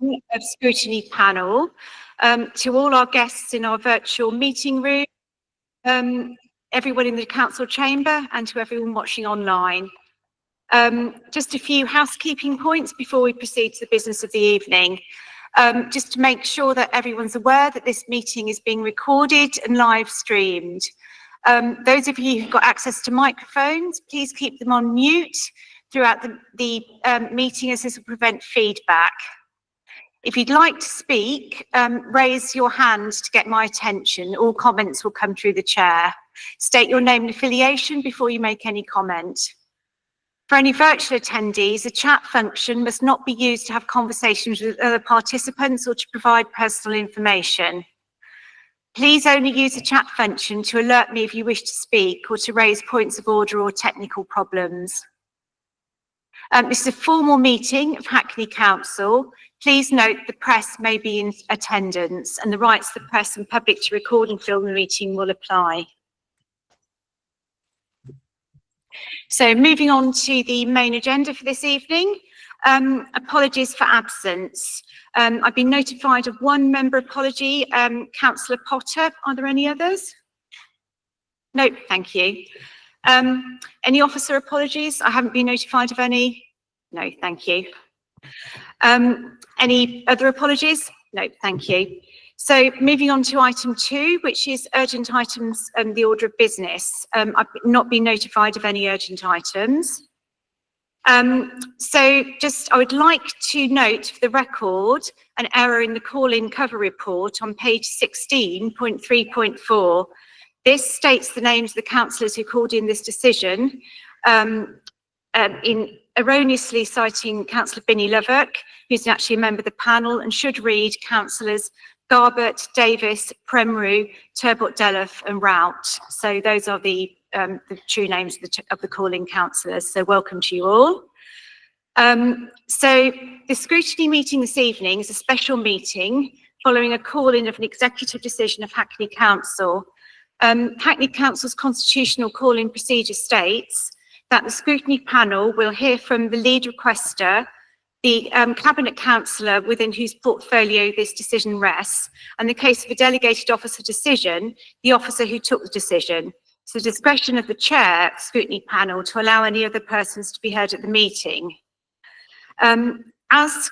of Scrutiny panel, to all our guests in our virtual meeting room, everyone in the council chamber, and to everyone watching online. Just a few housekeeping points before we proceed to the business of the evening. Just to make sure that everyone's aware that this meeting is being recorded and live streamed. Those of you who've got access to microphones, please keep them on mute throughout the meeting, as this will prevent feedback. If you'd like to speak, raise your hand to get my attention. All comments will come through the chair. State your name and affiliation before you make any comment. For any virtual attendees, a chat function must not be used to have conversations with other participants or to provide personal information. Please only use the chat function to alert me if you wish to speak or to raise points of order or technical problems. This is a formal meeting of Hackney Council. Please note the press may be in attendance and the rights of the press and public to record and film the meeting will apply. So moving on to the main agenda for this evening, apologies for absence. I've been notified of one member apology, Councillor Potter. Are there any others? No, thank you. Any officer apologies? I haven't been notified of any. No, thank you. Any other apologies? No, thank you. So moving on to item 2, which is urgent items and the order of business. I've not been notified of any urgent items. So I would like to note for the record an error in the call-in cover report on page 16.3.4. This states the names of the councillors who called in this decision, in erroneously citing Councillor Binnie-Lubbock, who's actually a member of the panel, and should read Councillors Garbett, Davis, Pembury, Turbet-Delof and Rout. So those are the true names of the calling councillors. So welcome to you all. So the scrutiny meeting this evening is a special meeting following a call-in of an executive decision of Hackney Council. Hackney Council's constitutional call-in procedure states that the scrutiny panel will hear from the lead requester, the cabinet councillor within whose portfolio this decision rests, and in the case of a delegated officer decision, the officer who took the decision. It's the discretion of the chair scrutiny panel to allow any other persons to be heard at the meeting. As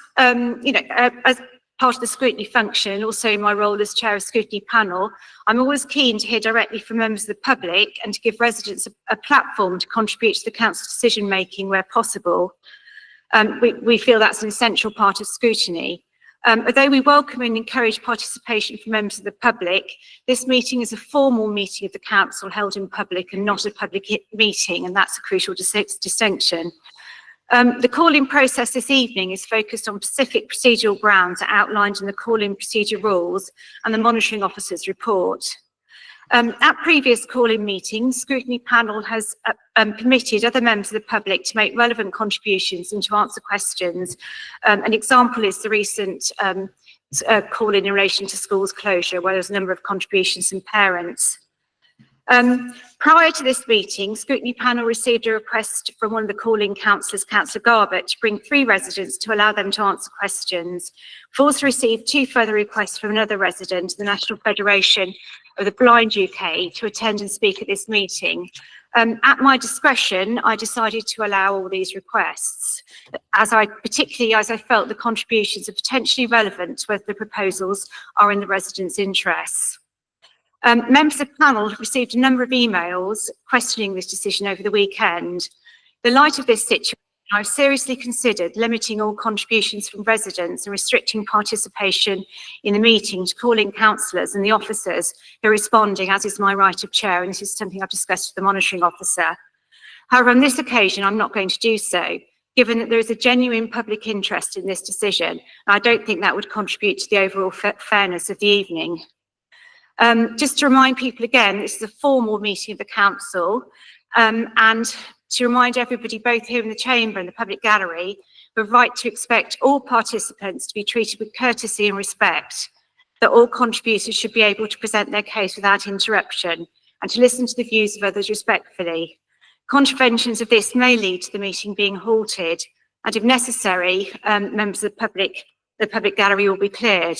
part of the scrutiny function, also in my role as chair of scrutiny panel, I'm always keen to hear directly from members of the public and to give residents a platform to contribute to the council's decision making where possible. We feel that's an essential part of scrutiny. Although we welcome and encourage participation from members of the public, this meeting is a formal meeting of the council held in public and not a public meeting, and that's a crucial distinction. The call-in process this evening is focused on specific procedural grounds outlined in the call-in procedure rules and the monitoring officer's report. At previous call-in meetings, scrutiny panel has permitted other members of the public to make relevant contributions and to answer questions. An example is the recent call-in in relation to schools closure, where there's a number of contributions from parents. Prior to this meeting, scrutiny panel received a request from one of the calling councillors, Councillor Garbett, to bring 3 residents to allow them to answer questions. We've also received 2 further requests from another resident, the National Federation of the Blind UK, to attend and speak at this meeting. At my discretion, I decided to allow all these requests, particularly as I felt the contributions are potentially relevant to whether the proposals are in the residents' interests. Members of the panel have received a number of emails questioning this decision over the weekend. In the light of this situation, I've seriously considered limiting all contributions from residents and restricting participation in the meeting to calling councillors and the officers who are responding, as is my right of chair, and this is something I've discussed with the monitoring officer. However, on this occasion, I'm not going to do so, given that there is a genuine public interest in this decision, and I don't think that would contribute to the overall fairness of the evening. Just to remind people again, this is a formal meeting of the council, and to remind everybody, both here in the chamber and the public gallery, we have a right to expect all participants to be treated with courtesy and respect, that all contributors should be able to present their case without interruption, and to listen to the views of others respectfully. Contraventions of this may lead to the meeting being halted, and if necessary, members of the public the public gallery will be cleared.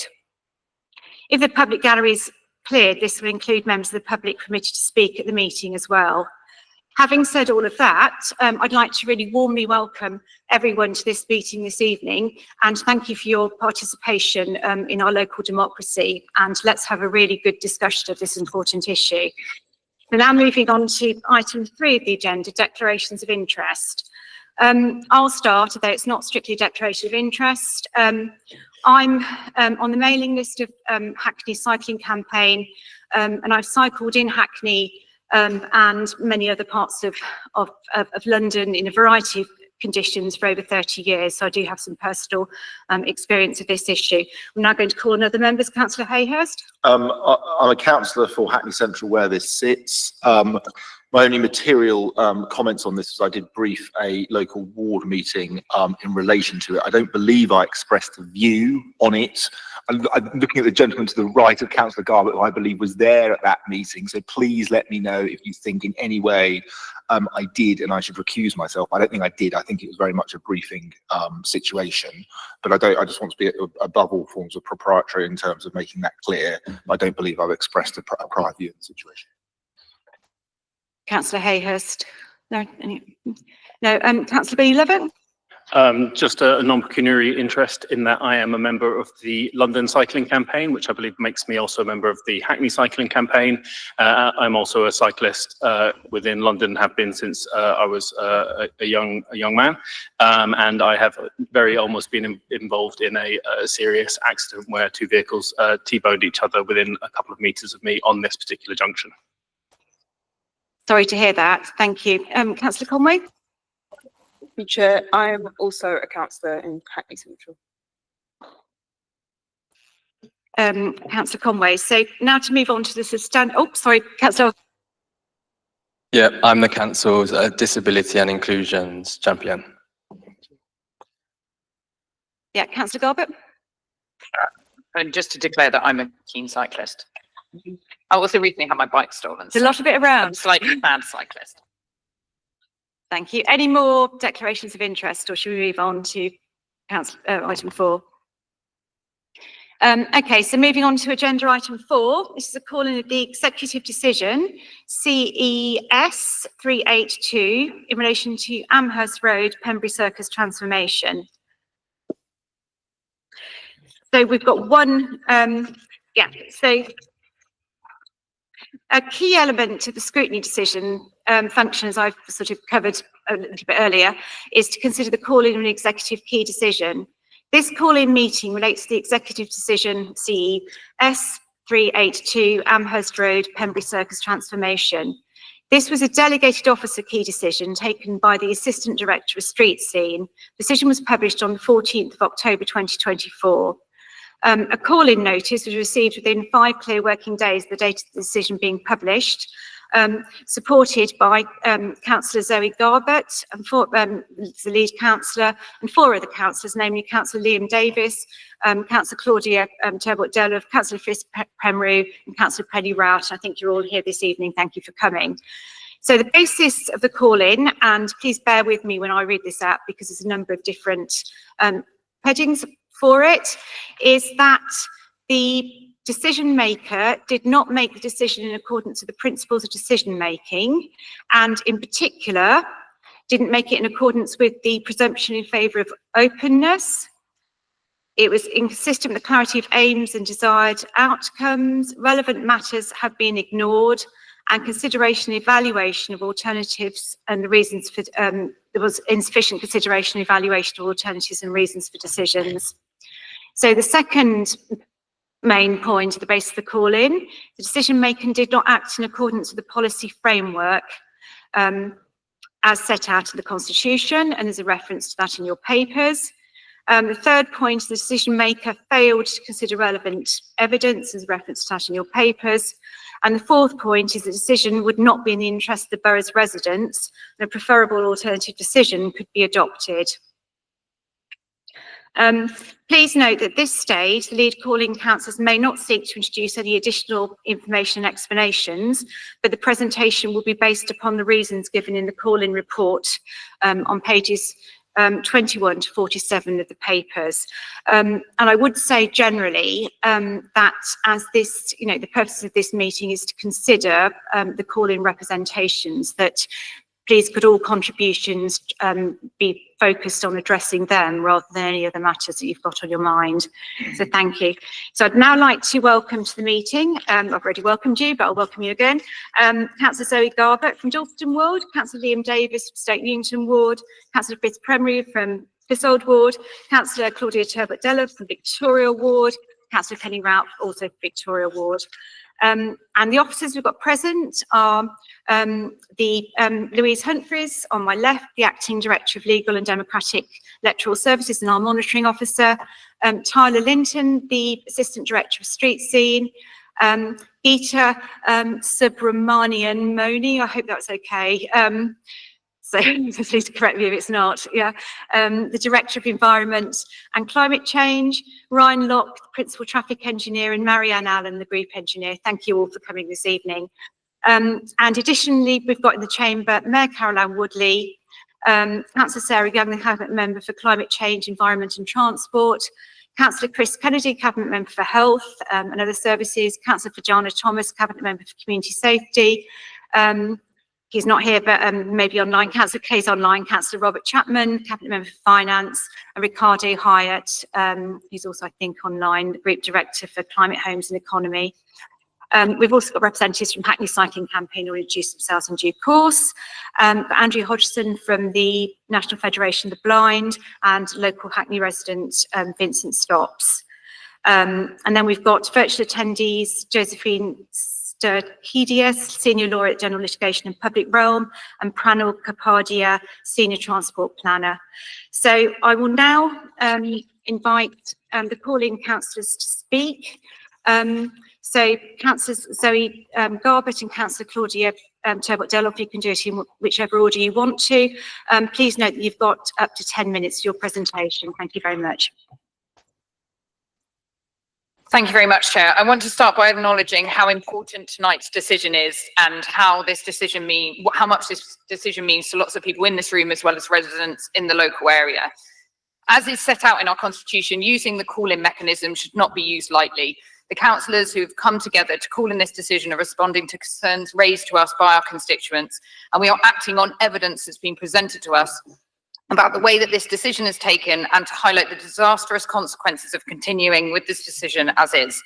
If the public gallery is cleared, this will include members of the public permitted to speak at the meeting as well. Having said all of that, I'd like to really warmly welcome everyone to this meeting this evening, and thank you for your participation in our local democracy, and let's have a really good discussion of this important issue. We're now moving on to item 3 of the agenda, declarations of interest. I'll start, although it's not strictly a declaration of interest. I'm on the mailing list of Hackney Cycling Campaign, and I've cycled in Hackney and many other parts of London in a variety of conditions for over 30 years, so I do have some personal experience of this issue. I'm now going to call another members, Councillor Hayhurst. I'm a councillor for Hackney Central where this sits. My only material comments on this is I did brief a local ward meeting in relation to it. I don't believe I expressed a view on it. I'm looking at the gentleman to the right of Councillor Garbett, who I believe was there at that meeting, so please let me know if you think in any way I did and I should recuse myself. I don't think I did. I think it was very much a briefing situation, but I just want to be above all forms of proprietary in terms of making that clear. I don't believe I've expressed a prior view of the situation. Councillor Hayhurst. No, Councillor Binnie-Lubbock. Just a non-pecuniary interest in that I am a member of the London Cycling Campaign, which I believe makes me also a member of the Hackney Cycling Campaign. I'm also a cyclist within London, have been since I was a young man, and I have almost been involved in a serious accident where 2 vehicles T-boned each other within a couple of metres of me on this particular junction. Sorry to hear that. Thank you. Councillor Conway. Chair, I am also a councillor in Hackney Central. Councillor Conway. So now to move on to the Councillor. Yeah, I'm the council's disability and inclusions champion. Yeah, Councillor Garbett. And just to declare that I'm a keen cyclist. I also recently had my bike stolen. There's a lot of it around. I'm a slightly mad cyclist. Thank you. Any more declarations of interest, or should we move on to item 4? Okay, so moving on to agenda item 4. This is a call-in of the executive decision, CES 382, in relation to Amherst Road, Pembury Circus transformation. So we've got one, so a key element to the scrutiny decision function, as I've sort of covered a little bit earlier, is to consider the call-in of an executive key decision. This call-in meeting relates to the executive decision CES 382 Amherst Road, Pembury Circus transformation. This was a delegated officer key decision taken by the Assistant Director of Streetscene. The decision was published on the 14th of October 2024. A call-in notice was received within 5 clear working days of the date of the decision being published, supported by Councillor Zoe Garbett, and the lead councillor, and 4 other councillors, namely Councillor Liam Davis, Councillor Claudia Turbet-Delof, Councillor Pemru, and Councillor Penny Rout. I think you're all here this evening. Thank you for coming. So the basis of the call-in, and please bear with me when I read this out because there's a number of different headings for it, is that the decision maker did not make the decision in accordance with the principles of decision making, and in particular didn't make it in accordance with the presumption in favour of openness. It was inconsistent with the clarity of aims and desired outcomes. Relevant matters have been ignored, and consideration and evaluation of alternatives and the reasons for there was insufficient consideration and evaluation of alternatives and reasons for decisions. So the second main point at the base of the call-in, the decision maker did not act in accordance with the policy framework as set out in the Constitution, and there's a reference to that in your papers. The third point, the decision maker failed to consider relevant evidence, as a reference to that in your papers. And the fourth point is the decision would not be in the interest of the borough's residents, and a preferable alternative decision could be adopted. Please note that at this stage, the lead calling councillors may not seek to introduce any additional information and explanations, but the presentation will be based upon the reasons given in the call-in report on pages 21 to 47 of the papers. And I would say generally that as this, the purpose of this meeting is to consider the call-in representations, that please could all contributions be focused on addressing them rather than any other matters that you've got on your mind. So thank you. So I'd now like to welcome to the meeting, I've already welcomed you, but I'll welcome you again, Councillor Zoe Garbett from Dalston Ward, Councillor Liam Davis from Stoke Newington Ward, Councillor Fitz Premry from Fissold Ward, Councillor Claudia Turbet-Delof from Victoria Ward, Councillor Kenny Raup, also Victoria Ward. And the officers we've got present are Louise Humphreys on my left, the Acting Director of Legal and Democratic Electoral Services and our Monitoring Officer, Tyler Linton, the Assistant Director of Streetscene, Geeta Subramanian Moni, I hope that's okay. So please correct me if it's not, yeah. The Director of Environment and Climate Change, Ryan Locke, the Principal Traffic Engineer, and Marianne Allen, the Group Engineer. Thank you all for coming this evening. And additionally, we've got in the chamber Mayor Caroline Woodley, Councillor Sarah Young, the Cabinet Member for Climate Change, Environment and Transport, Councillor Chris Kennedy, Cabinet Member for Health and Other Services, Councillor Fajana Thomas, Cabinet Member for Community Safety, he's not here, but maybe online. Councillor Kay's online. Councillor Robert Chapman, Cabinet Member for Finance, and Ricardo Hyatt, who's also, I think, online, the Group Director for Climate, Homes and Economy. We've also got representatives from Hackney Cycling Campaign who will introduce themselves in due course. Andrew Hodgson from the National Federation of the Blind, and local Hackney resident Vincent Stops. And then we've got virtual attendees, Josephine Sturkidius, Senior Laureate General Litigation and Public Realm, and Pranal Kapadia, Senior Transport Planner. So I will now invite the calling councillors to speak. So Councillors Zoe Garbett and Councillor Claudia Turbet-Delof, you can do it in whichever order you want to. Please note that you've got up to 10 minutes for your presentation. Thank you very much. Thank you very much, Chair. I want to start by acknowledging how important tonight's decision is and how this decision how much this decision means to lots of people in this room as well as residents in the local area. As is set out in our constitution, using the call-in mechanism should not be used lightly. The councillors who have come together to call in this decision are responding to concerns raised to us by our constituents, and we are acting on evidence that's been presented to us about the way that this decision is taken and to highlight the disastrous consequences of continuing with this decision as is.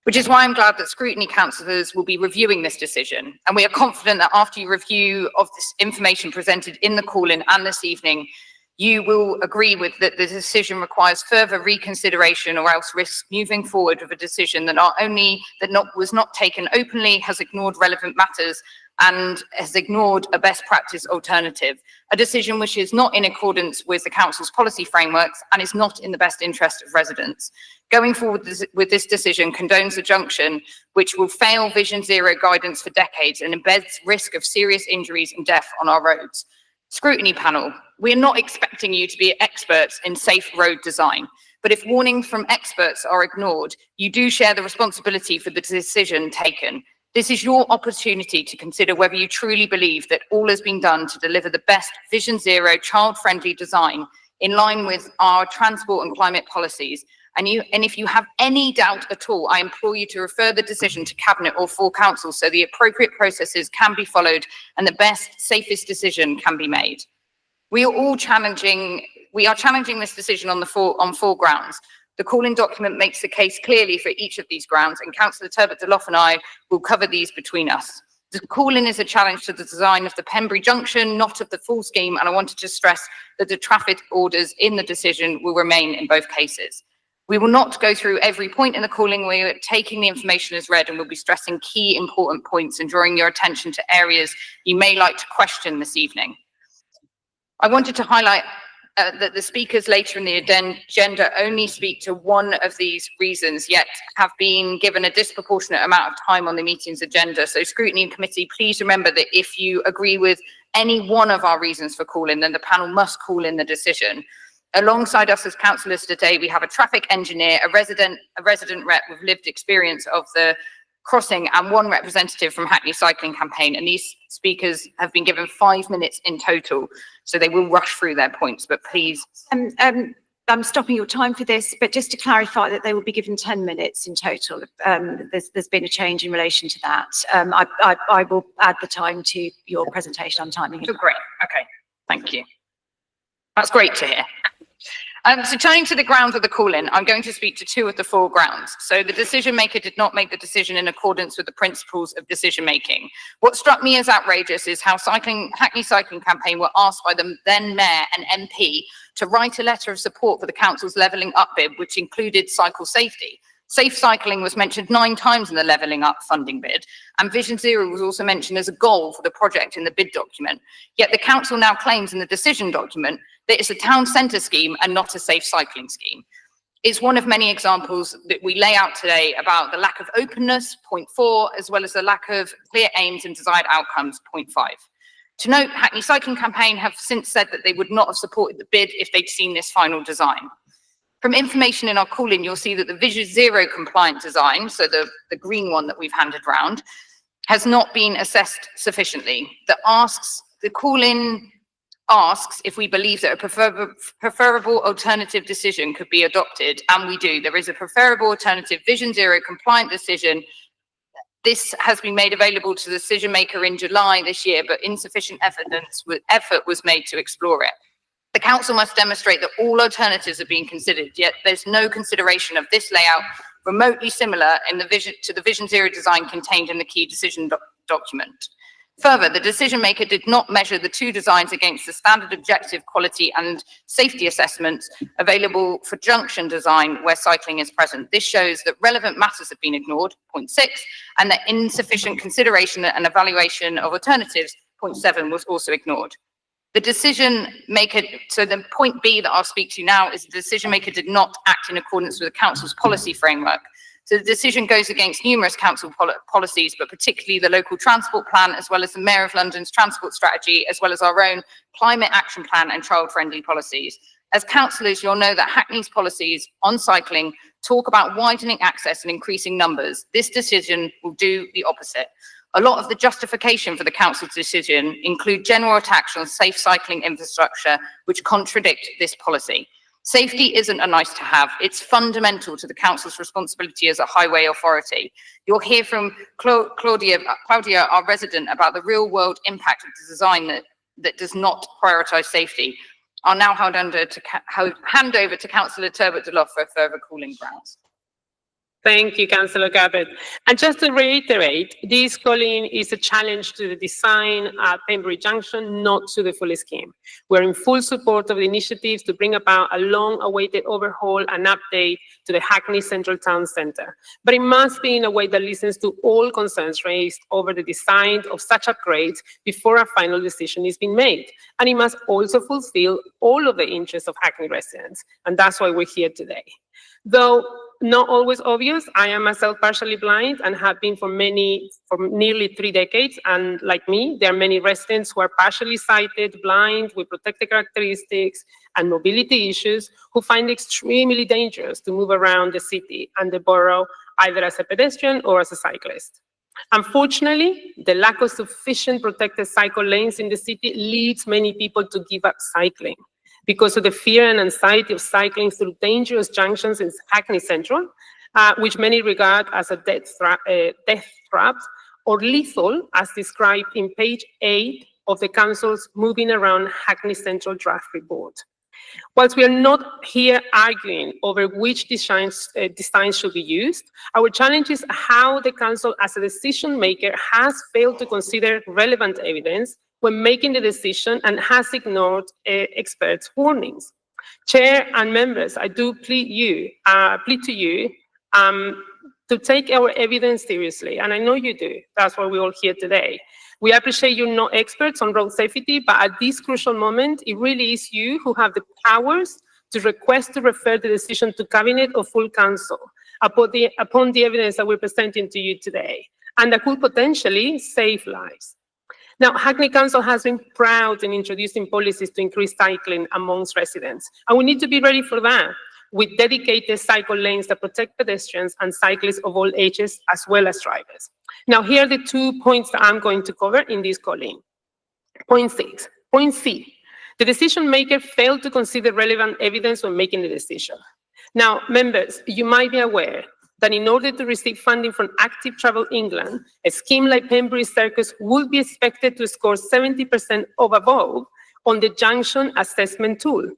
Which is why I'm glad that Scrutiny councillors will be reviewing this decision. And we are confident that after your review of this information presented in the call-in and this evening, you will agree with that the decision requires further reconsideration or else risks moving forward with a decision that was not taken openly, has ignored relevant matters, and has ignored a best practice alternative, a decision which is not in accordance with the council's policy frameworks and is not in the best interest of residents. Going forward with this decision condones a junction which will fail Vision Zero guidance for decades and embeds risk of serious injuries and death on our roads. Scrutiny panel, we are not expecting you to be experts in safe road design, but if warnings from experts are ignored, you do share the responsibility for the decision taken. This is your opportunity to consider whether you truly believe that all has been done to deliver the best Vision Zero child-friendly design in line with our transport and climate policies. And if you have any doubt at all, I implore you to refer the decision to Cabinet or full council so the appropriate processes can be followed and the best, safest decision can be made. We are challenging this decision on four grounds. The call-in document makes the case clearly for each of these grounds, and Councillor Turbet-Delof and I will cover these between us. The call-in is a challenge to the design of the Pembury Junction, not of the full scheme, and I wanted to stress that the traffic orders in the decision will remain in both cases. We will not go through every point in the calling. We are taking the information as read and we'll be stressing key important points and drawing your attention to areas you may like to question this evening. I wanted to highlight that the speakers later in the agenda only speak to one of these reasons, yet have been given a disproportionate amount of time on the meeting's agenda. So Scrutiny Committee, please remember that if you agree with any one of our reasons for calling, then the panel must call in the decision. Alongside us as councillors today, we have a traffic engineer, a resident rep with lived experience of the Crossing and 1 representative from Hackney Cycling Campaign, and these speakers have been given 5 minutes in total, so they will rush through their points, but please. I'm stopping your time for this, but just to clarify that they will be given 10 minutes in total. There's been a change in relation to that. I will add the time to your presentation on timing. Great, okay, thank you. That's great to hear. So turning to the grounds of the call-in, I'm going to speak to 2 of the 4 grounds. So the decision maker did not make the decision in accordance with the principles of decision making. What struck me as outrageous is how Hackney Cycling Campaign were asked by the then Mayor and MP to write a letter of support for the council's levelling up bid, which included cycle safety. Safe cycling was mentioned 9 times in the levelling up funding bid, and Vision Zero was also mentioned as a goal for the project in the bid document. Yet the council now claims in the decision document that it's a town centre scheme and not a safe cycling scheme. It's one of many examples that we lay out today about the lack of openness, point 4, as well as the lack of clear aims and desired outcomes, point 5. To note, Hackney Cycling Campaign have since said that they would not have supported the bid if they'd seen this final design. From information in our call-in, you'll see that the Vision Zero compliant design, so the green one that we've handed round, has not been assessed sufficiently. The call-in asks if we believe that a preferable alternative decision could be adopted, and we do. There is a preferable alternative Vision Zero compliant decision. This has been made available to the decision maker in July this year, but insufficient effort was made to explore it. The council must demonstrate that all alternatives are being considered, yet there's no consideration of this layout remotely similar to the Vision Zero design contained in the key decision document. Further, the decision maker did not measure the 2 designs against the standard objective quality and safety assessments available for junction design where cycling is present. This shows that relevant matters have been ignored, point 6, and that insufficient consideration and evaluation of alternatives, point 7, was also ignored. The decision maker, so the point B that I'll speak to now is the decision maker did not act in accordance with the council's policy framework. So the decision goes against numerous council policies, but particularly the local transport plan, as well as the Mayor of London's transport strategy, as well as our own climate action plan and child-friendly policies. As councillors, you'll know that Hackney's policies on cycling talk about widening access and increasing numbers. This decision will do the opposite. A lot of the justification for the council's decision include general attacks on safe cycling infrastructure, which contradict this policy. Safety isn't a nice to have, it's fundamental to the council's responsibility as a highway authority. You'll hear from Claudia, our resident, about the real world impact of the design that does not prioritise safety. I'll now hand over to Councillor Turbet-Delof for a further calling grounds. Thank you, Councillor Garbett. And just to reiterate, this calling is a challenge to the design at Pembury Junction, not to the full scheme. We're in full support of the initiatives to bring about a long-awaited overhaul and update to the Hackney Central Town Centre. But it must be in a way that listens to all concerns raised over the design of such upgrades before a final decision is being made. And it must also fulfill all of the interests of Hackney residents. And that's why we're here today. Though not always obvious, I am myself partially blind and have been for nearly 3 decades. And like me, there are many residents who are partially sighted, blind, with protected characteristics and mobility issues who find it extremely dangerous to move around the city and the borough, either as a pedestrian or as a cyclist. Unfortunately, the lack of sufficient protected cycle lanes in the city leads many people to give up cycling, because of the fear and anxiety of cycling through dangerous junctions in Hackney Central, which many regard as a death trap, or lethal, as described in page 8 of the Council's Moving Around Hackney Central draft report. Whilst we are not here arguing over which designs should be used, our challenge is how the Council, as a decision maker, has failed to consider relevant evidence when making the decision and has ignored experts' warnings. Chair and members, I do plead to you to take our evidence seriously, and I know you do. That's why we're all here today. We appreciate you're not experts on road safety, but at this crucial moment, it really is you who have the powers to request to refer the decision to Cabinet or full Council upon the evidence that we're presenting to you today, and that could potentially save lives. Now, Hackney Council has been proud in introducing policies to increase cycling amongst residents, and we need to be ready for that. with dedicated cycle lanes that protect pedestrians and cyclists of all ages, as well as drivers. Now, here are the 2 points that I'm going to cover in this calling. Point 6, point C. The decision maker failed to consider relevant evidence when making the decision. Now, members, you might be aware that in order to receive funding from Active Travel England, a scheme like Pembury Circus would be expected to score 70% or above on the Junction Assessment Tool.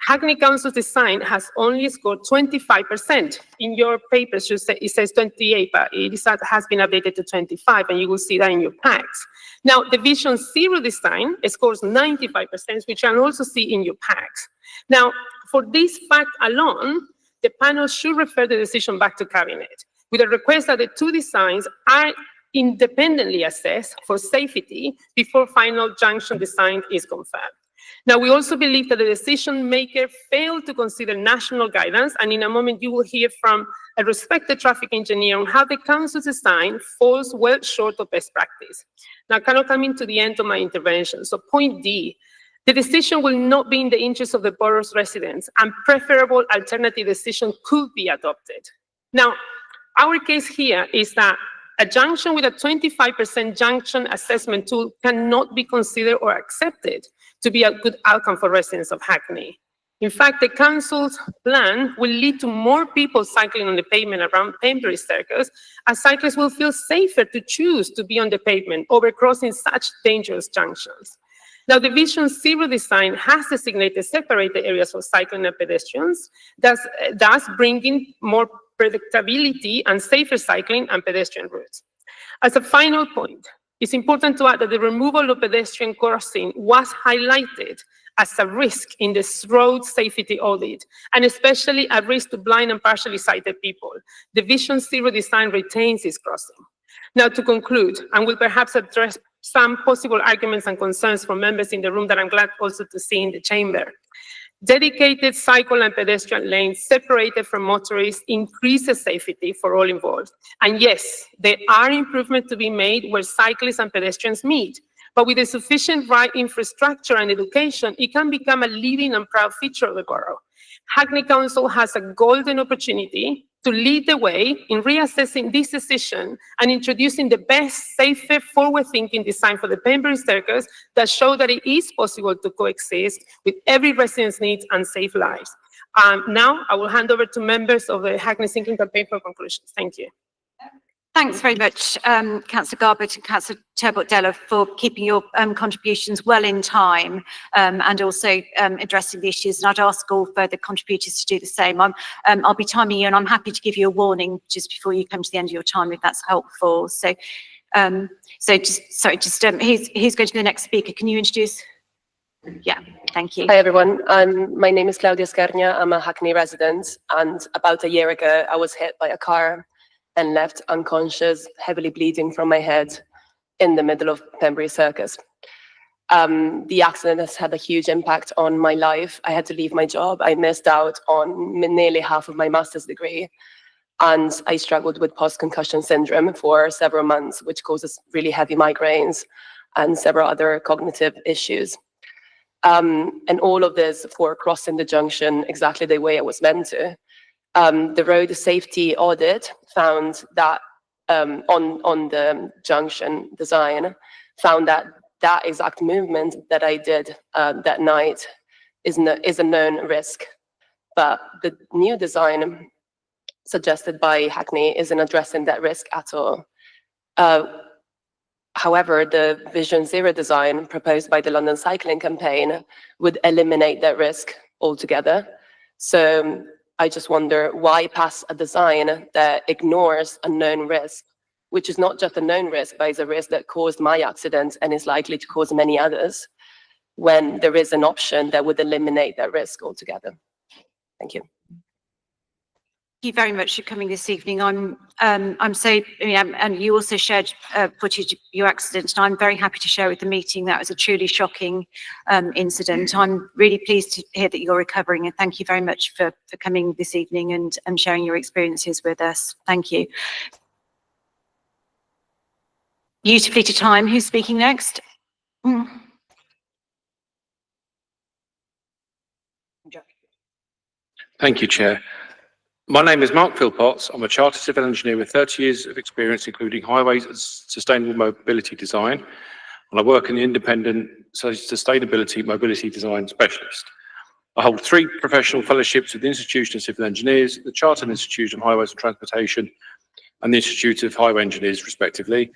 Hackney Council's design has only scored 25%. In your papers, it says 28, but it has been updated to 25, and you will see that in your packs. Now, the Vision Zero design scores 95%, which you can also see in your packs. Now, for this fact alone, the panel should refer the decision back to Cabinet, with a request that the 2 designs are independently assessed for safety before final junction design is confirmed. Now, we also believe that the decision maker failed to consider national guidance, and in a moment you will hear from a respected traffic engineer on how the council's design falls well short of best practice. Now, I'm coming to the end of my intervention. So point D, the decision will not be in the interest of the borough's residents, and preferable alternative decision could be adopted. Now, our case here is that a junction with a 25% junction assessment tool cannot be considered or accepted to be a good outcome for residents of Hackney. In fact, the council's plan will lead to more people cycling on the pavement around Pembury Circus, as cyclists will feel safer to choose to be on the pavement over crossing such dangerous junctions. Now, the Vision Zero design has designated separated areas for cycling and pedestrians, thus bringing more predictability and safer cycling and pedestrian routes. As a final point, it's important to add that the removal of pedestrian crossing was highlighted as a risk in the road safety audit, and especially a risk to blind and partially sighted people. The Vision Zero design retains this crossing. Now, to conclude, and will perhaps address some possible arguments and concerns from members in the room that I'm glad also to see in the chamber. Dedicated cycle and pedestrian lanes separated from motorists increases safety for all involved. And yes, there are improvements to be made where cyclists and pedestrians meet, but with a sufficient right infrastructure and education, it can become a living and proud feature of the borough. Hackney Council has a golden opportunity to lead the way in reassessing this decision and introducing the best, safer, forward-thinking design for the Pembury Circus that show that it is possible to coexist with every resident's needs and save lives. Now, I will hand over to members of the Hackney Cycling Campaign for conclusions. Thank you. Thanks very much, Councillor Garbett and Councillor Turbet-Delof, for keeping your contributions well in time and also addressing the issues. And I'd ask all further contributors to do the same. I'll be timing you, and I'm happy to give you a warning just before you come to the end of your time, if that's helpful. So, who's going to be the next speaker? Can you introduce? Yeah, thank you. Hi everyone, my name is Claudia Schergna. I'm a Hackney resident, and about a year ago I was hit by a car and left unconscious, heavily bleeding from my head in the middle of Pembury Circus. The accident has had a huge impact on my life. I had to leave my job. I missed out on nearly half of my master's degree, and I struggled with post-concussion syndrome for several months, which causes really heavy migraines and several other cognitive issues. And all of this for crossing the junction exactly the way I was meant to. The road safety audit found that on the junction design, found that that exact movement that I did that night is a known risk. But the new design suggested by Hackney isn't addressing that risk at all. However, the Vision Zero design proposed by the London Cycling Campaign would eliminate that risk altogether. So I just wonder, why pass a design that ignores a known risk, which is not just a known risk, but is a risk that caused my accident and is likely to cause many others, when there is an option that would eliminate that risk altogether. Thank you. Thank you very much for coming this evening. and you also shared footage of your accident, and I'm very happy to share with the meeting that was a truly shocking incident. I'm really pleased to hear that you're recovering, and thank you very much for coming this evening and sharing your experiences with us. Thank you. Beautifully to time. Who's speaking next? Thank you, Chair. My name is Mark Philpott. I'm a chartered civil engineer with 30 years of experience, including highways and sustainable mobility design, and I work in the independent sustainability mobility design specialist. I hold 3 professional fellowships with the Institution of Civil Engineers, the Chartered Institute of Highways and Transportation, and the Institute of Highway Engineers, respectively.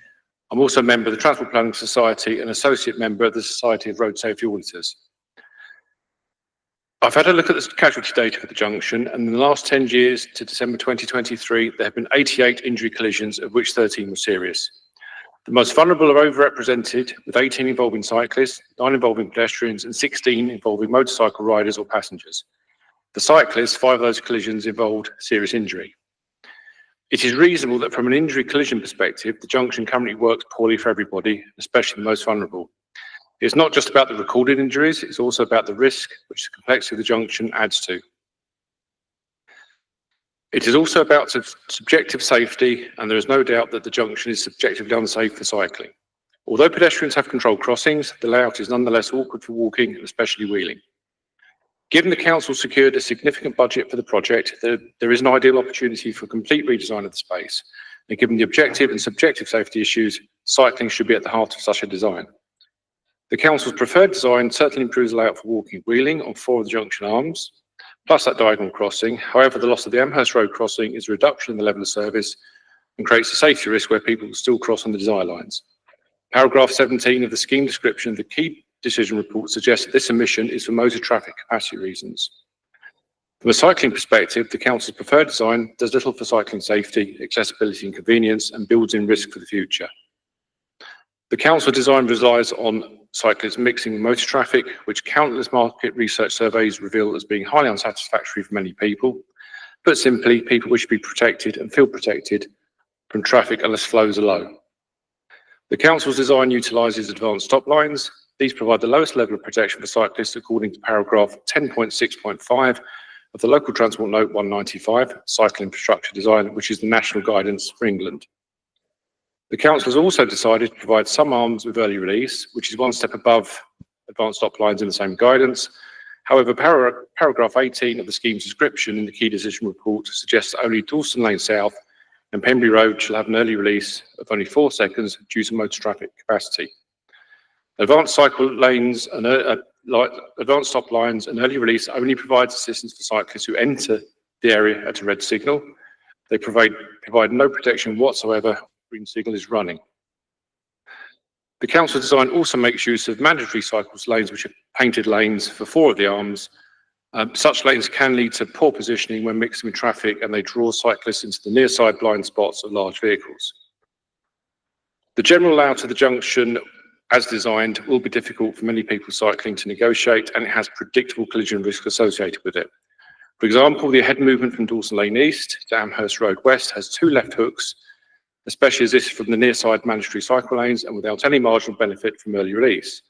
I'm also a member of the Transport Planning Society and associate member of the Society of Road Safety Auditors. I've had a look at the casualty data for the junction, and in the last 10 years to December 2023, there have been 88 injury collisions, of which 13 were serious. The most vulnerable are overrepresented, with 18 involving cyclists, 9 involving pedestrians, and 16 involving motorcycle riders or passengers. The cyclists, 5 of those collisions involved serious injury. It is reasonable that from an injury collision perspective, the junction currently works poorly for everybody, especially the most vulnerable. It's not just about the recorded injuries, it's also about the risk which the complexity of the junction adds to. It is also about subjective safety, and there is no doubt that the junction is subjectively unsafe for cycling. Although pedestrians have controlled crossings, the layout is nonetheless awkward for walking, and especially wheeling. Given the council secured a significant budget for the project, there is an ideal opportunity for a complete redesign of the space. And given the objective and subjective safety issues, cycling should be at the heart of such a design. The council's preferred design certainly improves the layout for walking and wheeling on 4 of the junction arms, plus that diagonal crossing. However, the loss of the Amherst Road crossing is a reduction in the level of service and creates a safety risk where people will still cross on the desire lines. Paragraph 17 of the scheme description of the key decision report suggests that this omission is for motor traffic capacity reasons. From a cycling perspective, the council's preferred design does little for cycling safety, accessibility and convenience, and builds in risk for the future. The council design relies on cyclists mixing with motor traffic, which countless market research surveys reveal as being highly unsatisfactory for many people. Put simply, people wish to be protected and feel protected from traffic unless flows are low. The council's design utilises advanced stop lines. These provide the lowest level of protection for cyclists according to paragraph 10.6.5 of the Local Transport Note 195, Cycle Infrastructure Design, which is the national guidance for England. The council has also decided to provide some arms with early release, which is one step above advanced stop lines in the same guidance. However, paragraph 18 of the scheme's description in the key decision report suggests that only Dalston Lane South and Pembury Road shall have an early release of only 4 seconds due to motor traffic capacity. Advanced cycle lanes and advanced stop lines and early release only provides assistance for cyclists who enter the area at a red signal. They provide no protection whatsoever green signal is running. The council design also makes use of mandatory cycles lanes, which are painted lanes for 4 of the arms. Such lanes can lead to poor positioning when mixing with traffic, and they draw cyclists into the near side blind spots of large vehicles. The general layout of the junction, as designed, will be difficult for many people cycling to negotiate, and it has predictable collision risk associated with it. For example, the ahead movement from Dalston Lane East to Amherst Road West has 2 left hooks, especially as this is from the near side mandatory cycle lanes and without any marginal benefit from early release.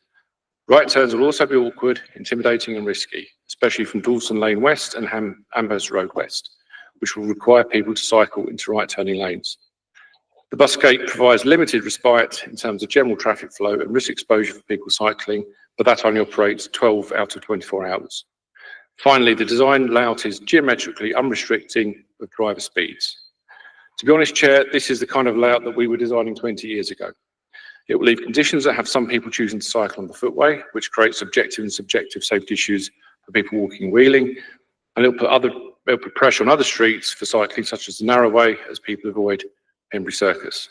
Right turns will also be awkward, intimidating and risky, especially from Dalston Lane West and Amherst Road West, which will require people to cycle into right turning lanes. The bus gate provides limited respite in terms of general traffic flow and risk exposure for people cycling, but that only operates 12 out of 24 hours. Finally, the design layout is geometrically unrestricting of driver speeds. To be honest, Chair, this is the kind of layout that we were designing 20 years ago. It will leave conditions that have some people choosing to cycle on the footway, which creates objective and subjective safety issues for people walking and wheeling, and it'll put pressure on other streets for cycling, such as the narrow way, as people avoid Pembury Circus.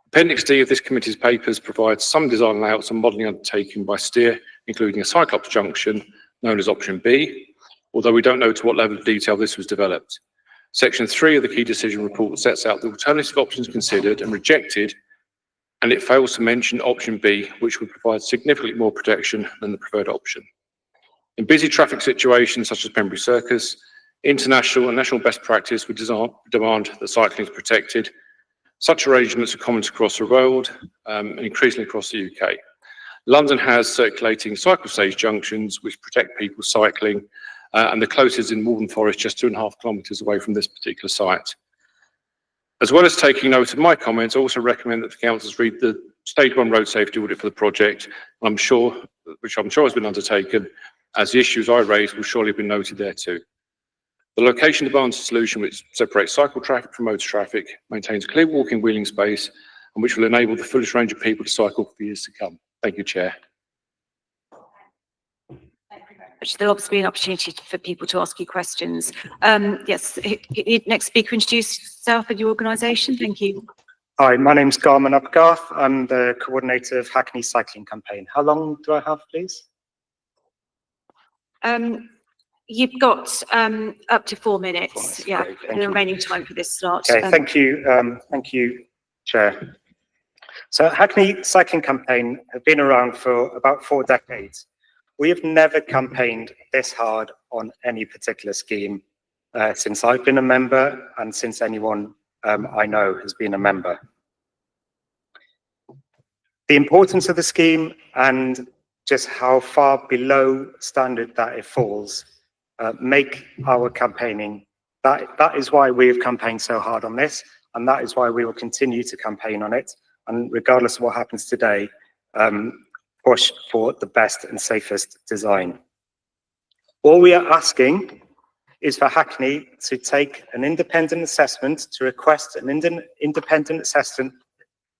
Appendix D of this committee's papers provides some design layouts and modelling undertaken by Steer, including a cyclops junction, known as option B, although we don't know to what level of detail this was developed. Section 3 of the key decision report sets out the alternative options considered and rejected, and it fails to mention option B, which would provide significantly more protection than the preferred option. In busy traffic situations such as Pembury Circus, international and national best practice would demand that cycling is protected. Such arrangements are common across the world and increasingly across the UK. London has circulating cycle stage junctions which protect people cycling, and the closest in Malvern Forest, just 2.5 kilometres away from this particular site. As well as taking note of my comments, I also recommend that the councils read the Stage 1 road safety audit for the project, which I'm sure has been undertaken, as the issues I raised will surely have been noted there too. The location demands a solution which separates cycle traffic from motor traffic, maintains a clear walking wheeling space, and which will enable the fullest range of people to cycle for years to come. Thank you, Chair. There'll obviously be an opportunity for people to ask you questions. Yes, next speaker, introduce yourself and your organisation. Thank you. Hi, my name's Garmon up Garth. I'm the coordinator of Hackney Cycling Campaign. How long do I have, please? You've got up to 4 minutes. 4 minutes, Yeah, great, the remaining time for this slot. Okay, thank you, Chair. So Hackney Cycling Campaign have been around for about 4 decades. We have never campaigned this hard on any particular scheme since I've been a member and since anyone I know has been a member. The importance of the scheme and just how far below standard that it falls make our campaigning, that is why we have campaigned so hard on this, and that is why we will continue to campaign on it, and regardless of what happens today, push for the best and safest design. All we are asking is for Hackney to take an independent assessment, to request an independent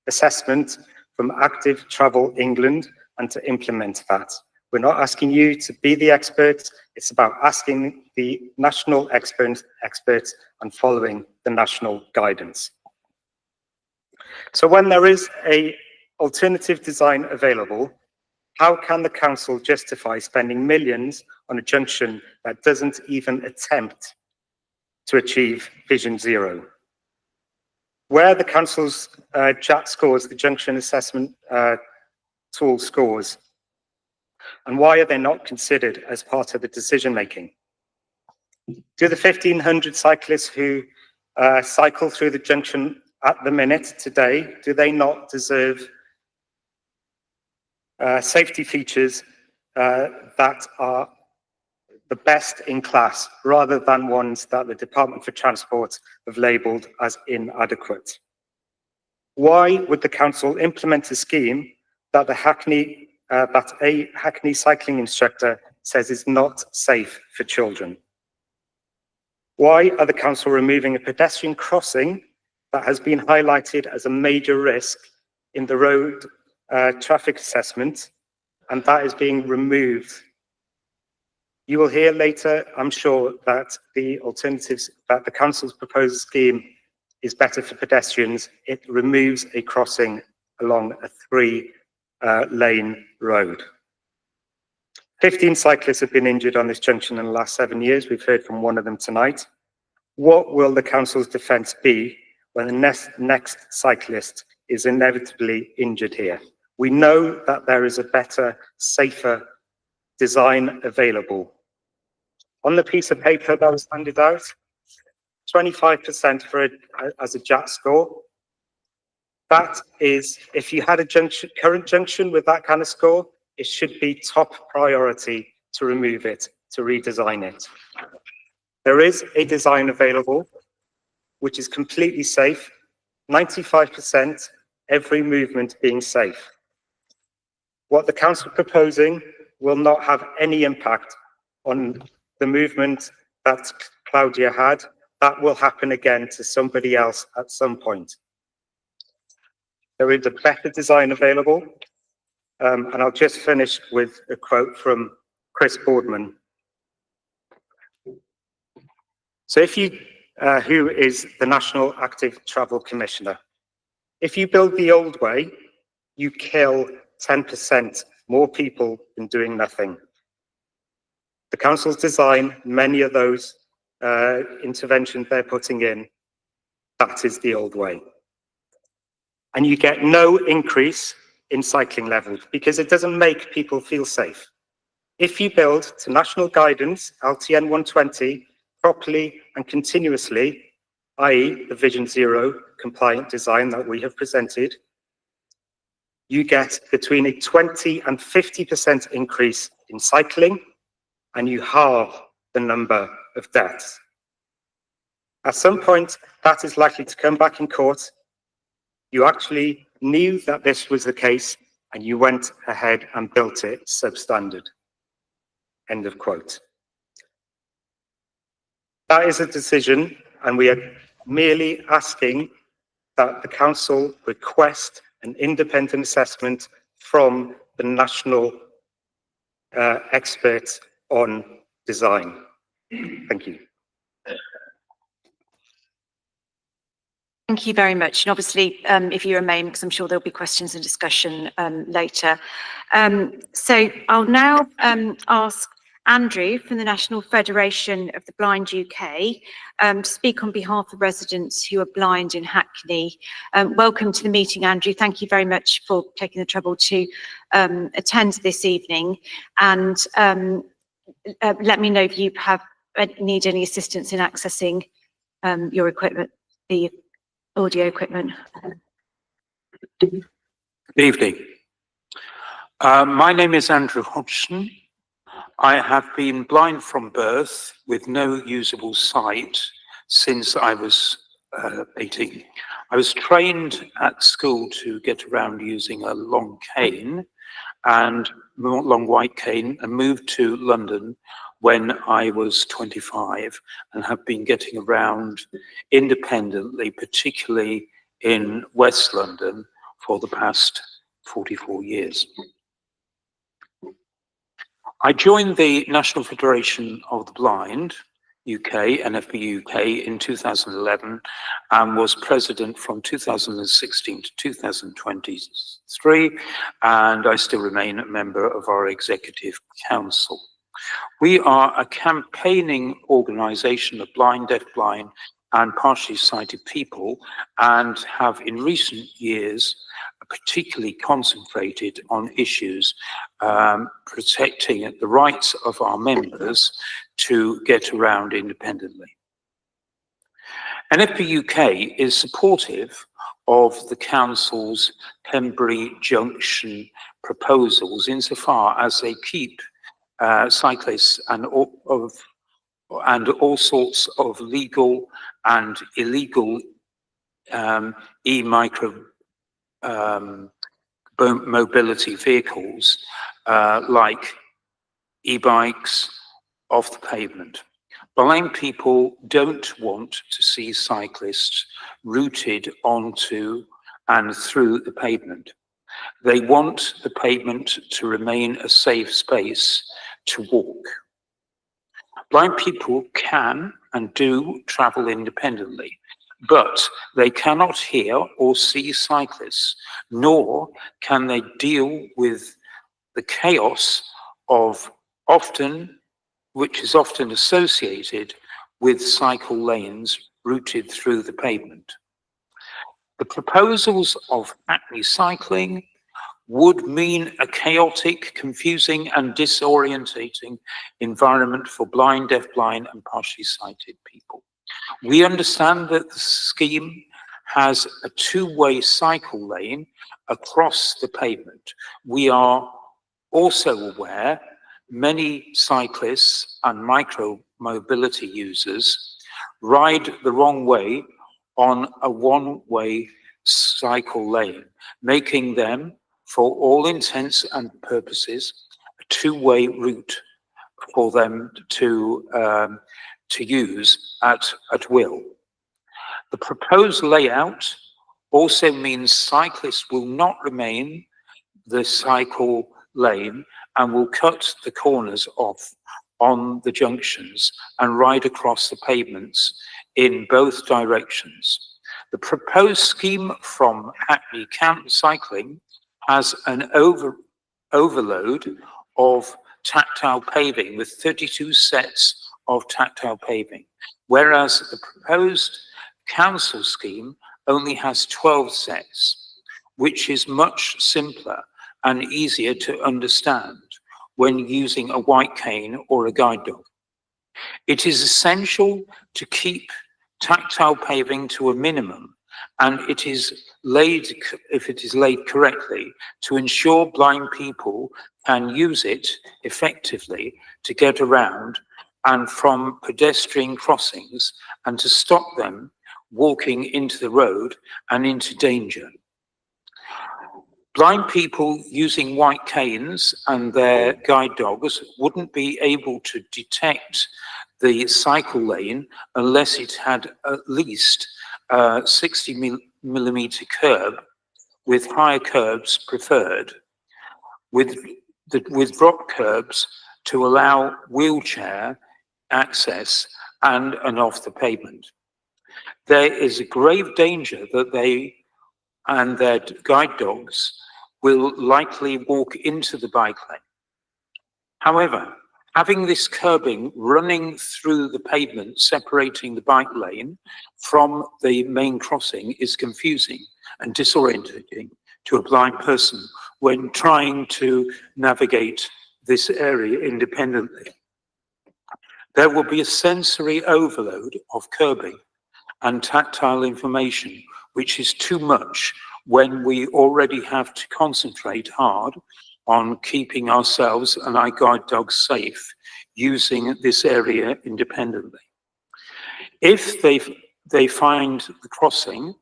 assessment from Active Travel England and to implement that. We're not asking you to be the experts, it's about asking the national experts and following the national guidance. So when there is an alternative design available, how can the council justify spending millions on a junction that doesn't even attempt to achieve Vision Zero? Where the council's JAT scores, the Junction Assessment Tool scores, and why are they not considered as part of the decision making? Do the 1,500 cyclists who cycle through the junction at the minute today, do they not deserve safety features that are the best in class, rather than ones that the Department for Transport have labelled as inadequate? Why would the council implement a scheme that a Hackney cycling instructor says is not safe for children? Why are the council removing a pedestrian crossing that has been highlighted as a major risk in the road traffic assessment, and that is being removed? You will hear later, I'm sure, that the alternatives, that the council's proposed scheme is better for pedestrians. It removes a crossing along a 3-lane road. 15 cyclists have been injured on this junction in the last 7 years. We've heard from one of them tonight. What will the council's defence be when the next cyclist is inevitably injured here? We know that there is a better, safer design available. On the piece of paper that was handed out, 25% as a JAT score. That is, if you had a current junction with that kind of score, it should be top priority to remove it, to redesign it. There is a design available, which is completely safe, 95%, every movement being safe. What the council proposing will not have any impact on the movement that Claudia had. That will happen again to somebody else at some point. There is a better design available, and I'll just finish with a quote from Chris Boardman. So if you, who is the National Active Travel Commissioner, if you build the old way, you kill 10% more people than doing nothing. The council's design, many of those interventions they're putting in, that is the old way. And you get no increase in cycling levels because it doesn't make people feel safe. If you build to national guidance, LTN 120, properly and continuously, i.e. the Vision Zero compliant design that we have presented, you get between a 20 and 50% increase in cycling, and you halve the number of deaths. At some point, that is likely to come back in court. You actually knew that this was the case, and you went ahead and built it substandard. End of quote. That is a decision, and we are merely asking that the council request an independent assessment from the national experts on design. Thank you. Thank you very much. And obviously, if you remain, because I'm sure there'll be questions and discussion later. So I'll now ask Andrew from the National Federation of the Blind UK to speak on behalf of residents who are blind in Hackney. Welcome to the meeting, Andrew. Thank you very much for taking the trouble to attend this evening. And let me know if you need any assistance in accessing your equipment, the audio equipment. Good evening. My name is Andrew Hodgson. I have been blind from birth with no usable sight since I was 18. I was trained at school to get around using a long cane and long white cane, and moved to London when I was 25, and have been getting around independently, particularly in West London, for the past 44 years. I joined the National Federation of the Blind, UK, NFBUK, in 2011, and was president from 2016 to 2023, and I still remain a member of our executive council. We are a campaigning organisation of blind, deafblind and partially sighted people, and have in recent years particularly concentrated on issues protecting the rights of our members to get around independently. NFBUK is supportive of the council's Pembury Junction proposals insofar as they keep cyclists and all sorts of legal and illegal e-micro mobility vehicles like e-bikes off the pavement. Blind people don't want to see cyclists routed onto and through the pavement. They want the pavement to remain a safe space to walk. Blind people can and do travel independently, but they cannot hear or see cyclists, nor can they deal with the chaos of which is often associated with cycle lanes routed through the pavement. The proposals of Hackney Cycling would mean a chaotic, confusing and disorientating environment for blind, deafblind and partially sighted people. We understand that the scheme has a two-way cycle lane across the pavement. We are also aware many cyclists and micro-mobility users ride the wrong way on a one-way cycle lane, making them, for all intents and purposes, a two-way route for them to use at will. The proposed layout also means cyclists will not remain the cycle lane and will cut the corners off on the junctions and ride across the pavements in both directions. The proposed scheme from Hackney Cycling has an overload of tactile paving with 32 sets of tactile paving, whereas the proposed council scheme only has 12 sets, which is much simpler and easier to understand when using a white cane or a guide dog. It is essential to keep tactile paving to a minimum, and it is laid, if it is laid correctly, to ensure blind people can use it effectively to get around and from pedestrian crossings, and to stop them walking into the road and into danger. Blind people using white canes and their guide dogs wouldn't be able to detect the cycle lane unless it had at least 60mm curb, with higher curbs preferred, with drop curbs to allow wheelchair access and off the pavement. There is a grave danger that they and their guide dogs will likely walk into the bike lane. However, having this curbing running through the pavement, separating the bike lane from the main crossing, is confusing and disorientating to a blind person when trying to navigate this area independently. There will be a sensory overload of curbing and tactile information, which is too much when we already have to concentrate hard on keeping ourselves and our guide dogs safe using this area independently. If they find the crossing,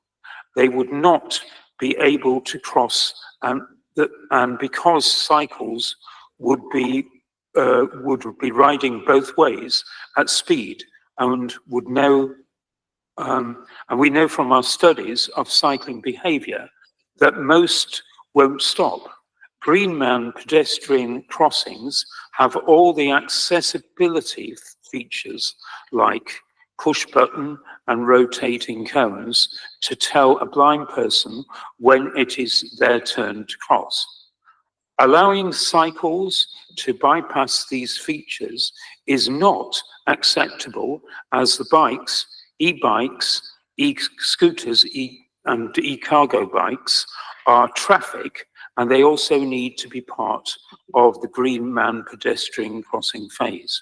they would not be able to cross, and because cycles would be riding both ways at speed, and would know, and we know from our studies of cycling behaviour that most won't stop. Green man pedestrian crossings have all the accessibility features like push button and rotating cones to tell a blind person when it is their turn to cross. Allowing cycles to bypass these features is not acceptable, as the bikes, e-bikes, e-scooters, and e-cargo bikes are traffic, and they also need to be part of the green man pedestrian crossing phase.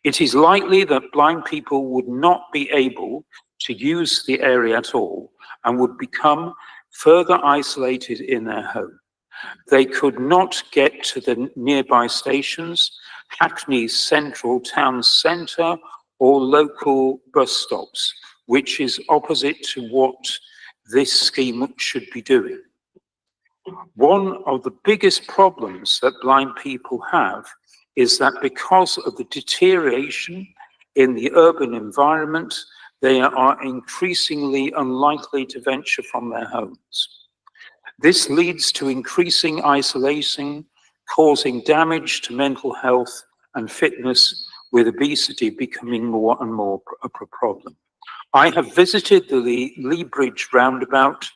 It is likely that blind people would not be able to use the area at all and would become further isolated in their home. They could not get to the nearby stations, Hackney Central Town Centre, or local bus stops, which is opposite to what this scheme should be doing. One of the biggest problems that blind people have is that because of the deterioration in the urban environment, they are increasingly unlikely to venture from their homes. This leads to increasing isolation, causing damage to mental health and fitness, with obesity becoming more and more a problem. I have visited the Lee Bridge roundabout,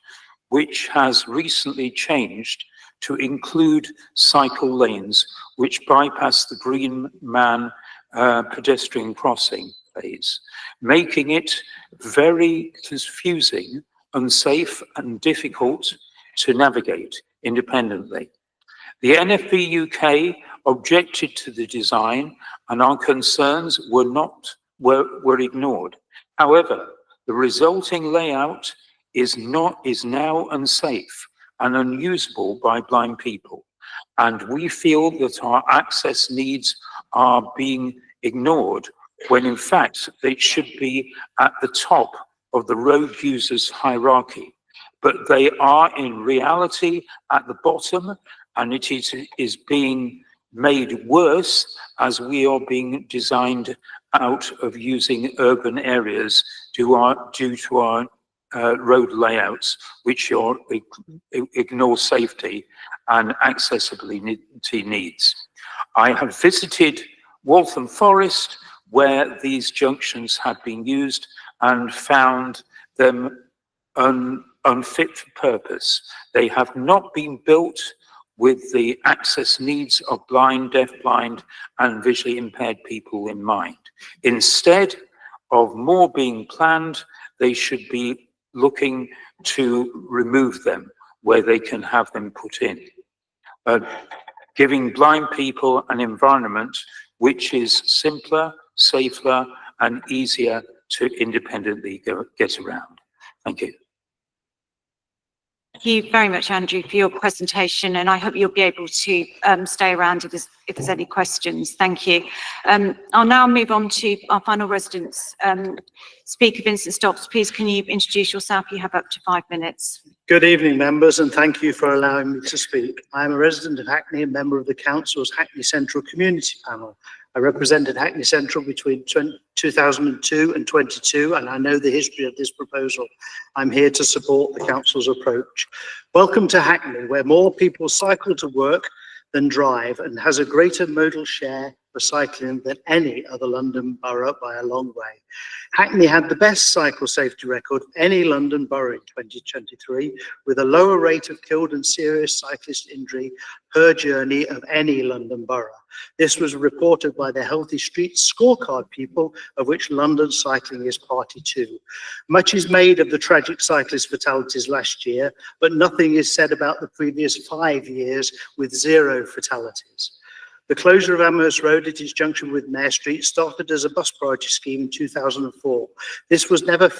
which has recently changed to include cycle lanes, which bypass the green man pedestrian crossing phase, making it very confusing, unsafe, and difficult to navigate independently. The NFBUK objected to the design, and our concerns were ignored. However, the resulting layout is now unsafe and unusable by blind people, and we feel that our access needs are being ignored when in fact they should be at the top of the road users hierarchy, but they are in reality at the bottom, and it is being made worse as we are being designed out of using urban areas due to our road layouts, which ignore safety and accessibility needs. I have visited Waltham Forest, where these junctions had been used, and found them unfit for purpose. They have not been built with the access needs of blind, deafblind, and visually impaired people in mind. Instead of more being planned, they should be looking to remove them where they can have them put in, giving blind people an environment which is simpler, safer, and easier to independently get around. Thank you. Thank you very much, Andrew, for your presentation, and I hope you'll be able to stay around if there's any questions. Thank you. I'll now move on to our final residents. Speaker Vincent Stops, please can you introduce yourself? You have up to 5 minutes. Good evening, members, and thank you for allowing me to speak. I am a resident of Hackney and member of the Council's Hackney Central Community Panel. I represented Hackney Central between 2002 and 22, and I know the history of this proposal. I'm here to support the council's approach. Welcome to Hackney, where more people cycle to work than drive and has a greater modal share for cycling than any other London borough by a long way. Hackney had the best cycle safety record of any London borough in 2023, with a lower rate of killed and serious cyclist injury per journey of any London borough. This was reported by the Healthy Streets scorecard people, of which London cycling is party to. Much is made of the tragic cyclist fatalities last year, but nothing is said about the previous 5 years with 0 fatalities. The closure of Amherst Road at its junction with Mare Street started as a bus priority scheme in 2004. This was never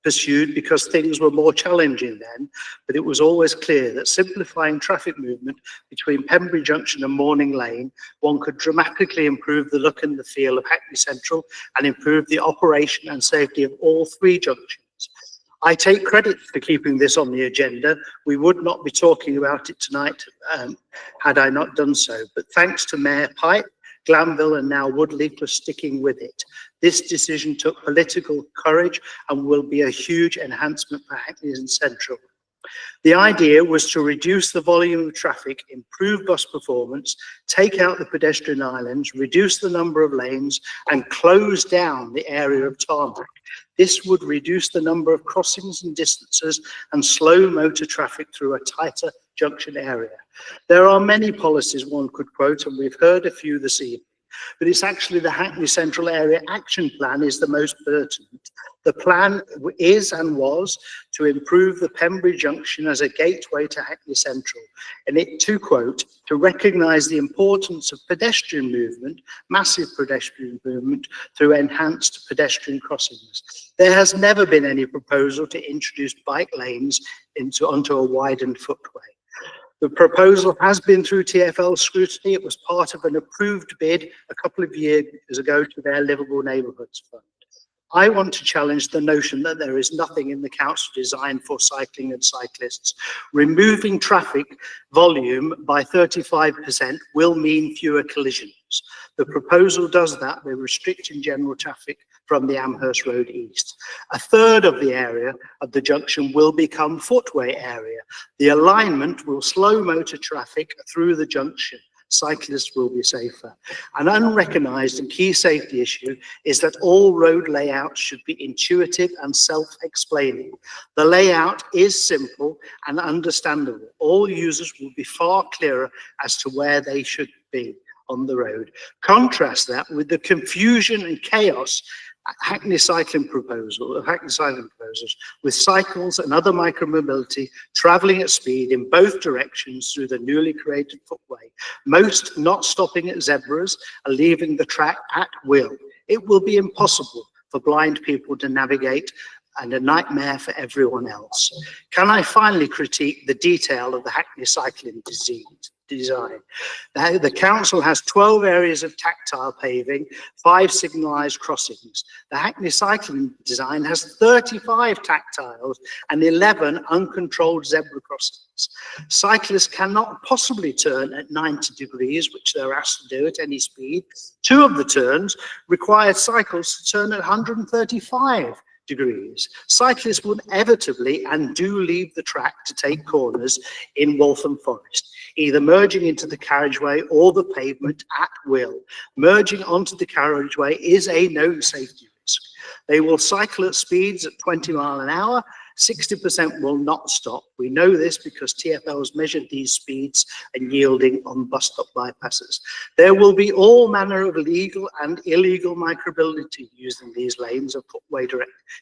pursued because things were more challenging then, but it was always clear that simplifying traffic movement between Pembury Junction and Morning Lane, one could dramatically improve the look and the feel of Hackney Central and improve the operation and safety of all 3 junctions. I take credit for keeping this on the agenda. We would not be talking about it tonight had I not done so, but thanks to Mayor Pipe, Glanville and now Woodley for sticking with it. This decision took political courage and will be a huge enhancement for Hackney and Central. The idea was to reduce the volume of traffic, improve bus performance, take out the pedestrian islands, reduce the number of lanes and close down the area of tarmac. This would reduce the number of crossings and distances and slow motor traffic through a tighter junction area. There are many policies one could quote, and we've heard a few this evening, but it's actually the Hackney Central Area Action Plan is the most pertinent. The plan is and was to improve the Pembury Junction as a gateway to Hackney Central, and it, to quote, to recognise the importance of pedestrian movement, massive pedestrian movement, through enhanced pedestrian crossings. There has never been any proposal to introduce bike lanes onto a widened footway. The proposal has been through TfL scrutiny. It was part of an approved bid a couple of years ago to their Livable Neighbourhoods Fund. I want to challenge the notion that there is nothing in the council designed for cycling and cyclists. Removing traffic volume by 35% will mean fewer collisions. The proposal does that by restricting general traffic from the Amherst Road east. A third of the area of the junction will become footway area. The alignment will slow motor traffic through the junction. Cyclists will be safer. An unrecognised and key safety issue is that all road layouts should be intuitive and self-explaining. The layout is simple and understandable. All users will be far clearer as to where they should be on the road. Contrast that with the confusion and chaos Hackney cycling proposals, with cycles and other micromobility travelling at speed in both directions through the newly created footway, most not stopping at zebras and leaving the track at will. It will be impossible for blind people to navigate and a nightmare for everyone else. Can I finally critique the detail of the Hackney cycling design? The council has 12 areas of tactile paving, 5 signalised crossings. The Hackney cycling design has 35 tactiles and 11 uncontrolled zebra crossings. Cyclists cannot possibly turn at 90 degrees, which they're asked to do at any speed. 2 of the turns require cycles to turn at 135 degrees. Cyclists would inevitably and do leave the track to take corners in Waltham Forest, either merging into the carriageway or the pavement at will. Merging onto the carriageway is a known safety risk. They will cycle at speeds at 20 miles an hour. 60% will not stop. We know this because TfL has measured these speeds and yielding on bus stop bypasses. There will be all manner of legal and illegal micromobility using these lanes of footway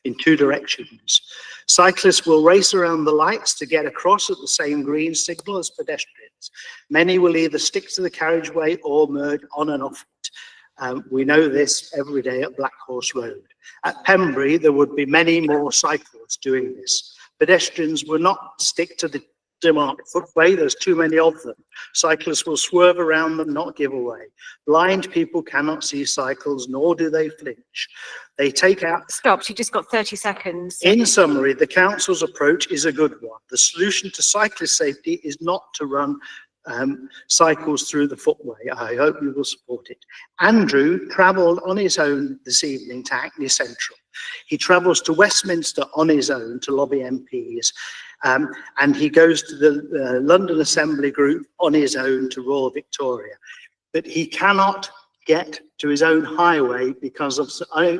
in 2 directions. Cyclists will race around the lights to get across at the same green signal as pedestrians. Many will either stick to the carriageway or merge on and off it. We know this every day at Black Horse Road. At Pembury, there would be many more cyclists doing this. Pedestrians will not stick to the demarcated footway, there's too many of them. Cyclists will swerve around them, not give away. Blind people cannot see cycles, nor do they flinch. They take out... Stops, you just got 30 seconds. In summary, the council's approach is a good one. The solution to cyclist safety is not to run cycles through the footway. I hope you will support it. Andrew travelled on his own this evening to Hackney Central. He travels to Westminster on his own to lobby MPs, and he goes to the London Assembly Group on his own to Royal Victoria. But he cannot get to his own highway because of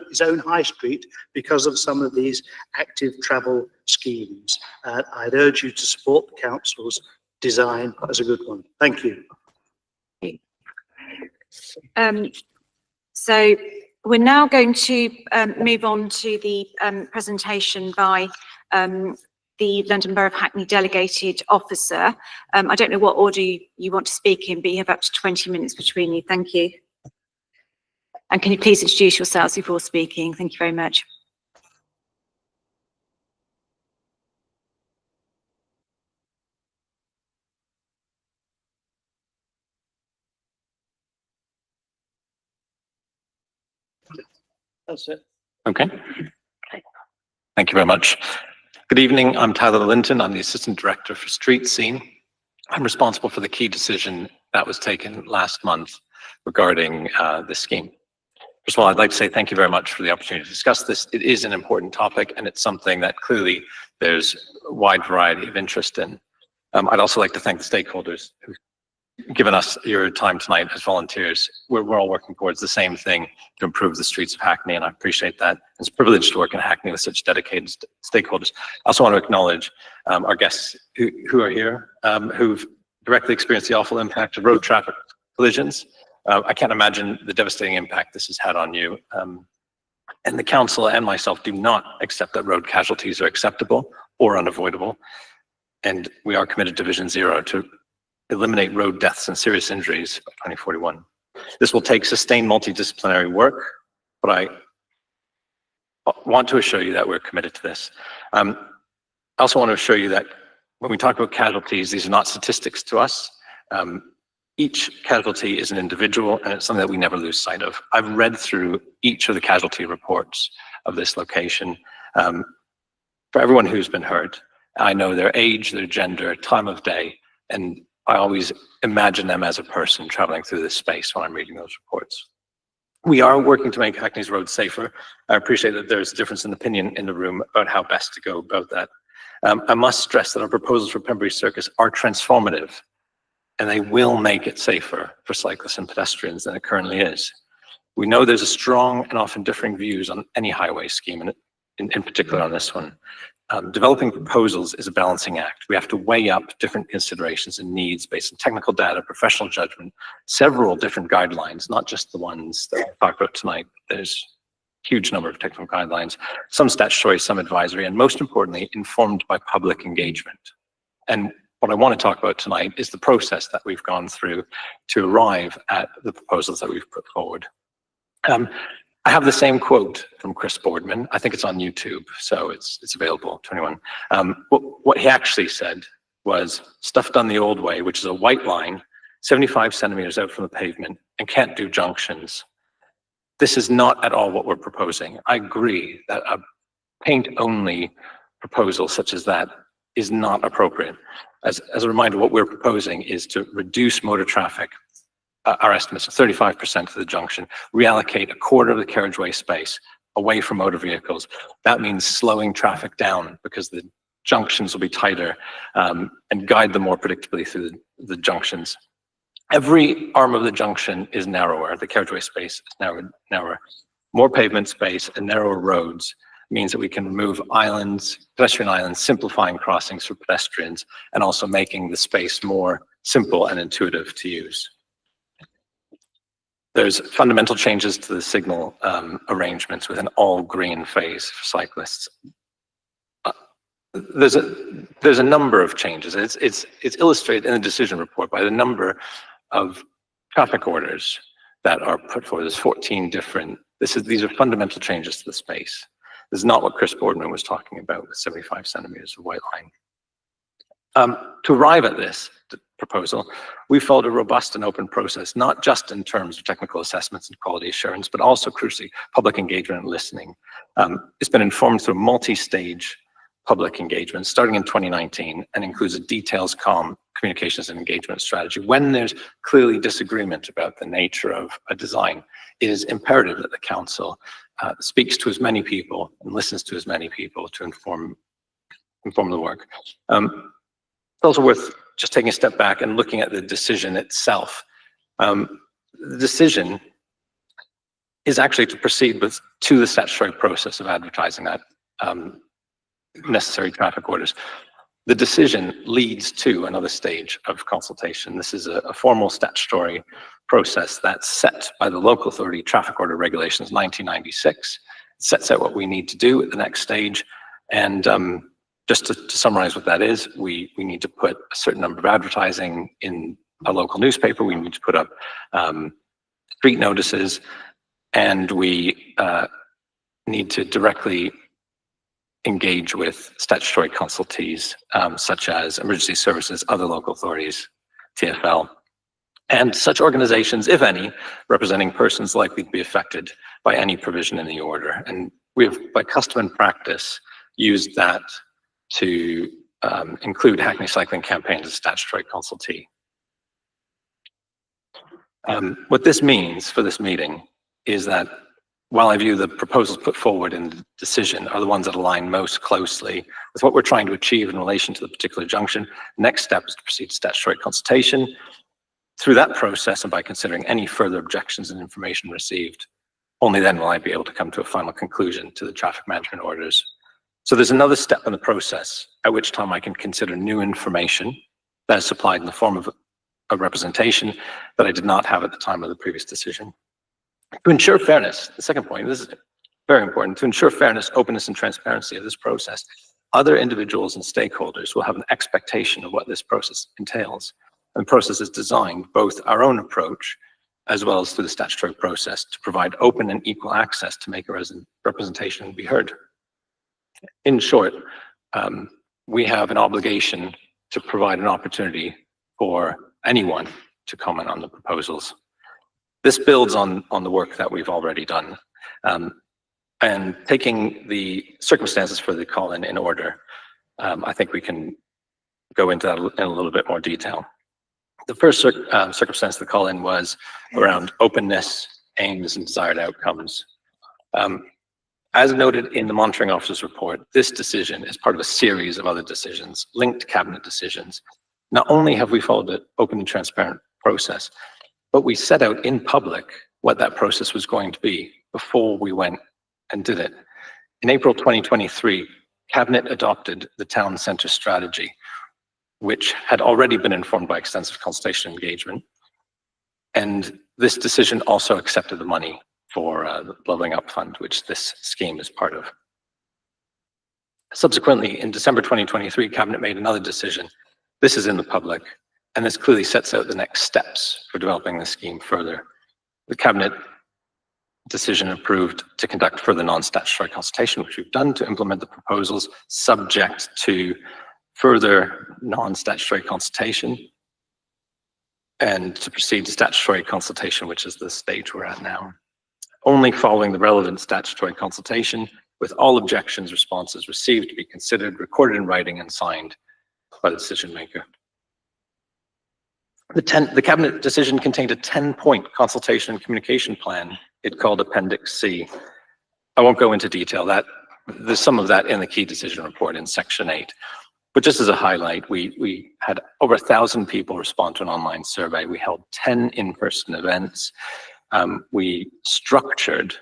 his own high street because of some of these active travel schemes. I'd urge you to support the council's design as a good one. Thank you. So we're now going to move on to the presentation by the London Borough of Hackney Delegated Officer. I don't know what order you want to speak in, but you have up to 20 minutes between you. Thank you. And can you please introduce yourselves before speaking? Thank you very much. That's it. Okay. Thank you very much. Good evening. I'm Tyler Linton. I'm the Assistant Director for Streetscene. I'm responsible for the key decision that was taken last month regarding this scheme. First of all, I'd like to say thank you very much for the opportunity to discuss this. It is an important topic, and it's something that clearly there's a wide variety of interest in. I'd also like to thank the stakeholders who've given us your time tonight as volunteers. We're all working towards the same thing to improve the streets of Hackney, and I appreciate that. It's a privilege to work in Hackney with such dedicated stakeholders. I also want to acknowledge our guests who are here, who've directly experienced the awful impact of road traffic collisions. I can't imagine the devastating impact this has had on you. And the council and myself do not accept that road casualties are acceptable or unavoidable. And we are committed to Vision Zero to eliminate road deaths and serious injuries by 2041. This will take sustained multidisciplinary work, but I want to assure you that we're committed to this. I also want to assure you that when we talk about casualties, these are not statistics to us. Each casualty is an individual, and it's something that we never lose sight of. I've read through each of the casualty reports of this location. For everyone who's been hurt, I know their age, their gender, time of day, and I always imagine them as a person traveling through this space when I'm reading those reports. We are working to make Hackney's roads safer. I appreciate that there's a difference in opinion in the room about how best to go about that. I must stress that our proposals for Pembury Circus are transformative, and they will make it safer for cyclists and pedestrians than it currently is. We know there's a strong and often differing views on any highway scheme, and in particular on this one. Developing proposals is a balancing act. We have to weigh up different considerations and needs based on technical data, professional judgment, several different guidelines, not just the ones that we talked about tonight. There's a huge number of technical guidelines, some statutory, some advisory, and most importantly, informed by public engagement. And what I want to talk about tonight is the process that we've gone through to arrive at the proposals that we've put forward. I have the same quote from Chris Boardman. I think it's on YouTube, so it's available to anyone. What he actually said was, stuff done the old way, which is a white line, 75 centimeters out from the pavement, and can't do junctions. This is not at all what we're proposing. I agree that a paint-only proposal such as that is not appropriate. As a reminder, what we're proposing is to reduce motor traffic. Our estimates of 35% of the junction, reallocate a quarter of the carriageway space away from motor vehicles. That means slowing traffic down because the junctions will be tighter, and guide them more predictably through the junctions. Every arm of the junction is narrower. The carriageway space is narrower. More pavement space and narrower roads means that we can remove islands, pedestrian islands, simplifying crossings for pedestrians, and also making the space more simple and intuitive to use. There's fundamental changes to the signal arrangements with an all-green phase for cyclists. There's a number of changes. It's illustrated in the decision report by the number of traffic orders that are put forward. There's 14 different. These are fundamental changes to the space. This is not what Chris Boardman was talking about with 75 centimeters of white line. To arrive at this proposal, we followed a robust and open process, not just in terms of technical assessments and quality assurance, but also crucially public engagement and listening. It's been informed through a multi-stage public engagement starting in 2019 and includes a detailed communications and engagement strategy. When there's clearly disagreement about the nature of a design, it is imperative that the council speaks to as many people and listens to as many people to inform the work. It's also worth just taking a step back and looking at the decision itself. The decision is actually to proceed to the statutory process of advertising that necessary traffic orders. The decision leads to another stage of consultation. This is a formal statutory process that's set by the local authority traffic order regulations 1996. It sets out what we need to do at the next stage. And just to summarize what that is, we need to put a certain number of advertising in a local newspaper. We need to put up street notices, and we need to directly engage with statutory consultees, such as emergency services, other local authorities, TfL, and such organizations, if any, representing persons likely to be affected by any provision in the order. And we have, by custom and practice, used that to include Hackney Cycling Campaign as a statutory consultee. What this means for this meeting is that while I view the proposals put forward in the decision are the ones that align most closely with what we're trying to achieve in relation to the particular junction, next step is to proceed to statutory consultation. Through that process, and by considering any further objections and information received, only then will I be able to come to a final conclusion to the traffic management orders. So there's another step in the process at which time I can consider new information that is supplied in the form of a representation that I did not have at the time of the previous decision. To ensure fairness, the second point, this is very important, to ensure fairness, openness, and transparency of this process, other individuals and stakeholders will have an expectation of what this process entails. And the process is designed, both our own approach as well as through the statutory process, to provide open and equal access to make a representation and be heard. In short, we have an obligation to provide an opportunity for anyone to comment on the proposals. This builds on the work that we've already done. And taking the circumstances for the call-in in order, I think we can go into that in a little bit more detail. The first circumstance of the call-in was around openness, aims, and desired outcomes. As noted in the monitoring officer's report, this decision is part of a series of other decisions, linked cabinet decisions. Not only have we followed an open and transparent process, but we set out in public what that process was going to be before we went and did it. In April 2023, Cabinet adopted the town centre strategy, which had already been informed by extensive consultation engagement. And this decision also accepted the money for the Levelling Up Fund, which this scheme is part of. Subsequently, in December 2023, Cabinet made another decision. This is in the public, and this clearly sets out the next steps for developing the scheme further. The Cabinet decision approved to conduct further non-statutory consultation, which we've done to implement the proposals, subject to further non-statutory consultation, and to proceed to statutory consultation, which is the stage we're at now. Only following the relevant statutory consultation, with all objections, responses received to be considered, recorded in writing, and signed by the decision maker. The Cabinet decision contained a 10-point consultation and communication plan it called Appendix C. I won't go into detail. There's some of that in the key decision report in Section 8. But just as a highlight, we had over 1,000 people respond to an online survey. We held 10 in-person events. We structured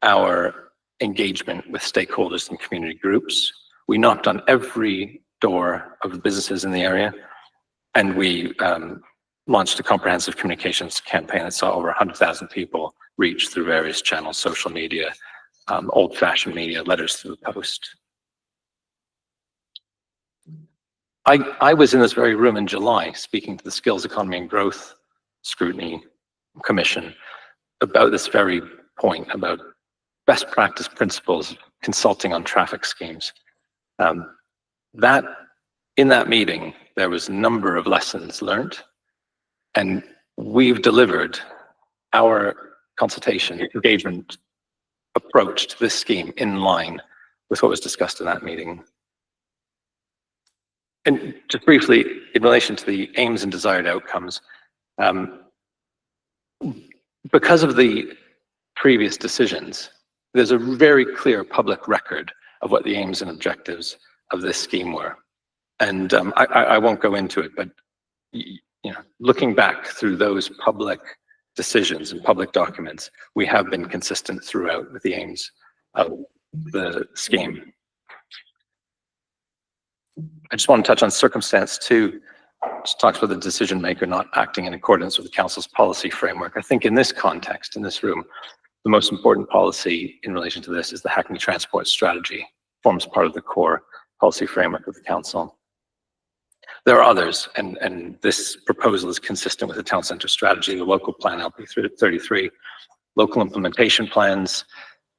our engagement with stakeholders and community groups. We knocked on every door of the businesses in the area, and we launched a comprehensive communications campaign that saw over 100,000 people reach through various channels, social media, old-fashioned media, letters through the post. I was in this very room in July speaking to the Skills Economy and Growth Scrutiny Commission about this very point, about best practice principles consulting on traffic schemes. In that meeting, there was a number of lessons learned, and we've delivered our consultation engagement approach to this scheme in line with what was discussed in that meeting. And just briefly, in relation to the aims and desired outcomes, because of the previous decisions, there's a very clear public record of what the aims and objectives of this scheme were. And I won't go into it, but looking back through those public decisions and public documents, we have been consistent throughout with the aims of the scheme. I just want to touch on circumstance 2, which talks about the decision maker not acting in accordance with the council's policy framework. I think in this context, in this room, the most important policy in relation to this is the Hackney Transport Strategy, forms part of the core policy framework of the council. There are others, and this proposal is consistent with the town centre strategy, the local plan LP 33, local implementation plans,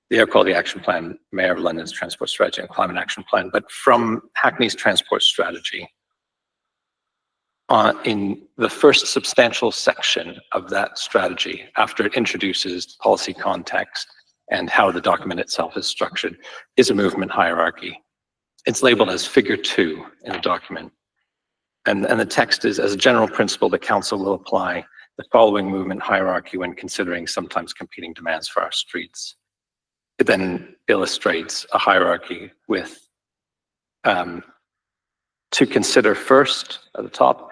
the Air Quality Action Plan, Mayor of London's Transport Strategy and Climate Action Plan. But from Hackney's Transport Strategy, in the first substantial section of that strategy, after it introduces policy context and how the document itself is structured, is a movement hierarchy. It's labeled as figure 2 in the document. And the text is, as a general principle, the council will apply the following movement hierarchy when considering sometimes competing demands for our streets. It then illustrates a hierarchy with to consider first at the top,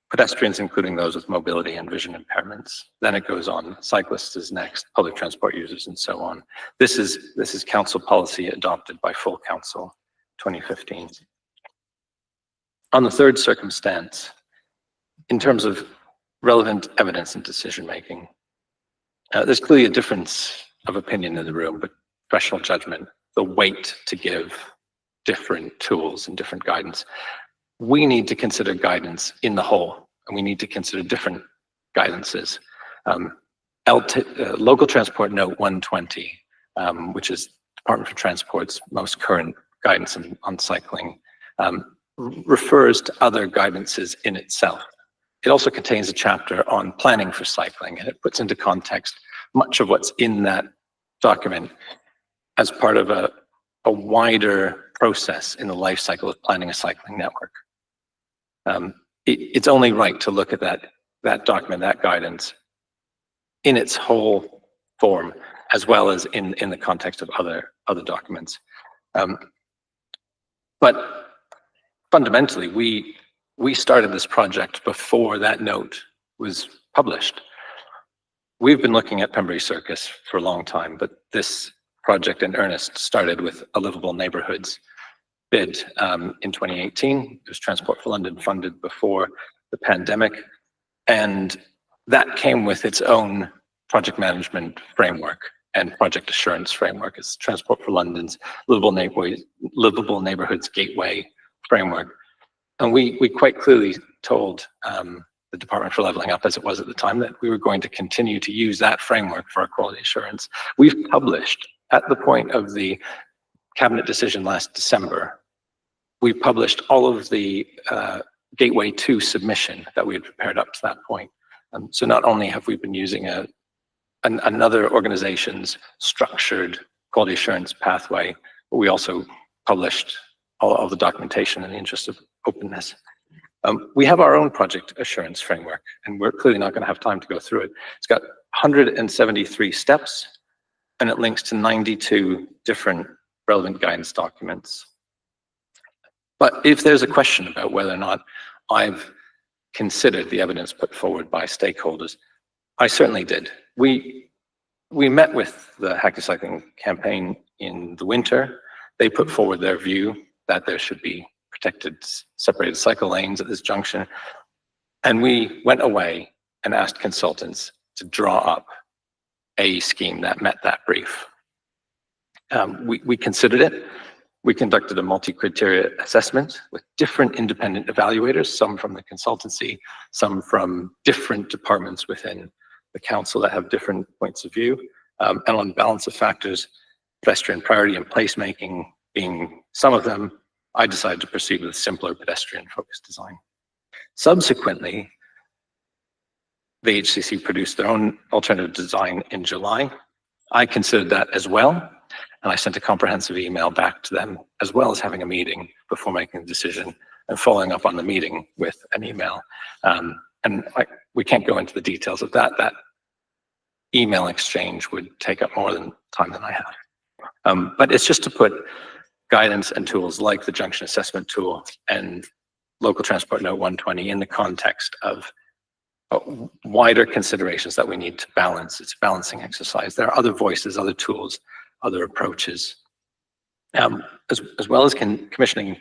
pedestrians, including those with mobility and vision impairments. Then it goes on, cyclists is next, public transport users, and so on. This is council policy adopted by full council 2015. On the third circumstance, in terms of relevant evidence and decision-making, there's clearly a difference of opinion in the room, but professional judgment, the weight to give different tools and different guidance. We need to consider guidance in the whole, and we need to consider different guidances. Local Transport Note 120, which is Department for Transport's most current guidance on cycling, refers to other guidances in itself. It also contains a chapter on planning for cycling, and it puts into context much of what's in that document as part of a wider process in the life cycle of planning a cycling network. It's only right to look at that document, that guidance, in its whole form, as well as in the context of other documents. But fundamentally, we started this project before that note was published. We've been looking at Pembury Circus for a long time, but this project in earnest started with a livable neighborhoods bid in 2018. It was Transport for London funded before the pandemic, and that came with its own project management framework and project assurance framework. It's Transport for London's livable neighborhoods gateway framework. And we quite clearly told the Department for Levelling Up, as it was at the time, that we were going to continue to use that framework for our quality assurance. We've published, at the point of the cabinet decision last December, we published all of the Gateway 2 submission that we had prepared up to that point. So not only have we been using another organization's structured quality assurance pathway, but we also published all of the documentation in the interest of openness. We have our own project assurance framework, and we're clearly not going to have time to go through it. It's got 173 steps, and it links to 92 different relevant guidance documents. But if there's a question about whether or not I've considered the evidence put forward by stakeholders, I certainly did. We met with the Hackney Cycling Campaign in the winter. They put forward their view that there should be protected separated cycle lanes at this junction. And we went away and asked consultants to draw up a scheme that met that brief. We considered it. We conducted a multi-criteria assessment with different independent evaluators, some from the consultancy, some from different departments within the council that have different points of view. And on balance of factors, pedestrian priority and placemaking being some of them, I decided to proceed with a simpler pedestrian-focused design. Subsequently, the HCC produced their own alternative design in July. I considered that as well, And I sent a comprehensive email back to them, as well as having a meeting before making a decision and following up on the meeting with an email. We can't go into the details of that. That email exchange would take up more time than I have. But it's just to put guidance and tools like the Junction Assessment Tool and Local Transport Note 120 in the context of wider considerations that we need to balance. It's a balancing exercise. There are other voices, other tools, other approaches, as well as commissioning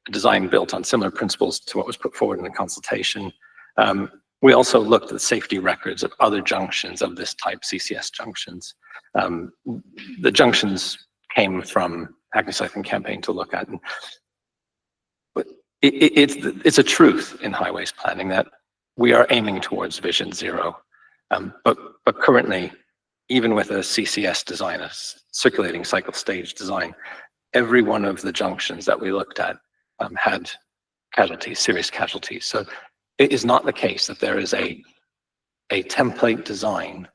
a design built on similar principles to what was put forward in the consultation. We also looked at the safety records of other junctions of this type, CCS junctions. The junctions came from Hackney Cycling Campaign to look at. But it's a truth in highways planning that we are aiming towards Vision Zero. But currently, even with a CCS design, a circulating cycle stage design, every one of the junctions that we looked at had casualties, serious casualties. So it is not the case that there is a template design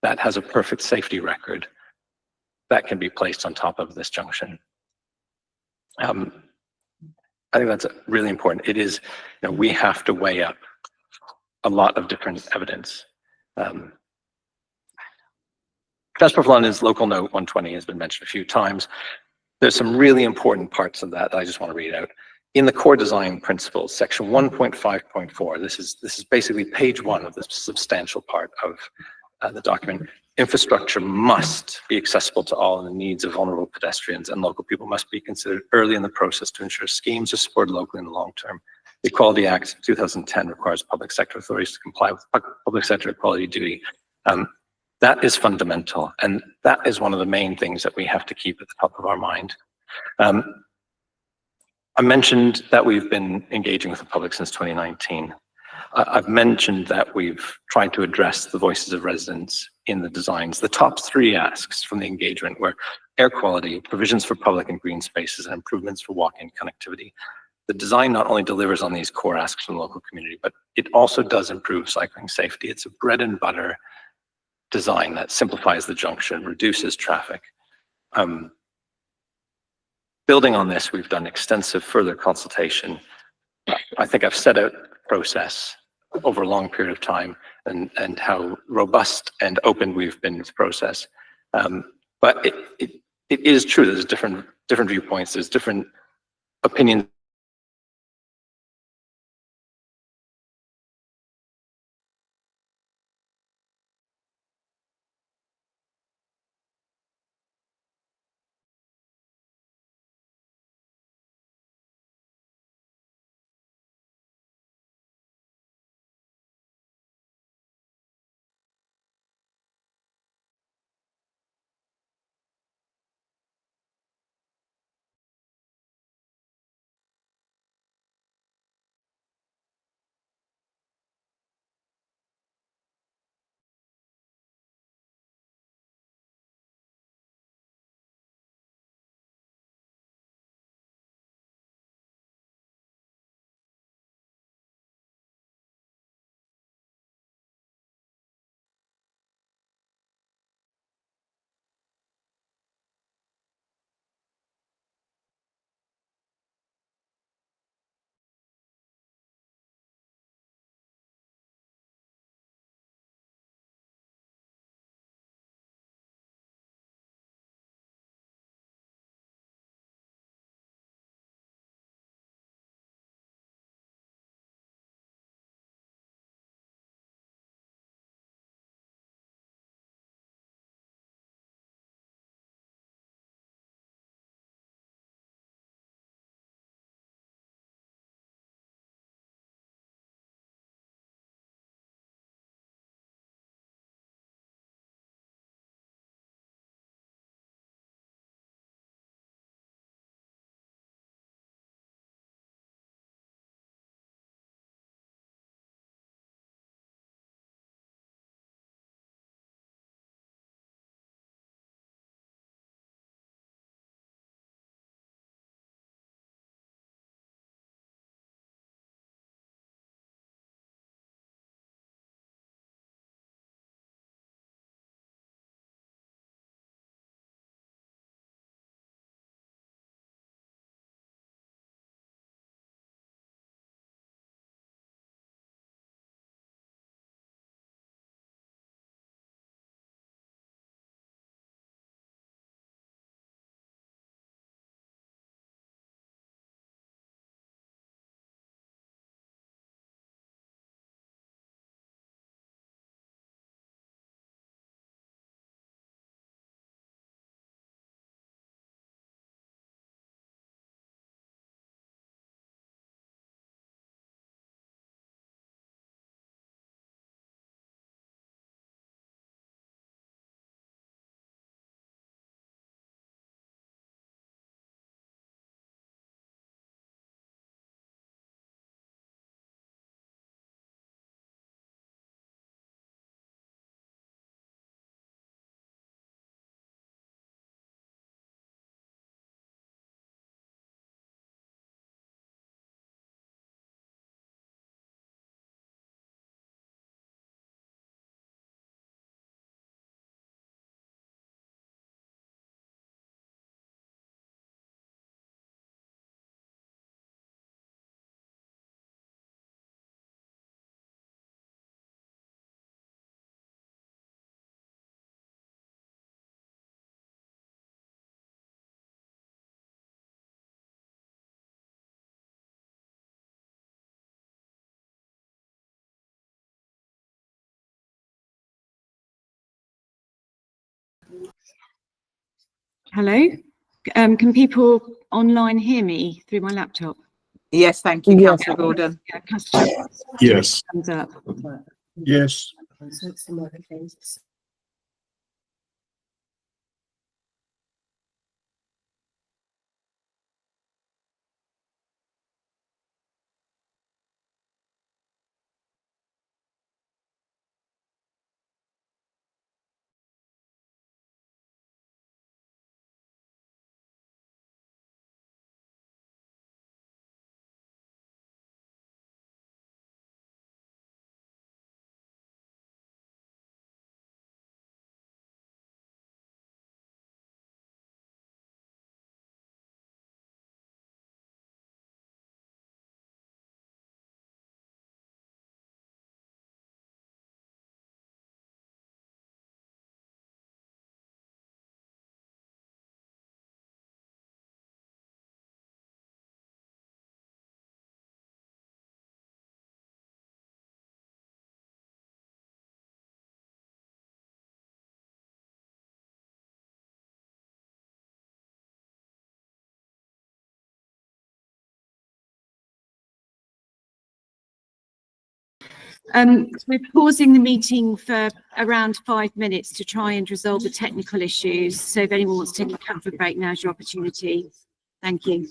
that has a perfect safety record that can be placed on top of this junction. I think that's really important. It is, we have to weigh up a lot of different evidence. Transport for London's Local Note 120 has been mentioned a few times. There's some really important parts of that I just want to read out. In the core design principles, section 1.5.4, this is basically page 1 of the substantial part of the document. Infrastructure must be accessible to all, and the needs of vulnerable pedestrians and local people must be considered early in the process to ensure schemes are supported locally in the long term. The Equality Act of 2010 requires public sector authorities to comply with public sector equality duty. That is fundamental, and that is one of the main things that we have to keep at the top of our mind. I mentioned that we've been engaging with the public since 2019. I've mentioned that we've tried to address the voices of residents in the designs. The top 3 asks from the engagement were air quality, provisions for public and green spaces, and improvements for walk-in connectivity. The design not only delivers on these core asks from the local community, but it also does improve cycling safety. It's a bread and butter design that simplifies the junction, reduces traffic. Building on this, we've done extensive further consultation. I think I've set out the process over a long period of time and how robust and open we've been with the process. But it is true, there's different viewpoints, there's different opinions. Hello? Can people online hear me through my laptop? Yes, thank you, Councillor Gordon. Yeah, Councillor, Yes. thumbs up. Yes. We're pausing the meeting for around 5 minutes to try and resolve the technical issues. So if anyone wants to take a comfort break, now's your opportunity. Thank you.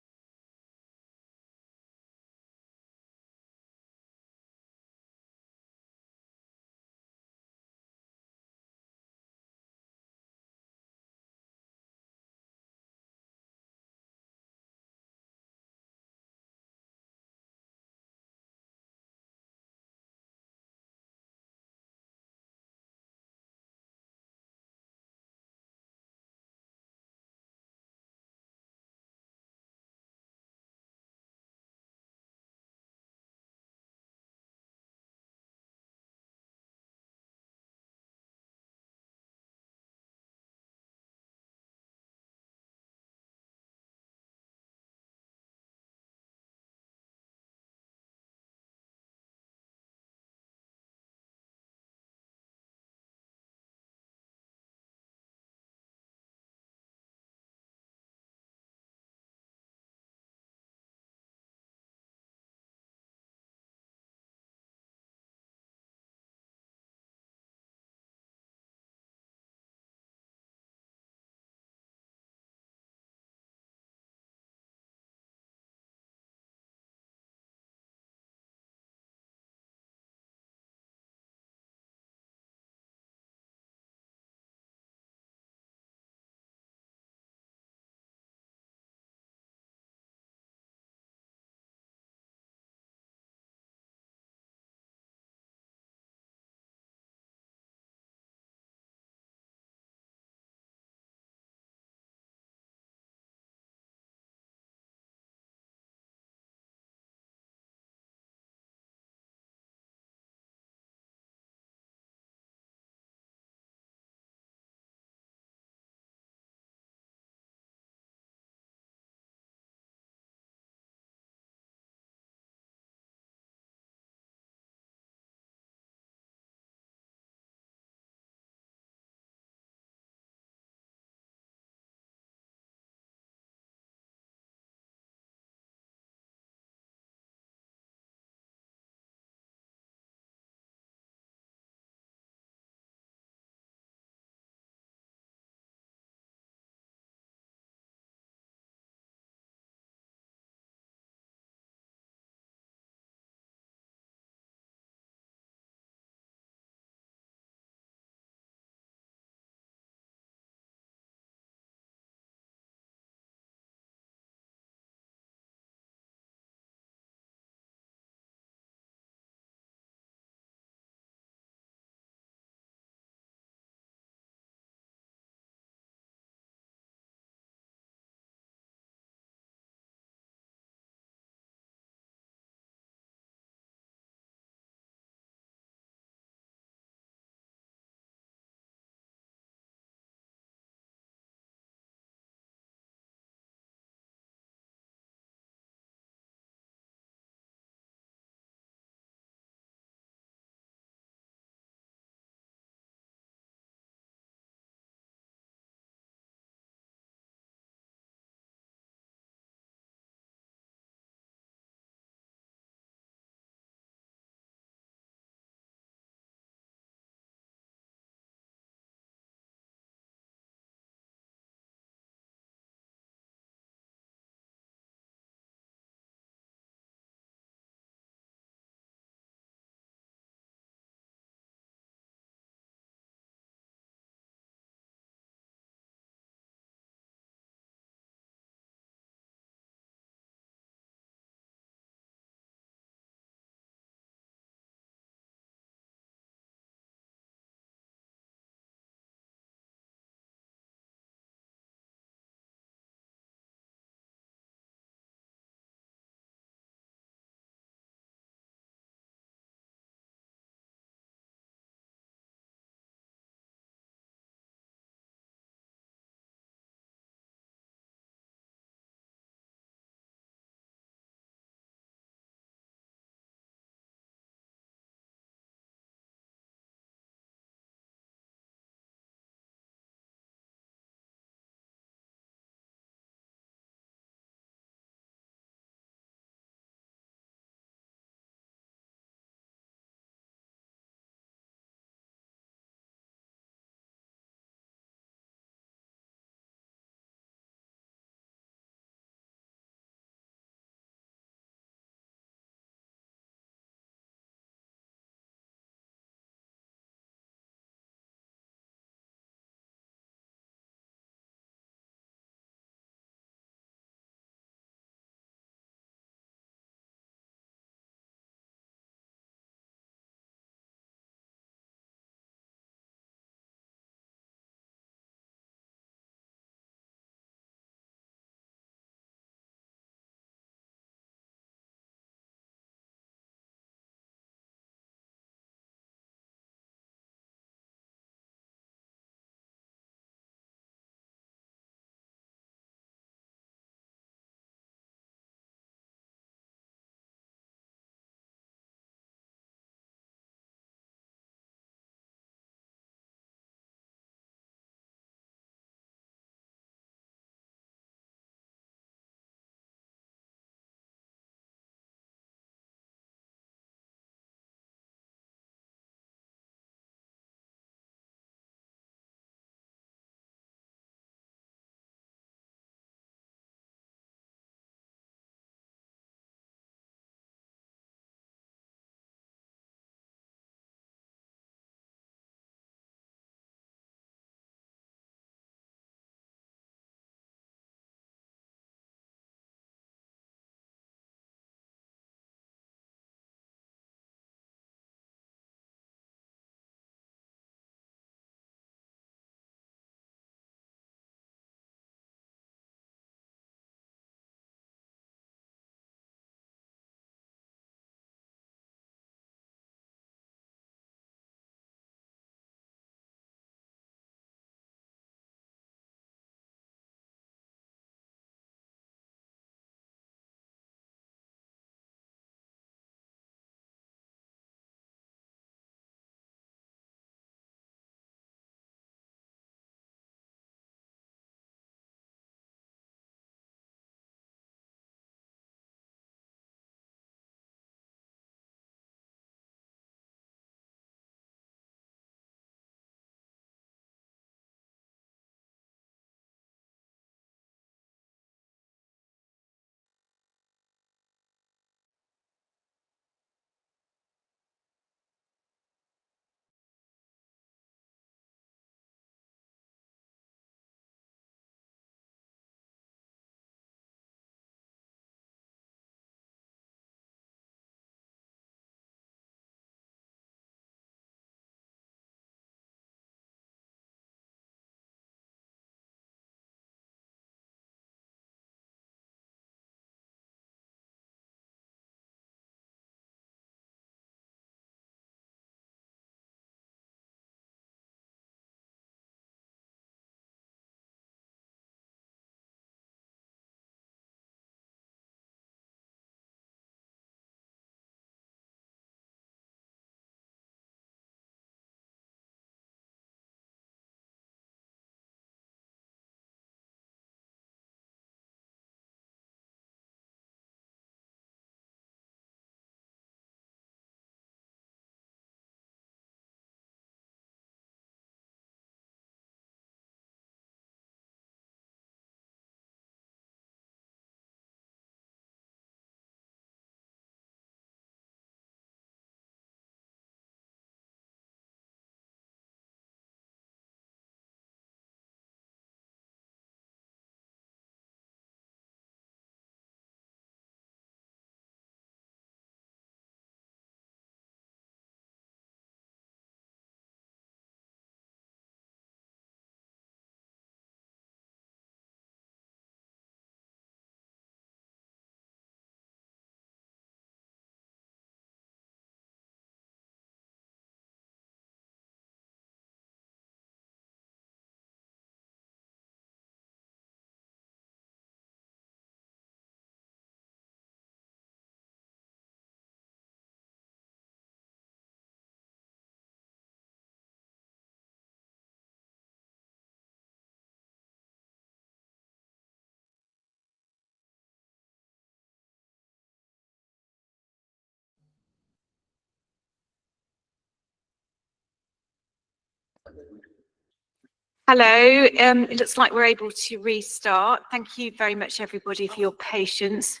Hello, it looks like we're able to restart. Thank you very much, everybody, for your patience.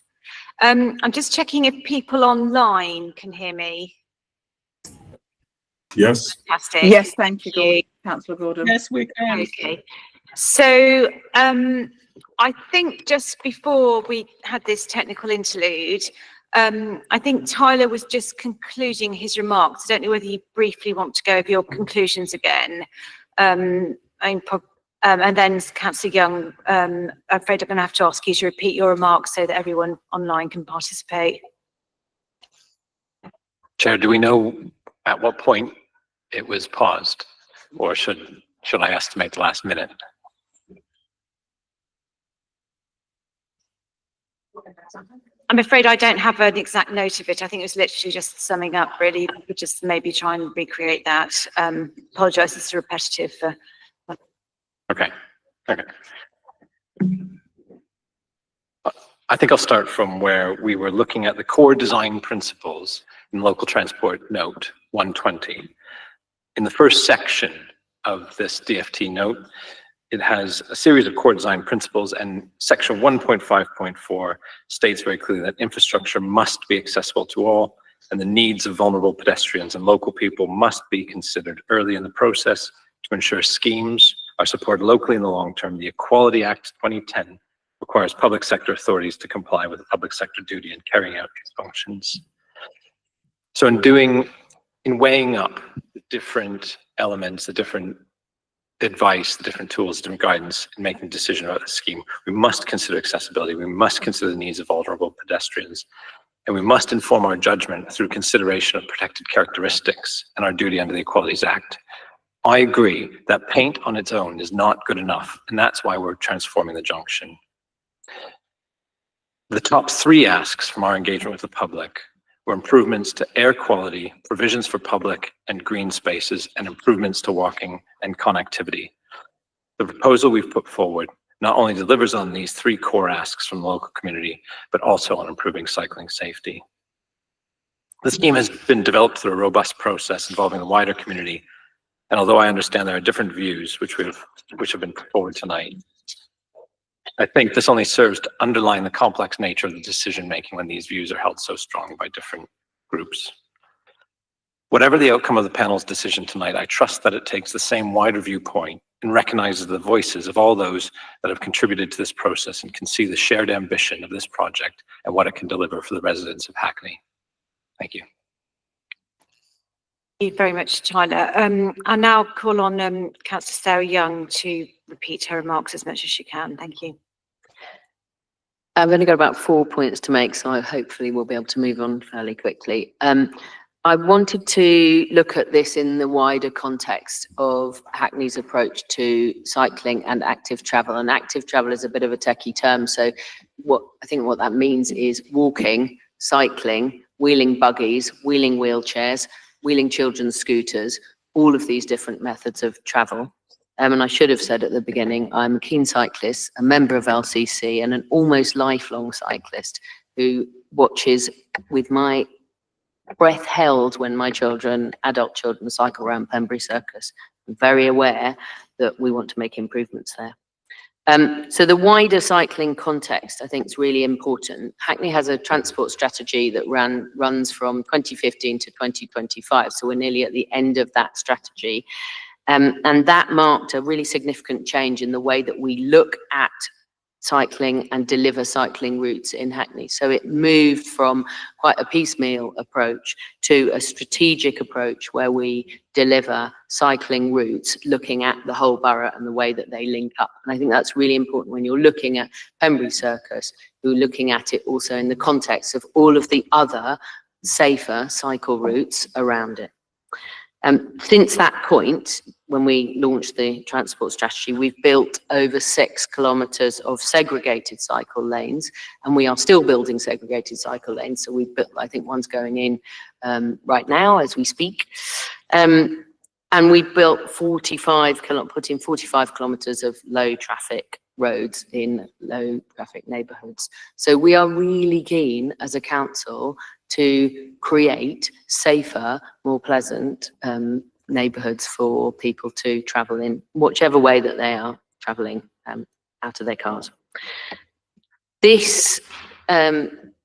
I'm just checking if people online can hear me. Yes. Fantastic. Yes, thank you, Councillor Gordon. Yes, we can. Okay. So I think just before we had this technical interlude, I think Tyler was just concluding his remarks. I don't know whether you briefly want to go over your conclusions again. And then Councillor Young, I'm afraid I'm going to have to ask you to repeat your remarks so that everyone online can participate. Chair, do we know at what point it was paused, or should I estimate the last minute? I'm afraid I don't have an exact note of it. I think it was literally just summing up, really. We could just maybe try and recreate that. Apologise, it's repetitive. Okay. I think I'll start from where we were looking at the core design principles in local transport note 120. In the first section of this DFT note, it has a series of core design principles, and section 1.5.4 states very clearly that infrastructure must be accessible to all, and the needs of vulnerable pedestrians and local people must be considered early in the process to ensure schemes are supported locally in the long term. The Equality Act 2010 requires public sector authorities to comply with the public sector duty in carrying out these functions. So in weighing up the different elements, the different advice, the different tools, the different guidance in making a decision about the scheme, we must consider accessibility, we must consider the needs of vulnerable pedestrians, and we must inform our judgment through consideration of protected characteristics and our duty under the Equalities Act. I agree that paint on its own is not good enough, and that's why we're transforming the junction. The top three asks from our engagement with the public were improvements to air quality, provisions for public and green spaces, and improvements to walking and connectivity. The proposal we've put forward not only delivers on these three core asks from the local community, but also on improving cycling safety. The scheme has been developed through a robust process involving the wider community, and although I understand there are different views which have been put forward tonight, I think this only serves to underline the complex nature of the decision-making when these views are held so strongly by different groups. Whatever the outcome of the panel's decision tonight, I trust that it takes the same wider viewpoint and recognizes the voices of all those that have contributed to this process and can see the shared ambition of this project and what it can deliver for the residents of Hackney. Thank you. Thank you very much, Tyler. I'll now call on Councillor Sarah Young to repeat her remarks as much as she can. Thank you. I've only got about 4 points to make, so hopefully we'll be able to move on fairly quickly. I wanted to look at this in the wider context of Hackney's approach to cycling and active travel. And active travel is a bit of a techie term, so what that means is walking, cycling, wheeling buggies, wheeling wheelchairs, wheeling children's scooters, all of these different methods of travel. And I should have said at the beginning, I'm a keen cyclist, a member of LCC, and an almost lifelong cyclist who watches with my breath held when my children, adult children, cycle around Pembury Circus. I'm very aware that we want to make improvements there. So the wider cycling context, I think, is really important. Hackney has a transport strategy that runs from 2015 to 2025, so we're nearly at the end of that strategy. And that marked a really significant change in the way that we look at cycling and deliver cycling routes in Hackney. So it moved from quite a piecemeal approach to a strategic approach where we deliver cycling routes looking at the whole borough and the way that they link up. And I think that's really important when you're looking at Pembury Circus, you're looking at it also in the context of all of the other safer cycle routes around it. Since that point, when we launched the transport strategy, we've built over 6 kilometres of segregated cycle lanes, and we are still building segregated cycle lanes. So we've built, I think one's going in right now as we speak. And we built put in 45 kilometres of low traffic roads in low traffic neighbourhoods. So we are really keen as a council to create safer, more pleasant neighbourhoods for people to travel in, whichever way that they are travelling out of their cars. This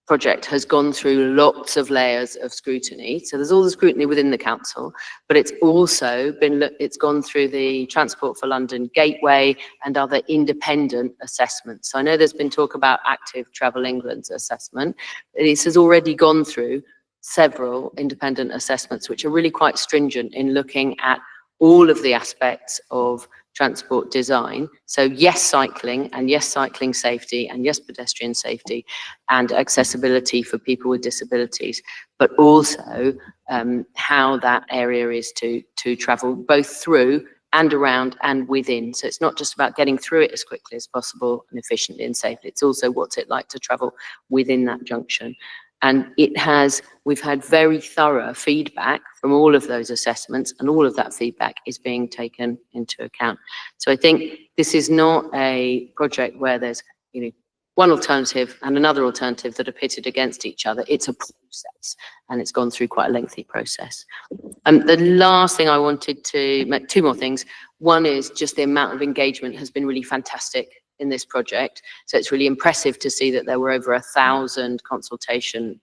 project has gone through lots of layers of scrutiny. So there's all the scrutiny within the council, but it's also it's gone through the Transport for London Gateway and other independent assessments. So I know there's been talk about Active Travel England's assessment. This has already gone through several independent assessments, which are really quite stringent in looking at all of the aspects of transport design. So yes, cycling, and yes, cycling safety, and yes, pedestrian safety and accessibility for people with disabilities, but also how that area is to travel both through and around and within. So it's not just about getting through it as quickly as possible and efficiently and safely. It's also what's it like to travel within that junction. And we've had very thorough feedback from all of those assessments, and all of that feedback is being taken into account. So I think this is not a project where there's, one alternative and another alternative that are pitted against each other. It's a process, and it's gone through quite a lengthy process. The last thing I wanted to make, two more things. One is just the amount of engagement has been really fantastic in this project. So it's really impressive to see that there were over 1,000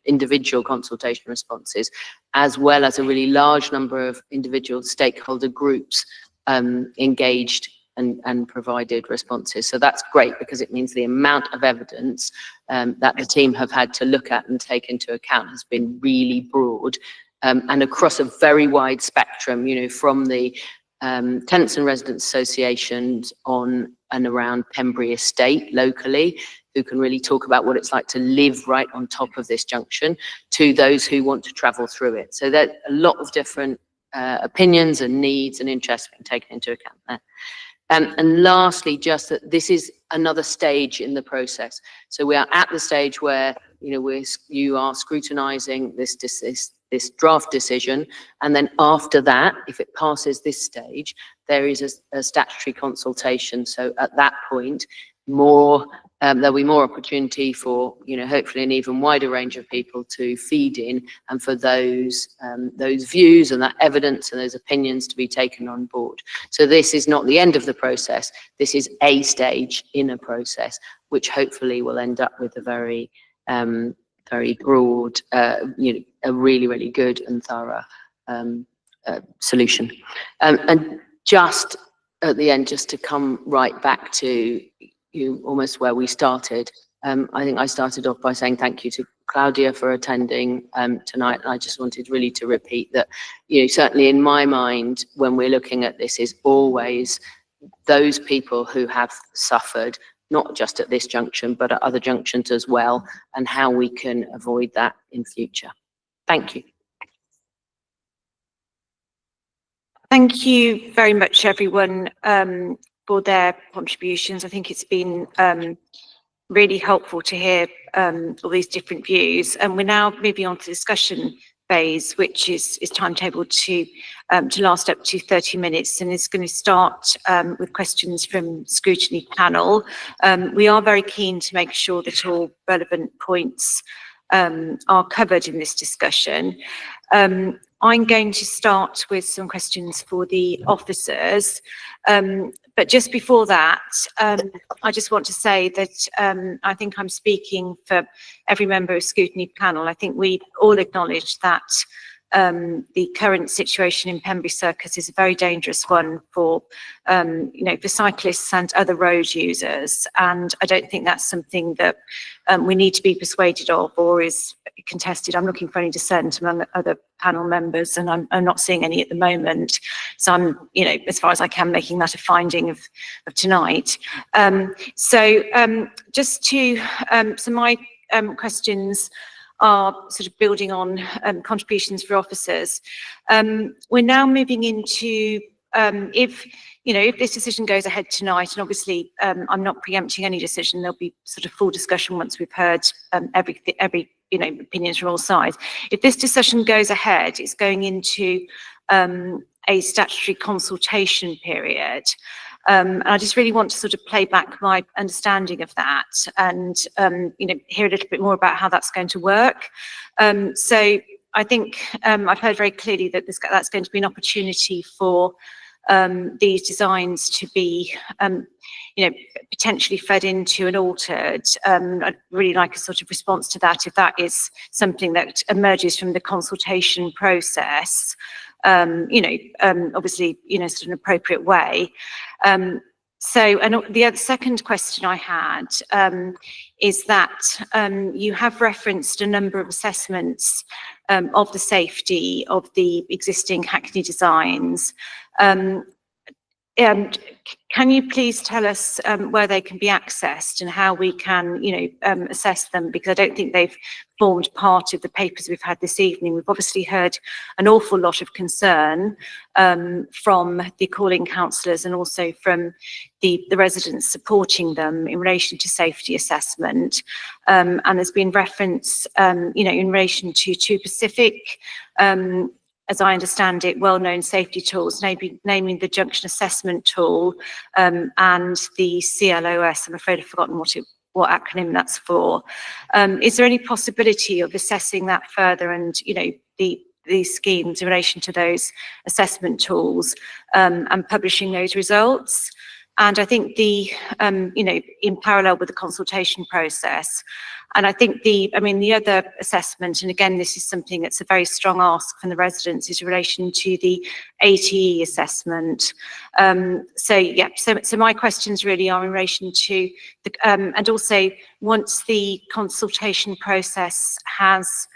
individual consultation responses, as well as a really large number of individual stakeholder groups engaged and provided responses. So that's great, because it means the amount of evidence that the team have had to look at and take into account has been really broad and across a very wide spectrum, from the tenants and residents associations on and around Pembury Estate locally, who can really talk about what it's like to live right on top of this junction, to those who want to travel through it. So there are a lot of different opinions and needs and interests being taken into account there. And lastly, just that this is another stage in the process. So we are at the stage where you are scrutinising this draft decision, and then after that, if it passes this stage, there is a statutory consultation. So at that point, there'll be more opportunity for hopefully an even wider range of people to feed in, and for those views and that evidence and those opinions to be taken on board. So this is not the end of the process. This is a stage in a process, which hopefully will end up with a very broad, a really, really good and thorough solution. And just at the end, just to come right back to almost where we started, I think I started off by saying thank you to Claudia for attending tonight. And I just wanted really to repeat that, certainly in my mind, when we're looking at this, is always those people who have suffered, not just at this junction, but at other junctions as well, and how we can avoid that in future. Thank you. Thank you very much, everyone, for their contributions. I think it's been really helpful to hear all these different views. And we're now moving on to the discussion phase, which is timetabled to last up to 30 minutes, and it's going to start with questions from Scrutiny panel. We are very keen to make sure that all relevant points are covered in this discussion. I'm going to start with some questions for the officers, but just before that, I just want to say that I think I'm speaking for every member of Scrutiny panel. I think we all acknowledge that the current situation in Pembury Circus is a very dangerous one for cyclists and other road users, and I don't think that's something that we need to be persuaded of or is contested. I'm looking for any dissent among other panel members, and I'm not seeing any at the moment. So I'm, as far as I can, making that a finding of tonight. So my questions are sort of building on contributions for officers. We're now moving into if this decision goes ahead tonight, and obviously I'm not preempting any decision, there'll be sort of full discussion once we've heard every opinions from all sides. If this decision goes ahead, it's going into a statutory consultation period. And I just really want to sort of play back my understanding of that and hear a little bit more about how that's going to work. So I think I've heard very clearly that that's going to be an opportunity for these designs to be, potentially fed into and altered. I'd really like a sort of response to that, if that is something that emerges from the consultation process, obviously, sort of an appropriate way. So, and the other second question I had is that you have referenced a number of assessments of the safety of the existing Hackney designs. Can you please tell us where they can be accessed and how we can, assess them? Because I don't think they've formed part of the papers we've had this evening. We've obviously heard an awful lot of concern from the calling councillors and also from the residents supporting them in relation to safety assessment. And there's been reference, in relation to two specific as I understand it, well-known safety tools, naming the Junction Assessment Tool and the CLOS. I'm afraid I've forgotten what acronym that's for. Is there any possibility of assessing that further and, these schemes in relation to those assessment tools and publishing those results? And I think in parallel with the consultation process, and I think the other assessment, and again, this is something that's a very strong ask from the residents, is in relation to the ATE assessment. So my questions really are in relation to the, and also once the consultation process has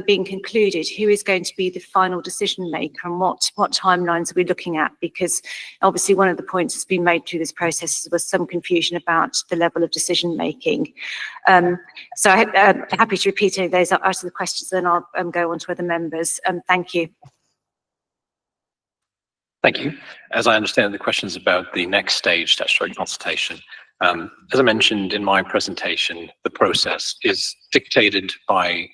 being concluded, who is going to be the final decision maker and what timelines are we looking at? Because obviously one of the points that's been made through this process was some confusion about the level of decision making. So I'm happy to repeat any of those out of the questions, then I'll go on to other members. Thank you. Thank you. As I understand, the questions about the next stage statutory consultation. As I mentioned in my presentation, the process is dictated by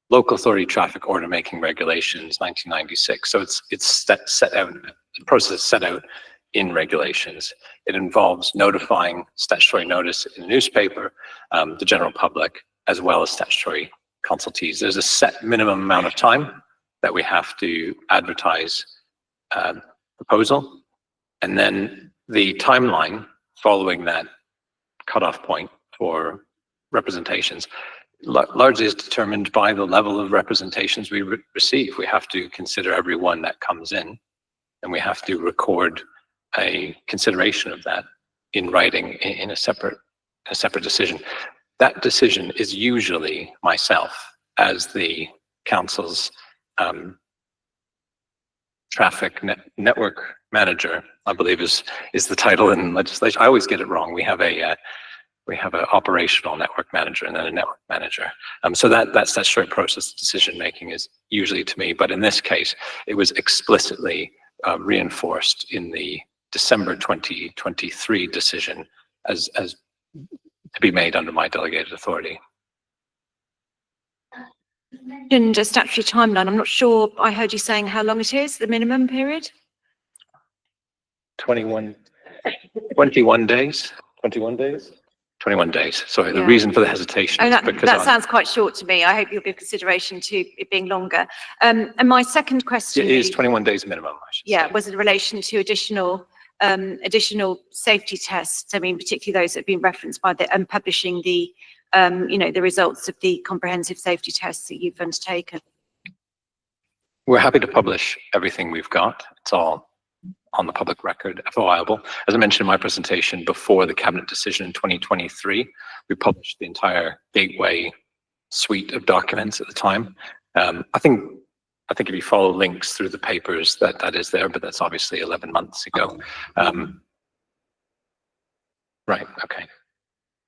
local authority traffic order making regulations 1996. So it's set out, the process is set out in regulations. It involves notifying statutory notice in the newspaper, the general public, as well as statutory consultees. There's a set minimum amount of time that we have to advertise proposal, and then the timeline following that cutoff point for representations largely is determined by the level of representations we receive. We have to consider every one that comes in, and we have to record a consideration of that in writing in a separate decision. That decision is usually myself as the council's traffic network manager, I believe is the title in legislation. I always get it wrong. We have an operational network manager and then a network manager. So that statutory process decision making is usually to me, but in this case, it was explicitly reinforced in the December 2023 decision as to be made under my delegated authority. And a statutory timeline, I'm not sure I heard you saying how long it is, the minimum period? 21 days. 21 days. Sorry, the Yeah. reason for the hesitation is because that sounds quite short to me. I hope you'll give consideration to it being longer. And my second question it is 21 days minimum, I should say. was in relation to additional safety tests. I mean, particularly those that have been referenced by the publishing the the results of the comprehensive safety tests that you've undertaken. We're happy to publish everything we've got. It's all on the public record, available. As I mentioned in my presentation, before the cabinet decision in 2023, we published the entire gateway suite of documents at the time. I think if you follow links through the papers, that is there, but that's obviously 11 months ago. Right. Okay.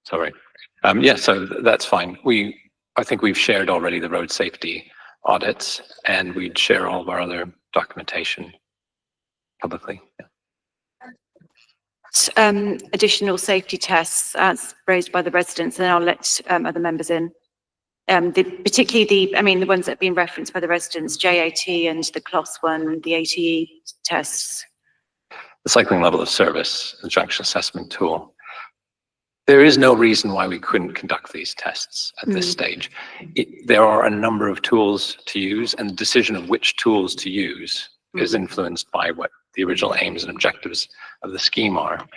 Sorry. Yeah. So that's fine. I think we've shared already the road safety audits, and we'd share all of our other documentation publicly. Yeah. Additional safety tests as raised by the residents, and I'll let other members in. Particularly the ones that have been referenced by the residents, JAT and the CLOS one, the ATE tests. The cycling level of service, the junction assessment tool. There is no reason why we couldn't conduct these tests at this stage. There are a number of tools to use, and the decision of which tools to use is influenced by what the original aims and objectives of the scheme are.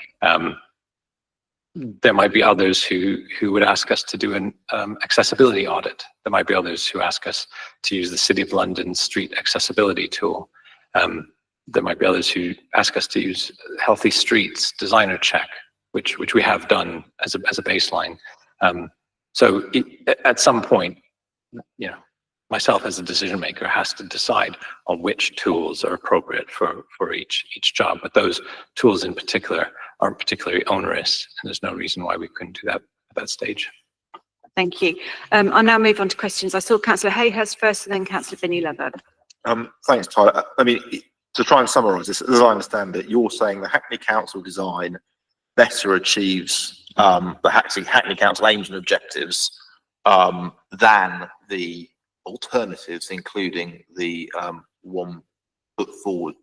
There might be others who would ask us to do an accessibility audit. There might be others who ask us to use the City of London street accessibility tool. There might be others who ask us to use Healthy Streets designer check, which we have done as a baseline. So at some point, myself as a decision maker has to decide on which tools are appropriate for each job. But those tools in particular aren't particularly onerous, and there's no reason why we couldn't do that at that stage. Thank you. I'll now move on to questions. I saw Councillor Hayhurst first and then Councillor Binnie-Lubbock. Thanks, Tyler. I mean, to try and summarise this, as I understand it, you're saying the Hackney Council design better achieves the Hackney Council aims and objectives than the alternatives, including the one put forward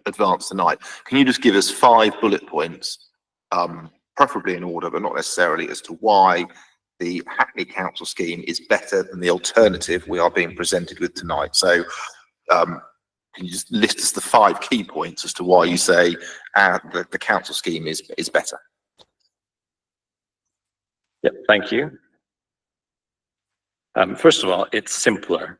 advanced tonight. Can you just give us 5 bullet points, preferably in order, but not necessarily, as to why the Hackney Council scheme is better than the alternative we are being presented with tonight? So can you just list us the 5 key points as to why you say the council scheme is better? Yep, thank you. First of all, it's simpler.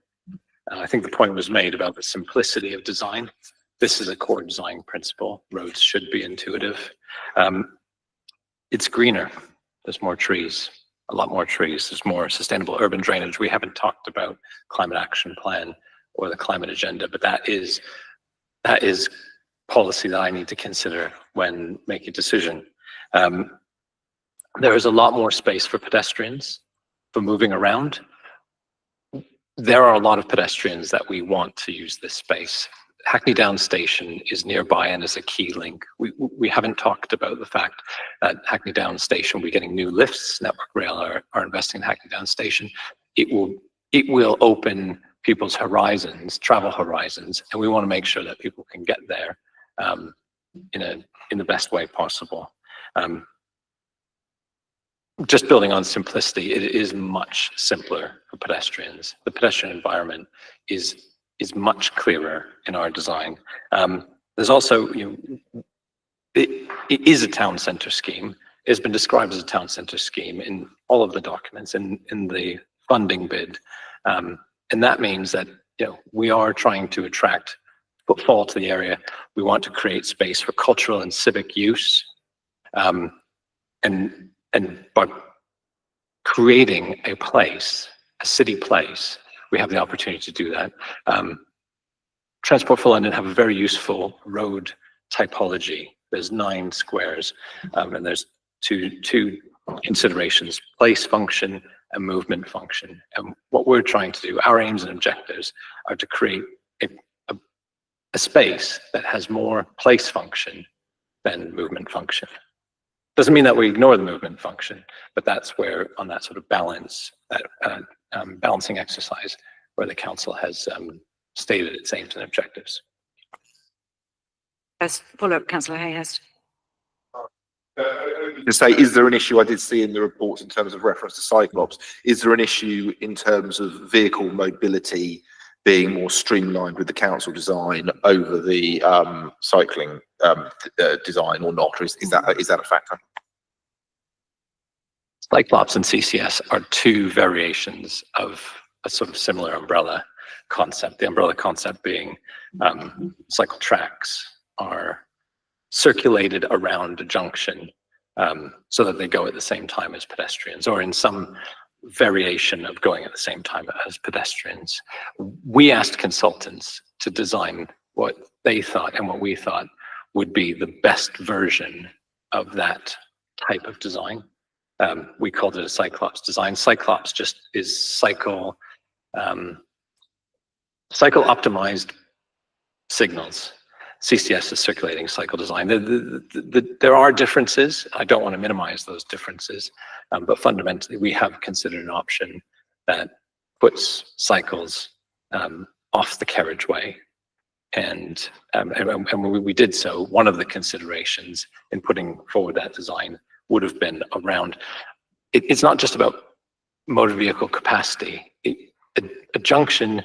I think the point was made about the simplicity of design. This is a core design principle. Roads should be intuitive. It's greener. There's more trees, a lot more trees. There's more sustainable urban drainage. We haven't talked about climate action plan or the climate agenda, but that is policy that I need to consider when making a decision. There is a lot more space for pedestrians, for moving around. There are a lot of pedestrians that we want to use this space. Hackney Down Station is nearby and is a key link. We haven't talked about the fact that Hackney Down Station will be getting new lifts. Network Rail are investing in Hackney Down Station. It will open people's horizons, travel horizons, and we want to make sure that people can get there in the best way possible. Just building on simplicity, it is much simpler for pedestrians. The pedestrian environment is much clearer in our design. There's also, it is a town centre scheme. It's been described as a town centre scheme in all of the documents in the funding bid. And that means that we are trying to attract footfall to the area. We want to create space for cultural and civic use. And by creating a place, a city place, we have the opportunity to do that. Transport for London have a very useful road typology. There's 9 squares, and there's two considerations: place function and movement function. And what we're trying to do, our aims and objectives, are to create a space that has more place function than movement function. Doesn't mean that we ignore the movement function, but that's where, on that sort of balance, that balancing exercise, where the council has stated its aims and objectives. Yes, follow up, Councillor Hayhurst. To say, is there an issue, I did see in the reports in terms of reference to Cyclops, is there an issue in terms of vehicle mobility being more streamlined with the council design over the cycling design or not, or is that a factor? Cyclops and CCS are 2 variations of a sort of similar umbrella concept. The umbrella concept being cycle tracks are circulated around a junction so that they go at the same time as pedestrians, or in some variation of going at the same time as pedestrians. We asked consultants to design what they thought and what we thought would be the best version of that type of design. We called it a Cyclops design. Cyclops just is cycle optimized signals. CCS is circulating cycle design. There are differences. I don't want to minimize those differences, but fundamentally we have considered an option that puts cycles off the carriageway. And when we did so, one of the considerations in putting forward that design would have been around. It's not just about motor vehicle capacity. A junction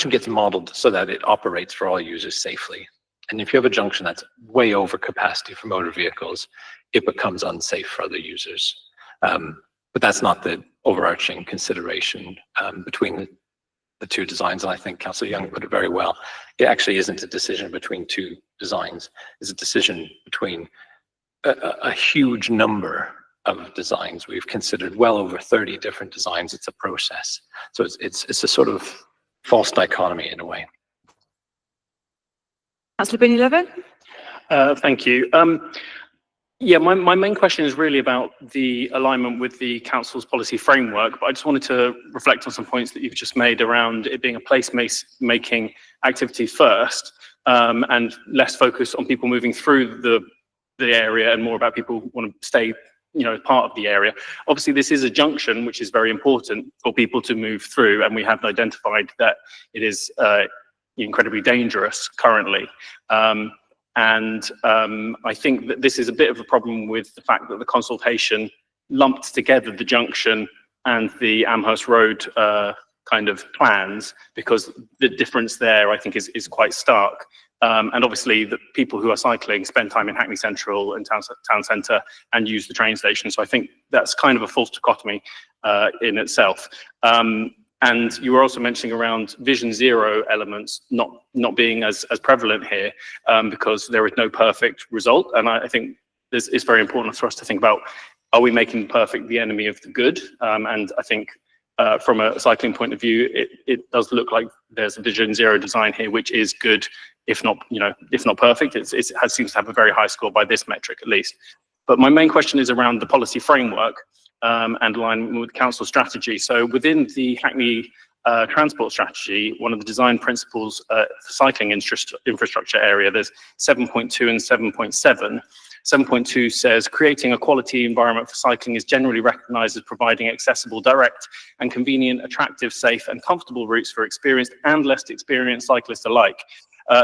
gets modeled so that it operates for all users safely. And if you have a junction that's way over capacity for motor vehicles, it becomes unsafe for other users. But that's not the overarching consideration between the two designs. And I think Councillor Young put it very well. It actually isn't a decision between two designs. It's a decision between a huge number of designs. We've considered well over 30 different designs. It's a process. So it's a sort of false dichotomy in a way. Councillor Binnie-Lubbock. Thank you. Yeah, my main question is really about the alignment with the council's policy framework, but I just wanted to reflect on some points that you've just made around it being a place-making activity first, and less focus on people moving through the area and more about people who want to stay, part of the area. Obviously, this is a junction, which is very important for people to move through, and we have identified that it is incredibly dangerous currently. I think that this is a bit of a problem with the fact that the consultation lumped together the junction and the Amherst Road kind of plans, because the difference there, I think, is quite stark. And obviously, the people who are cycling spend time in Hackney Central and town centre and use the train station. So I think that's kind of a false dichotomy in itself. And you were also mentioning around Vision Zero elements not being as prevalent here, because there is no perfect result. And I think it's very important for us to think about, are we making perfect the enemy of the good? And I think from a cycling point of view, it does look like there's a Vision Zero design here, which is good, if not perfect. It seems to have a very high score by this metric, at least. But my main question is around the policy framework and alignment with council strategy. So within the Hackney transport strategy, one of the design principles for cycling infrastructure area, there's 7.2 and 7.7. 7.2 says, creating a quality environment for cycling is generally recognised as providing accessible, direct and convenient, attractive, safe and comfortable routes for experienced and less experienced cyclists alike.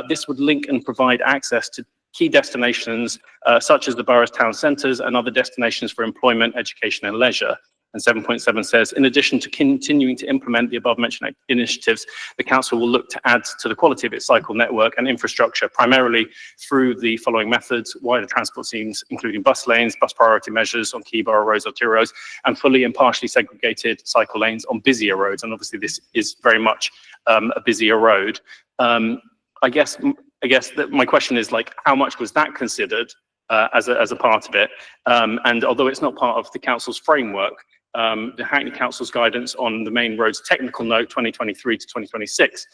This would link and provide access to key destinations such as the borough's town centres and other destinations for employment, education and leisure. And 7.7 says, in addition to continuing to implement the above mentioned initiatives, the council will look to add to the quality of its cycle network and infrastructure, primarily through the following methods: wider transport schemes, including bus lanes, bus priority measures on key borough roads, arterial roads, and fully and partially segregated cycle lanes on busier roads. And obviously this is very much a busier road. I guess that my question is, like, how much was that considered as a part of it? And although it's not part of the council's framework, the Hackney Council's guidance on the main roads technical note 2023 to 2026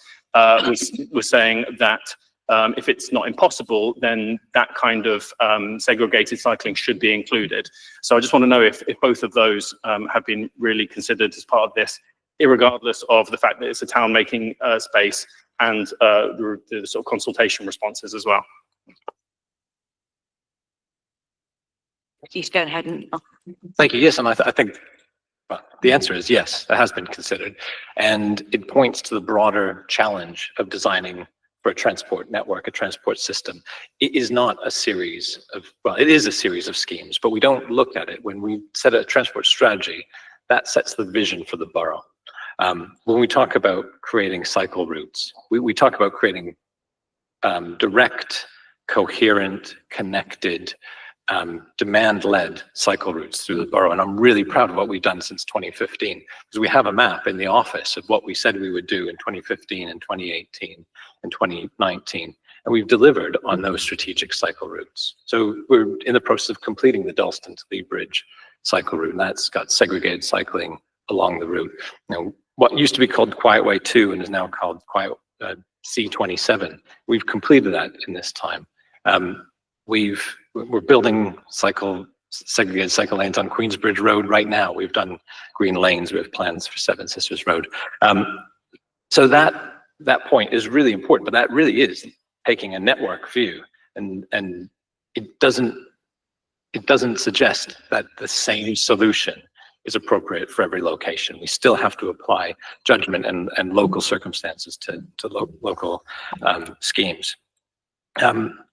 was saying that if it's not impossible, then that kind of segregated cycling should be included. So I just want to know if both of those have been really considered as part of this, irregardless of the fact that it's a town making space and the sort of consultation responses as well. Please go ahead and. Thank you. Yes, and I think the answer is yes, it has been considered, and it points to the broader challenge of designing for a transport network, a transport system. It is not a series of, well, it is a series of schemes, but we don't look at it when we set a transport strategy. That sets the vision for the borough. When we talk about creating cycle routes, we talk about creating direct, coherent, connected, demand-led cycle routes through the borough. And I'm really proud of what we've done since 2015, because we have a map in the office of what we said we would do in 2015 and 2018 and 2019. And we've delivered on those strategic cycle routes. So we're in the process of completing the Dalston to Lee Bridge cycle route, and that's got segregated cycling along the route. Now, what used to be called Quiet Way 2 and is now called Quiet C27, we've completed that in this time. We're building segregated cycle lanes on Queensbridge Road right now. We've done green lanes. We have plans for Seven Sisters Road. So that point is really important, but that really is taking a network view, and it doesn't suggest that the same solution is appropriate for every location. We still have to apply judgment and local circumstances to local schemes.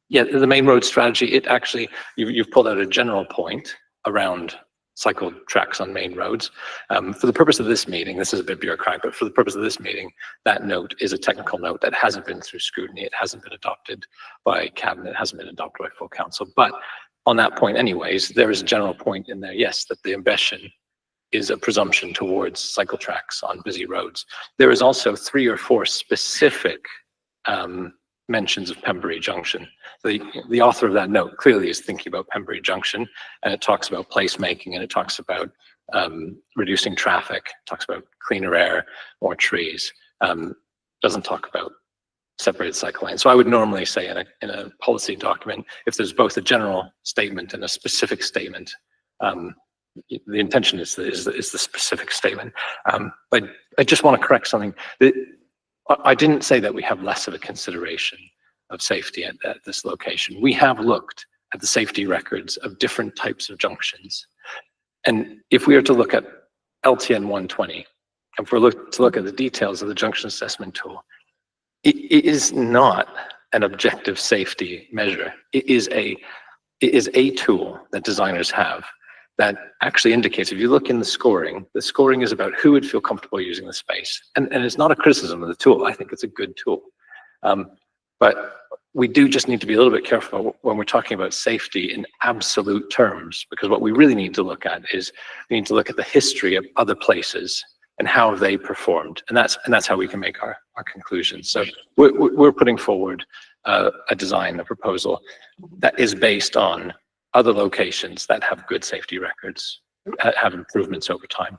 Yeah, the main road strategy, it actually, you've pulled out a general point around cycle tracks on main roads. For the purpose of this meeting, this is a bit bureaucratic, but for the purpose of this meeting, that note is a technical note that hasn't been through scrutiny. It hasn't been adopted by cabinet, it hasn't been adopted by full council. But on that point anyways, there is a general point in there, yes, that the ambition is a presumption towards cycle tracks on busy roads. There is also 3 or 4 specific mentions of Pembury Junction. The author of that note clearly is thinking about Pembury Junction, and it talks about placemaking, and it talks about reducing traffic, talks about cleaner air, more trees, doesn't talk about separated cycle lanes. So I would normally say in a policy document, if there's both a general statement and a specific statement, the intention is the specific statement. But I just want to correct something. I didn't say that we have less of a consideration of safety at this location. We have looked at the safety records of different types of junctions. And if we are to look at LTN 120, and if we're to look at the details of the Junction Assessment Tool, it is not an objective safety measure. It is a tool that designers have that actually indicates, if you look in the scoring is about who would feel comfortable using the space. And it's not a criticism of the tool. I think it's a good tool. But we do just need to be a little bit careful when we're talking about safety in absolute terms, because what we really need to look at is we need to look at the history of other places and how they performed. And that's how we can make our conclusions. So we're putting forward a design, a proposal that is based on other locations that have good safety records, have improvements over time.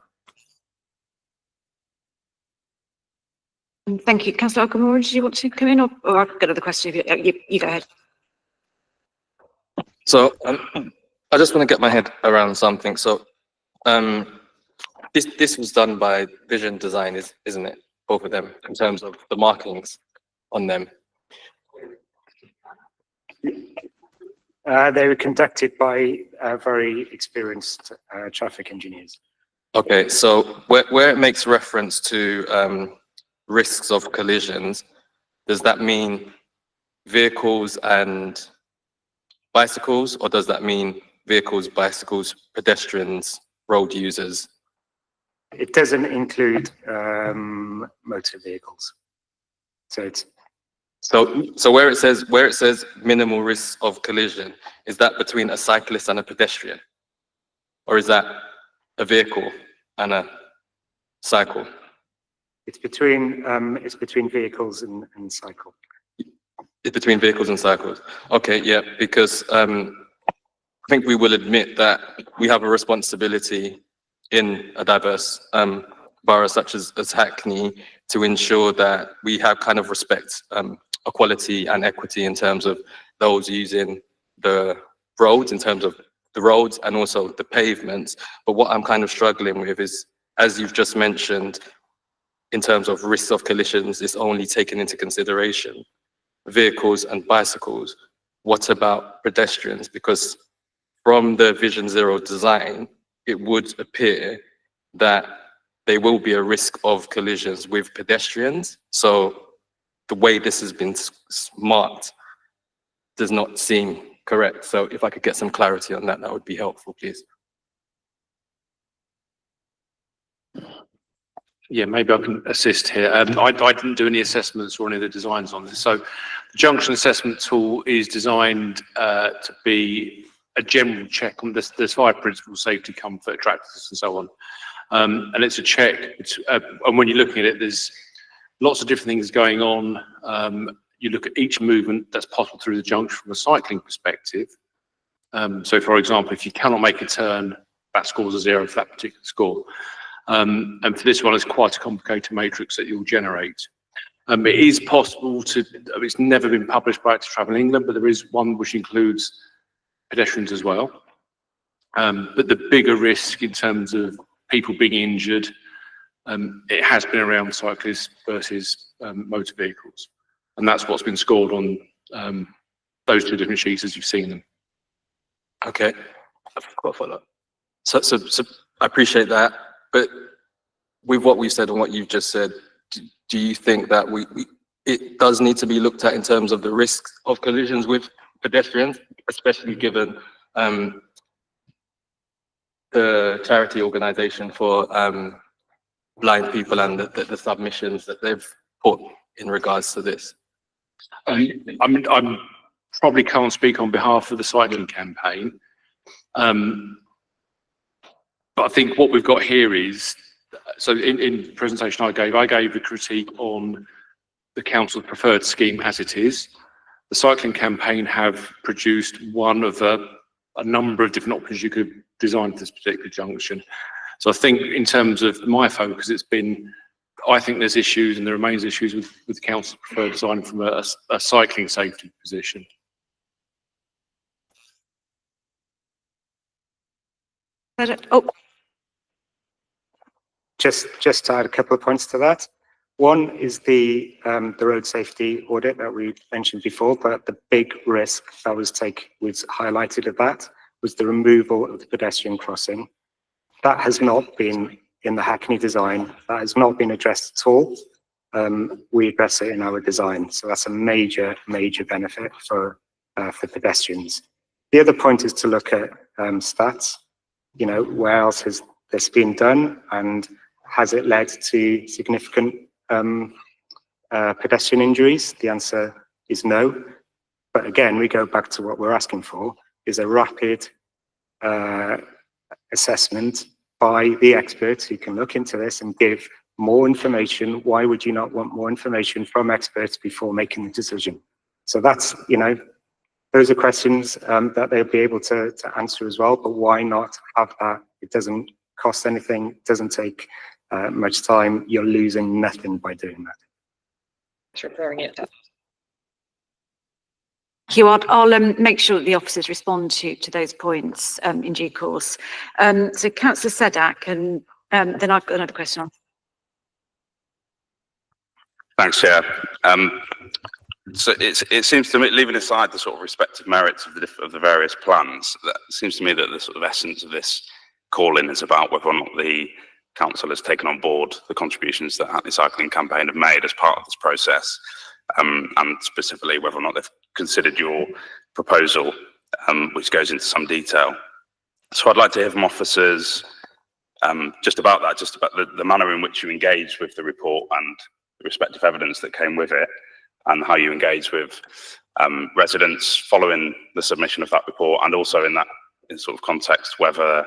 Thank you. Councillor Ogundemuren, did you want to come in, or I've got another question? You go ahead. So I just want to get my head around something. So this was done by Vision Design, isn't it? Both of them, in terms of the markings on them. They were conducted by very experienced traffic engineers. Okay, so where it makes reference to risks of collisions, does that mean vehicles and bicycles, or does that mean vehicles, bicycles, pedestrians, road users? It doesn't include motor vehicles. So it's So where it says minimal risk of collision, is that between a cyclist and a pedestrian? Or is that a vehicle and a cycle? It's between vehicles and cycle. It's between vehicles and cycles. Okay, yeah, because I think we will admit that we have a responsibility in a diverse borough such as Hackney to ensure that we have kind of respect, equality and equity in terms of those using the roads, in terms of the roads and also the pavements. But what I'm kind of struggling with is, as you've just mentioned, in terms of risks of collisions, is only taken into consideration vehicles and bicycles. What about pedestrians? Because from the Vision Zero design, it would appear that there will be a risk of collisions with pedestrians. So the way this has been marked does not seem correct. So if I could get some clarity on that, that would be helpful, please. Yeah, maybe I can assist here. I didn't do any assessments or any of the designs on this. So the Junction Assessment Tool is designed to be a general check on this. There's 5 principles: safety, comfort, attractiveness, and so on. And it's a check. And when you're looking at it, there's lots of different things going on. You look at each movement that's possible through the junction from a cycling perspective. So for example, if you cannot make a turn, that scores a 0 for that particular score. And for this one, it's quite a complicated matrix that you'll generate. It is possible to, it's never been published by Active Travel England, but there is one which includes pedestrians as well. But the bigger risk in terms of people being injured, it has been around cyclists versus motor vehicles. And that's what's been scored on those 2 different sheets as you've seen them. Okay, I've got to follow. So I appreciate that. But with what we've said and what you've just said, do you think that it does need to be looked at in terms of the risks of collisions with pedestrians, especially given the charity organisation for blind people and the submissions that they've put in regards to this. I'm probably can't speak on behalf of the cycling campaign, but I think what we've got here is, so in the presentation I gave the critique on the council's preferred scheme as it is. The cycling campaign have produced one of a number of different options you could design for this particular junction. So I think in terms of my focus, it's been, I think there's issues and there remains issues with council's preferred design from a cycling safety position. Oh. Just to add a couple of points to that. One is the road safety audit that we mentioned before, but the big risk that was highlighted at that was the removal of the pedestrian crossing. That has not been in the Hackney design. That has not been addressed at all. We address it in our design, so that's a major benefit for pedestrians. The other point is to look at stats. You know, where else has this been done, and has it led to significant pedestrian injuries? The answer is no. But again, we go back to what we're asking for, is a rapid assessment by the experts who can look into this and give more information. Why would you not want more information from experts before making the decision? So that's, you know, those are questions that they'll be able to answer as well, but why not have that? It doesn't cost anything, it doesn't take much time, you're losing nothing by doing that. Referring it. Thank you. I'll make sure that the officers respond to those points in due course. So Councillor Sadek, and then I've got another question on. Thanks, Chair. So it seems to me, leaving aside the sort of respective merits of the various plans, that it seems to me that the sort of essence of this call-in is about whether or not the council has taken on board the contributions that Hackney Cycling Campaign have made as part of this process, and specifically whether or not they've considered your proposal, which goes into some detail. So I'd like to hear from officers just about that, just about the manner in which you engage with the report and the respective evidence that came with it, and how you engage with residents following the submission of that report, and also in sort of context whether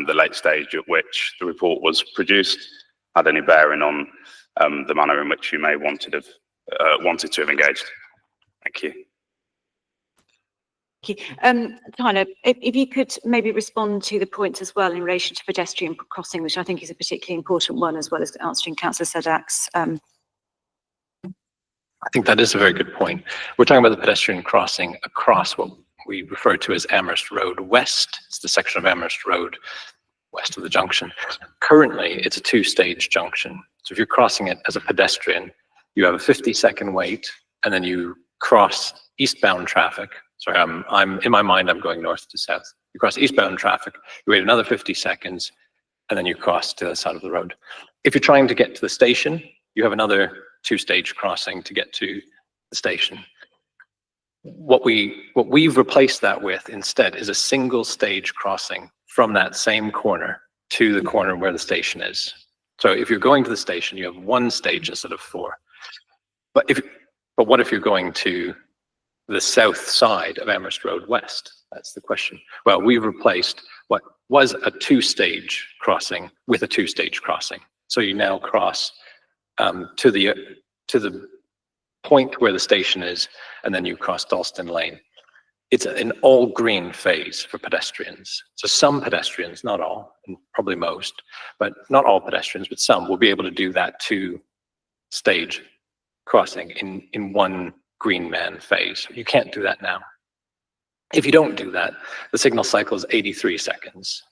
the late stage at which the report was produced had any bearing on the manner in which you may wanted to have engaged. Thank you. Thank you. Tyler, if you could maybe respond to the points as well in relation to pedestrian crossing, which I think is a particularly important one, as well as answering Councillor Sadek's. I think that is a very good point. We're talking about the pedestrian crossing across what we refer to as Amherst Road West. It's the section of Amherst Road west of the junction. Currently, it's a two-stage junction. So if you're crossing it as a pedestrian, you have a 50-second wait, and then you cross eastbound traffic. Sorry, I'm in my mind, I'm going north to south. You cross eastbound traffic, you wait another 50 seconds, and then you cross to the side of the road. If you're trying to get to the station, you have another two-stage crossing to get to the station. What we've replaced that with instead is a single stage crossing from that same corner to the corner where the station is. So if you're going to the station, you have one stage instead of four. But what if you're going to the south side of Amherst Road West? That's the question. Well, we've replaced what was a two-stage crossing with a two-stage crossing. So you now cross to the point where the station is, and then you cross Dalston Lane. It's an all-green phase for pedestrians. So some pedestrians, not all, and probably most, but not all pedestrians, but some will be able to do that two-stage crossing in one green man phase. You can't do that now. If you don't do that, the signal cycle is 83 seconds.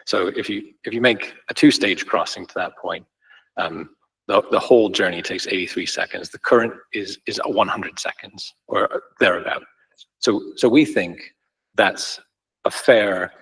So if you make a two-stage crossing to that point, the whole journey takes 83 seconds. The current is 100 seconds or thereabout. So we think that's a fair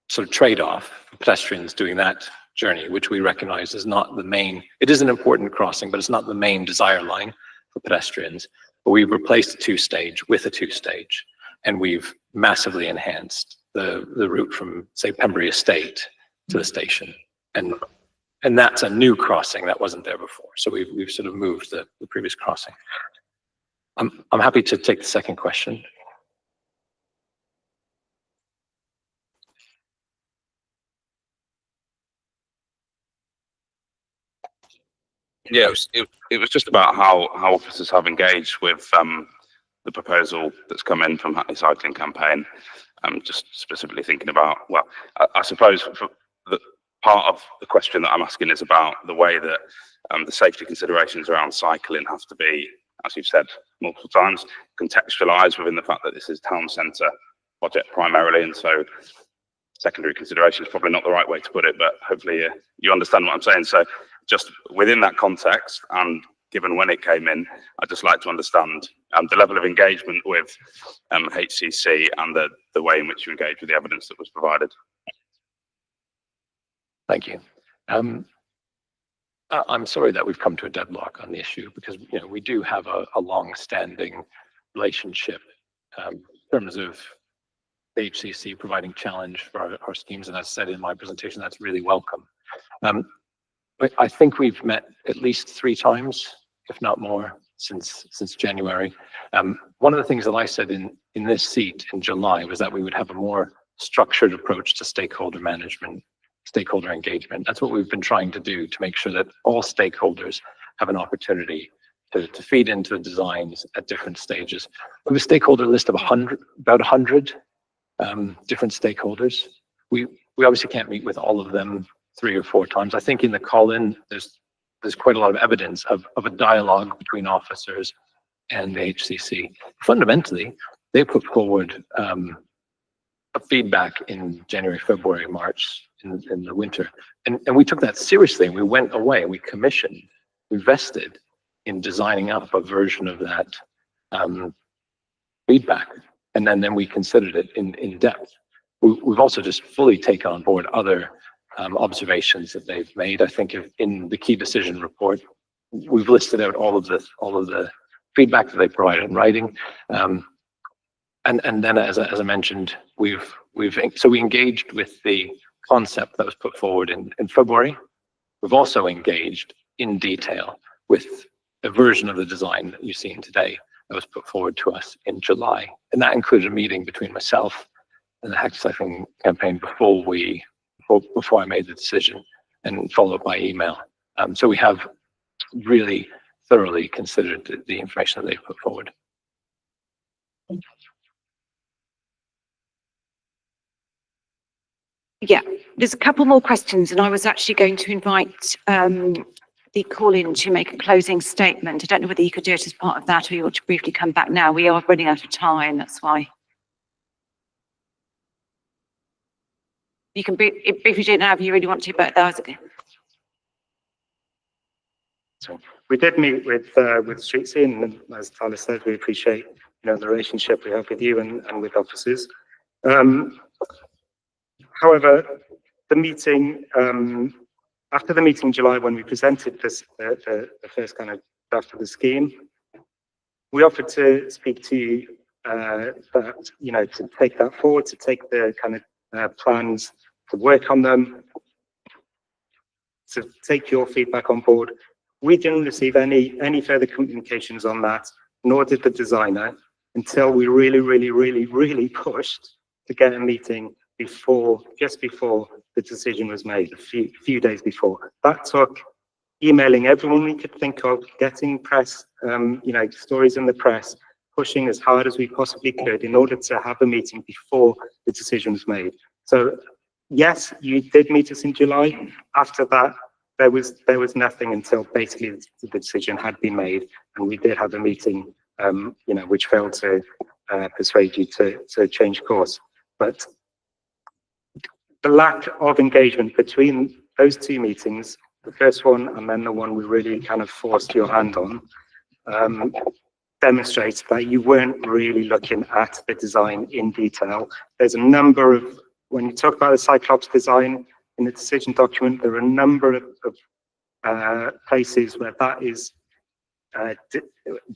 sort of trade-off for pedestrians doing that journey, which we recognize is not the main, it is an important crossing, but it's not the main desire line for pedestrians. But we've replaced a two-stage with a two-stage. and we've massively enhanced the route from, say, Pembury Estate to the station. And that's a new crossing that wasn't there before. So we've sort of moved the previous crossing. I'm happy to take the second question. Yeah, it was just about how officers have engaged with the proposal that's come in from Hackney Cycling Campaign. Just specifically thinking about, well, I suppose for the part of the question that I'm asking is about the way that the safety considerations around cycling have to be, as you've said multiple times, contextualised within the fact that this is town centre project primarily, and so secondary consideration is probably not the right way to put it, but hopefully you understand what I'm saying. So just within that context, and given when it came in, I'd just like to understand the level of engagement with HCC and the way in which you engage with the evidence that was provided. Thank you. I'm sorry that we've come to a deadlock on the issue, because we do have a long-standing relationship in terms of the HCC providing challenge for our schemes, and as I said in my presentation, that's really welcome. But I think we've met at least 3 times, if not more, since January. One of the things that I said in this seat in July was that we would have a more structured approach to stakeholder management, stakeholder engagement. That's what we've been trying to do, to make sure that all stakeholders have an opportunity to feed into the designs at different stages. We have a stakeholder list of about 100 different stakeholders. We obviously can't meet with all of them 3 or 4 times. I think in the call-in, there's quite a lot of evidence of a dialogue between officers and the HCC. Fundamentally, they put forward a feedback in January, February, March, in the winter. And we took that seriously, and we went away and we commissioned, we invested in designing up a version of that feedback. And then we considered it in depth. We've also just fully taken on board other observations that they've made. I think in the key decision report, we've listed out all of the feedback that they provided in writing. And then, as I mentioned, we engaged with the concept that was put forward in February. We've also engaged in detail with a version of the design that you've seen today that was put forward to us in July. And that included a meeting between myself and the Hackney Cycling Campaign before I made the decision, and followed by email. So we have really thoroughly considered the information that they've put forward. Yeah, there's a couple more questions, and I was actually going to invite the call-in to make a closing statement. I don't know whether you could do it as part of that, or you want to briefly come back now. We are running out of time, that's why. You can briefly do it now if you really want to, but that was okay. So we did meet with Streetscene, and as Tyler said, we appreciate the relationship we have with you and with officers. However, the meeting after the meeting in July, when we presented this the first kind of draft of the scheme, we offered to speak to you that to take that forward, to take the kind of plans, to work on them, to take your feedback on board. We didn't receive any further communications on that, nor did the designer, until we really pushed to get a meeting just before the decision was made, a few days before. That took emailing everyone we could think of, getting press, stories in the press, pushing as hard as we possibly could in order to have a meeting before the decision was made. So yes, you did meet us in July. After that, there was nothing until basically the decision had been made, and we did have a meeting, which failed to persuade you to change course. But the lack of engagement between those 2 meetings, the first one and then the one we really kind of forced your hand on, demonstrates that you weren't really looking at the design in detail. There's a number of, when you talk about the Cyclops design in the decision document, there are a number of places where that is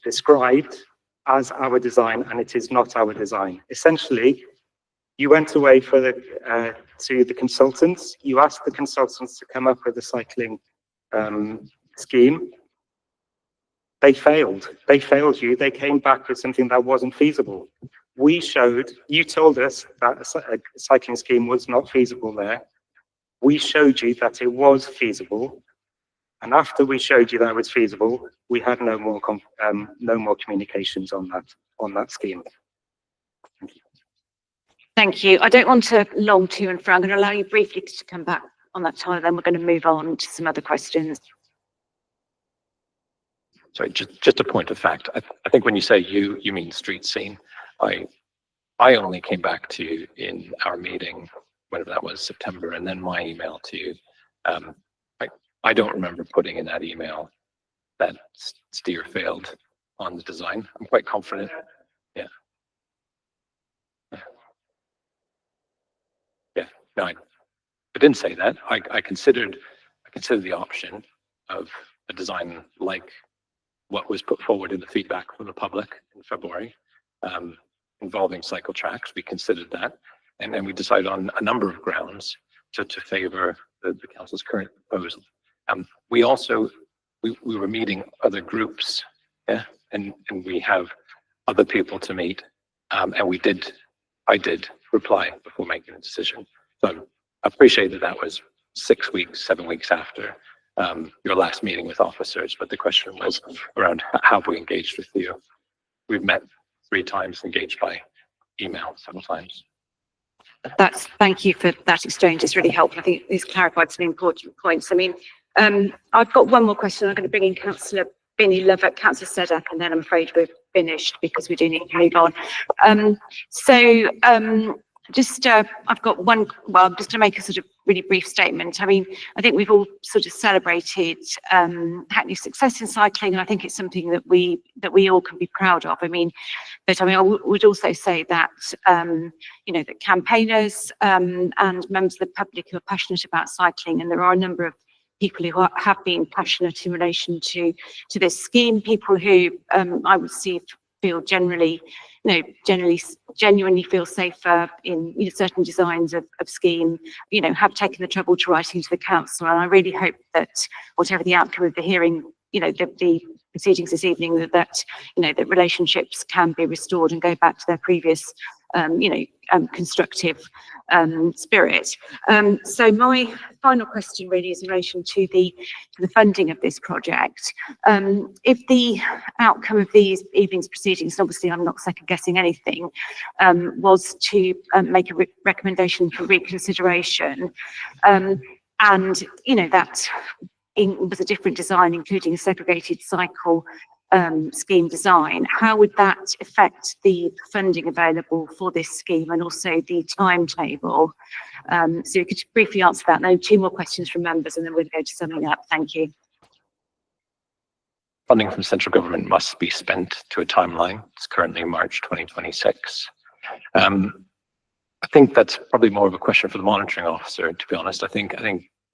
described as our design, and it is not our design. Essentially, you went away for the, to the consultants. You asked the consultants to come up with a cycling scheme. They failed. They failed you. They came back with something that wasn't feasible. We showed, you told us that a cycling scheme was not feasible there. We showed you that it was feasible. And after we showed you that it was feasible, we had no more communications on that scheme. Thank you. Thank you. I don't want to long to and fro. I'm going to allow you briefly to come back on that, Tyler, then we're going to move on to some other questions. Sorry, just a point of fact. I think when you say you mean street scene. I only came back to you in our meeting, whenever that was, September, and then my email to you. I don't remember putting in that email that steer failed on the design. I'm quite confident. Yeah. Yeah. No, I didn't say that. I considered the option of a design like what was put forward in the feedback from the public in February, involving cycle tracks. We considered that, and then we decided on a number of grounds to favour the council's current proposal. We were meeting other groups, yeah, and we have other people to meet, and I did reply before making a decision. So I appreciate that was 6 weeks, 7 weeks after your last meeting with officers, but the question was around how we engaged with you. We've met 3 times, engaged by email several times. Thank you for that exchange. It's really helpful. I think it's clarified some important points. I mean, I've got one more question. I'm going to bring in Cllr Binnie-Lubbock, Cllr Sadek, and then I'm afraid we're finished because we do need to move on. I've got one, well, I'm just going to make a sort of really brief statement. I mean, I think we've all sort of celebrated Hackney's success in cycling, and I think it's something that we all can be proud of. I would also say that, that campaigners and members of the public who are passionate about cycling, and there are a number of people who have been passionate in relation to this scheme, people who I would see feel genuinely feel safer in certain designs of scheme, have taken the trouble to write into the council. And I really hope that whatever the outcome of the hearing, the proceedings this evening, that relationships can be restored and go back to their previous constructive spirit. So my final question really is in relation to the funding of this project. If the outcome of these evening's proceedings, and obviously I'm not second guessing anything, was to make a recommendation for reconsideration, and that was a different design, including a segregated cycle scheme design, how would that affect the funding available for this scheme and also the timetable? So you could briefly answer that. Now, 2 more questions from members and then we'll go to summing up. Thank you. Funding from central government must be spent to a timeline. It's currently March 2026. I think that's probably more of a question for the monitoring officer, to be honest. I think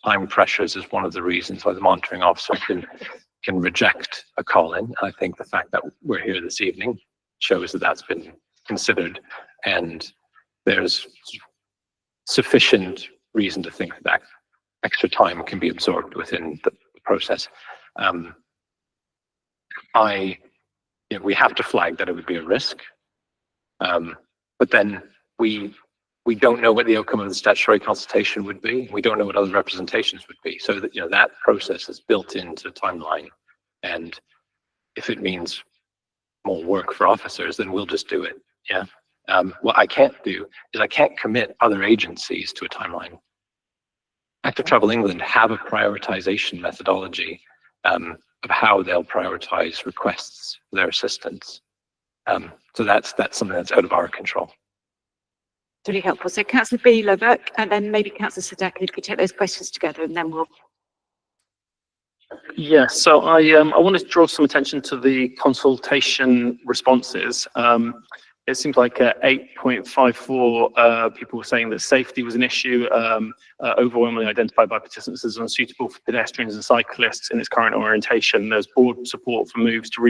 time pressures is one of the reasons why the monitoring officer can reject a call-in. I think the fact that we're here this evening shows that that's been considered, and there's sufficient reason to think that extra time can be absorbed within the process. We have to flag that it would be a risk, but then we don't know what the outcome of the statutory consultation would be. We don't know what other representations would be. So that that process is built into the timeline. And if it means more work for officers, then we'll just do it. Yeah. What I can't do is I can't commit other agencies to a timeline. Active Travel England have a prioritization methodology of how they'll prioritize requests for their assistance. So that's something that's out of our control. Really helpful. So Cllr Binnie-Lubbock and then maybe Cllr Sadek, if you could take those questions together and then we'll. Yeah, so I wanted to draw some attention to the consultation responses. It seems like 8.54 people were saying that safety was an issue, overwhelmingly identified by participants as unsuitable for pedestrians and cyclists in its current orientation. There's broad support for moves to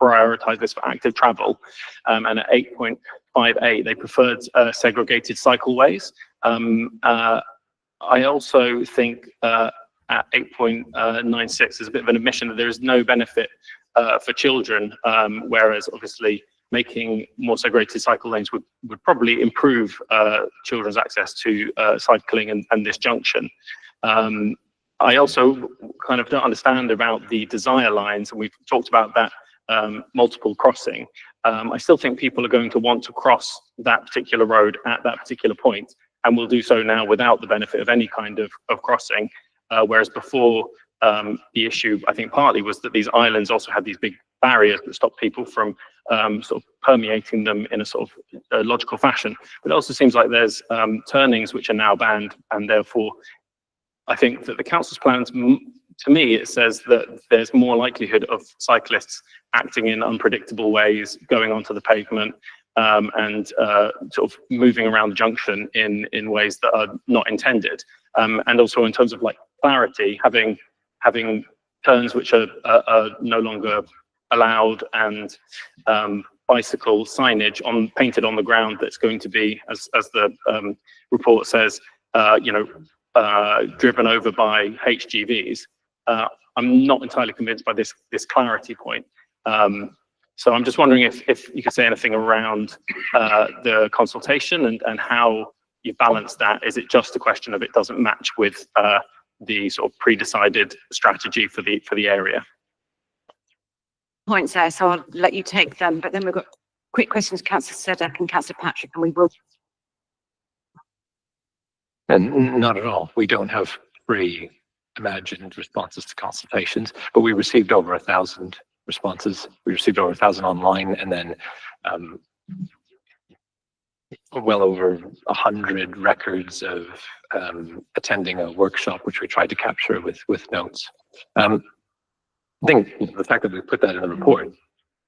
prioritise this for active travel. And at 8.58, they preferred segregated cycleways. I also think at 8.96, there's a bit of an admission that there is no benefit for children, whereas obviously making more segregated cycle lanes would probably improve children's access to cycling and this junction. I also kind of don't understand about the desire lines, and we've talked about that multiple crossing. I still think people are going to want to cross that particular road at that particular point, and will do so now without the benefit of any kind of crossing, whereas before the issue, I think partly was that these islands also had these big barriers that stopped people from sort of permeating them in a sort of logical fashion. But it also seems like there's turnings which are now banned, and therefore I think that the council's plans, to me, it says that there's more likelihood of cyclists acting in unpredictable ways, going onto the pavement, and sort of moving around the junction in ways that are not intended. And also in terms of like clarity, having turns which are no longer allowed, and bicycle signage painted on the ground that's going to be, as the report says, driven over by HGVs. I'm not entirely convinced by this clarity point. So I'm just wondering if you could say anything around the consultation and how you balance that. Is it just a question of it doesn't match with the sort of pre-decided strategy for the area? Points there, so I'll let you take them, but then we've got quick questions, Councillor Sadek and Councillor Patrick, and we will. And not at all. We don't have pre-imagined responses to consultations, but we received over 1,000 responses. We received over 1,000 online, and then well over 100 records of attending a workshop, which we tried to capture with notes. I think the fact that we put that in the report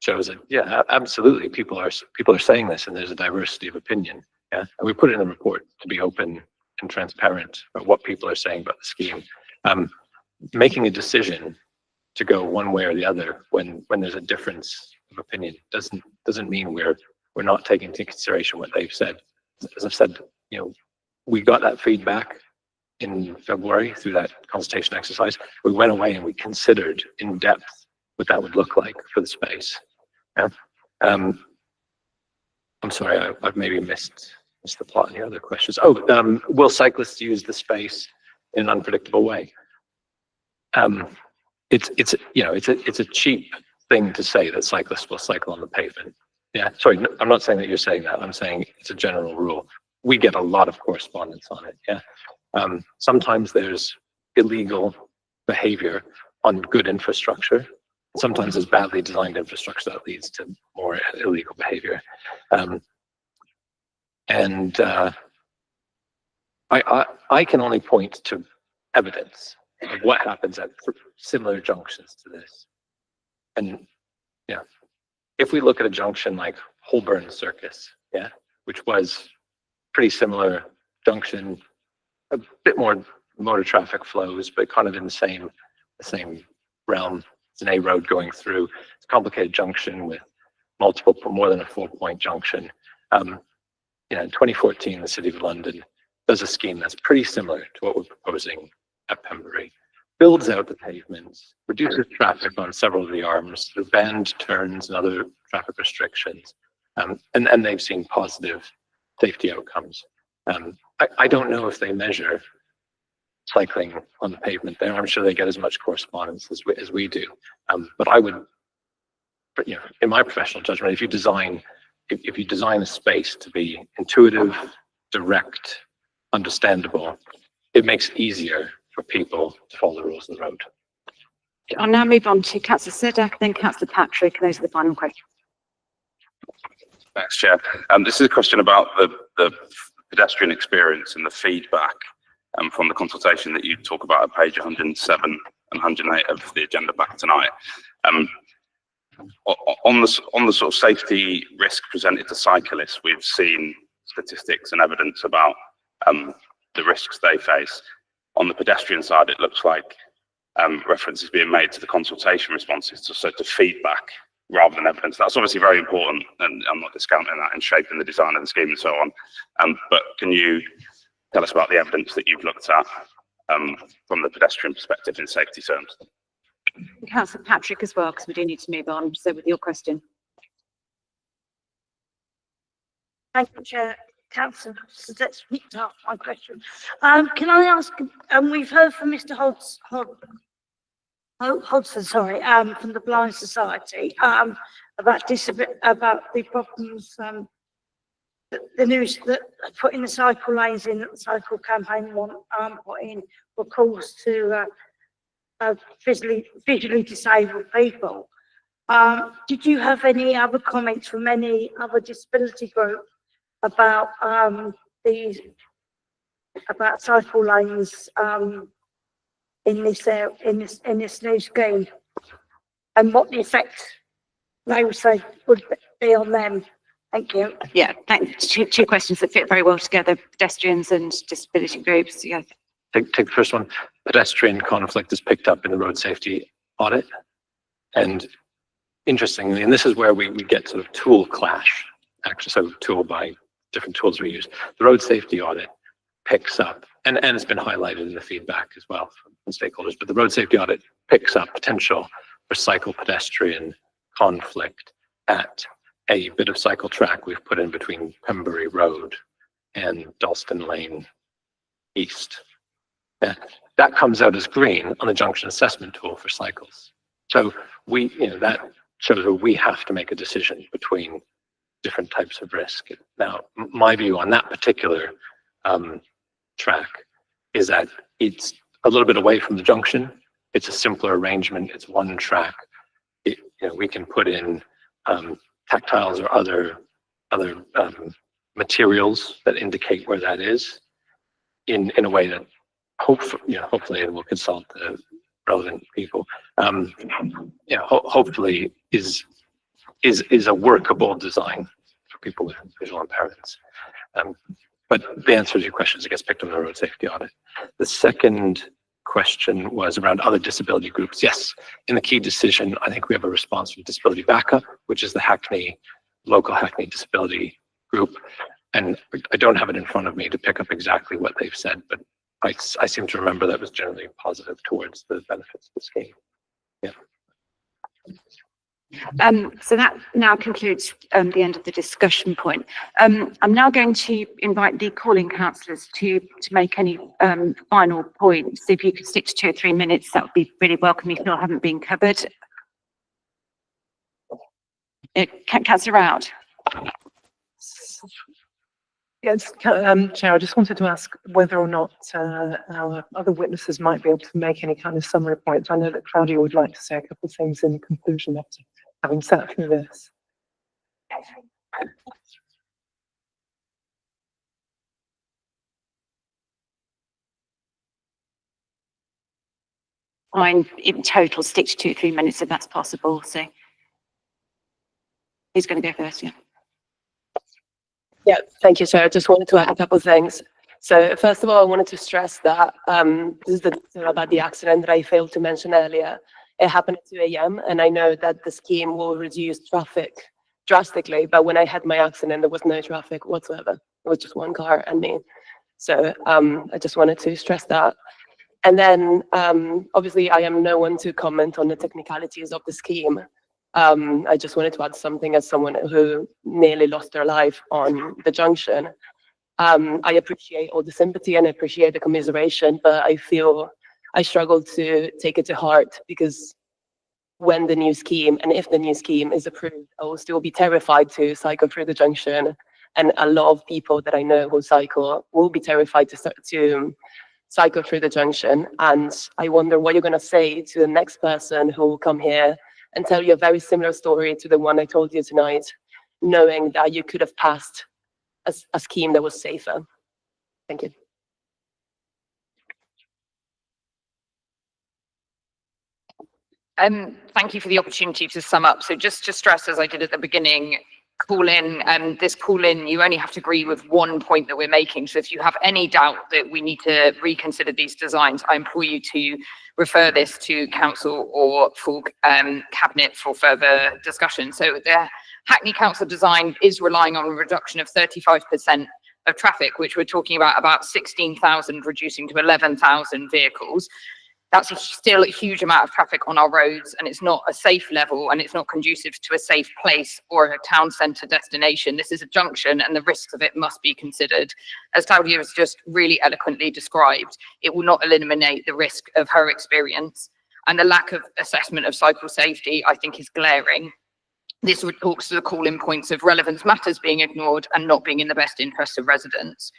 shows that, yeah, absolutely, people are saying this, and there's a diversity of opinion. Yeah, and we put it in the report to be open and transparent about what people are saying about the scheme. Making a decision to go one way or the other when there's a difference of opinion doesn't mean we're not taking into consideration what they've said. As I've said, we got that feedback in February through that consultation exercise. We went away and we considered in depth what that would look like for the space. Yeah. I'm sorry, I've maybe missed the plot and the other questions. Oh, will cyclists use the space in an unpredictable way? It's a cheap thing to say that cyclists will cycle on the pavement. Yeah, sorry, no, I'm not saying that you're saying that. I'm saying it's a general rule. We get a lot of correspondence on it. Yeah, sometimes there's illegal behavior on good infrastructure. Sometimes there's badly designed infrastructure that leads to more illegal behavior. I can only point to evidence of what happens at similar junctions to this. And yeah, if we look at a junction like Pembury Circus, yeah, which was pretty similar junction, a bit more motor traffic flows, but kind of in the same realm. It's an A road going through. It's a complicated junction with more than a 4-point junction. In 2014, the City of London does a scheme that's pretty similar to what we're proposing at Pembury. Builds out the pavements, reduces traffic on several of the arms through banned turns and other traffic restrictions, and they've seen positive safety outcomes. I don't know if they measure cycling on the pavement there. I'm sure they get as much correspondence as we do. But I would, in my professional judgment, if you design a space to be intuitive, direct, understandable, it makes it easier for people to follow the rules of the road. I'll now move on to Councillor Sadek, then Councillor Patrick, and those are the final questions. Thanks, Chair. This is a question about the pedestrian experience and the feedback from the consultation that you talk about at page 107 and 108 of the agenda back tonight. On the sort of safety risk presented to cyclists, we've seen statistics and evidence about the risks they face. On the pedestrian side, it looks like reference is being made to the consultation responses, so to feedback rather than evidence. That's obviously very important, and I'm not discounting that in shaping the design of the scheme and so on. But can you tell us about the evidence that you've looked at from the pedestrian perspective in safety terms? Councillor Patrick as well, because we do need to move on. So with your question. Thank you, Chair. Councillor, that's picked up my question. Can I ask, we've heard from Mr. Hodgson, sorry, from the Blind Society, about the problems, the news that putting the cycle lanes in that the cycle campaign want put in will cause to visually disabled people. Did you have any other comments from any other disability group about about cycle lanes in this new scheme, and what the effect they would say would be on them? Thank you. Yeah, two questions that fit very well together: pedestrians and disability groups. Yeah. Take the first one. Pedestrian conflict is picked up in the road safety audit, and interestingly, and this is where we get sort of tool clash. Actually, so tool by different tools we use. The road safety audit picks up, and it's been highlighted in the feedback as well from stakeholders, but the road safety audit picks up potential for cycle pedestrian conflict at a bit of cycle track we've put in between Pembury Road and Dalston Lane East. That comes out as green on the Junction Assessment Tool for cycles. So that shows that we have to make a decision between different types of risk. Now, my view on that particular track is that it's a little bit away from the junction. It's a simpler arrangement. It's one track. We can put in tactiles or other materials that indicate where that is in a way that hopefully it will consult the relevant people. Hopefully is a workable design for people with visual impairments. But the answer to your questions, it gets picked up in the road safety audit. The second question was around other disability groups. Yes, in the key decision, I think we have a response from Disability Backup, which is the local Hackney disability group. And I don't have it in front of me to pick up exactly what they've said, but I seem to remember that was generally positive towards the benefits of the scheme. Yeah. So that now concludes the end of the discussion point. I'm now going to invite the calling councillors to make any final points. If you could stick to 2 or 3 minutes, that would be really welcome if you haven't been covered. Councillor Rout. Yes, Chair, I just wanted to ask whether or not our other witnesses might be able to make any kind of summary points. I know that Claudia would like to say a couple of things in conclusion after having sat through this. Fine, in total, stick to 2 or 3 minutes if that's possible. So who's going to go first? Yeah. Yeah, thank you, Chair. I just wanted to add a couple of things. So first of all, I wanted to stress that this is about the accident that I failed to mention earlier. It happened at 2 a.m. and I know that the scheme will reduce traffic drastically, but when I had my accident, there was no traffic whatsoever. It was just one car and me. So I just wanted to stress that. And then obviously I am no one to comment on the technicalities of the scheme. I just wanted to add something as someone who nearly lost their life on the junction. I appreciate all the sympathy and I appreciate the commiseration, but I feel I struggle to take it to heart because when the new scheme, and if the new scheme is approved, I will still be terrified to cycle through the junction. And a lot of people that I know who cycle will be terrified to cycle through the junction. And I wonder what you're going to say to the next person who will come here and tell you a very similar story to the one I told you tonight, knowing that you could have passed a scheme that was safer. Thank you. Thank you for the opportunity to sum up. So just to stress, as I did at the beginning, this call in, you only have to agree with one point that we're making. So if you have any doubt that we need to reconsider these designs, I implore you to refer this to council or full cabinet for further discussion. So the Hackney Council design is relying on a reduction of 35% of traffic, which we're talking about 16,000 reducing to 11,000 vehicles. That's still a huge amount of traffic on our roads, and it's not a safe level, and it's not conducive to a safe place or a town centre destination. This is a junction, and the risks of it must be considered. As Claudia has just really eloquently described, it will not eliminate the risk of her experience, and the lack of assessment of cycle safety, I think, is glaring. This talks to the call-in points of relevance matters being ignored and not being in the best interest of residents.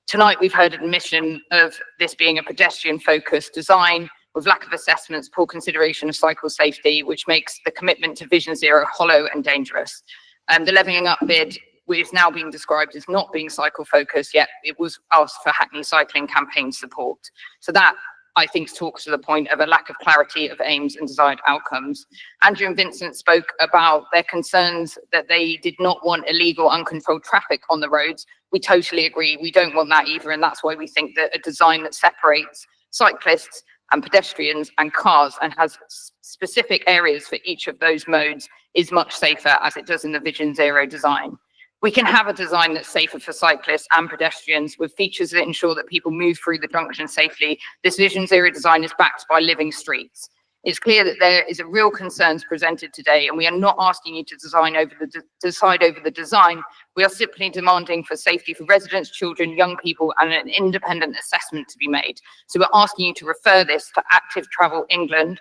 Tonight, we've heard admission of this being a pedestrian-focused design, with lack of assessments, poor consideration of cycle safety, which makes the commitment to Vision Zero hollow and dangerous. The levelling up bid is now being described as not being cycle focused, yet it was asked for Hackney Cycling Campaign support. So that, I think, talks to the point of a lack of clarity of aims and desired outcomes. Andrew and Vincent spoke about their concerns that they did not want illegal, uncontrolled traffic on the roads. We totally agree. We don't want that either. And that's why we think that a design that separates cyclists and pedestrians and cars and has specific areas for each of those modes is much safer, as it does in the Vision Zero design. We can have a design that's safer for cyclists and pedestrians with features that ensure that people move through the junction safely. This Vision Zero design is backed by living streets. It's clear that there is a real concerns presented today, and we are not asking you to decide over the design. We are simply demanding for safety for residents, children, young people, and an independent assessment to be made. So we're asking you to refer this to Active Travel England,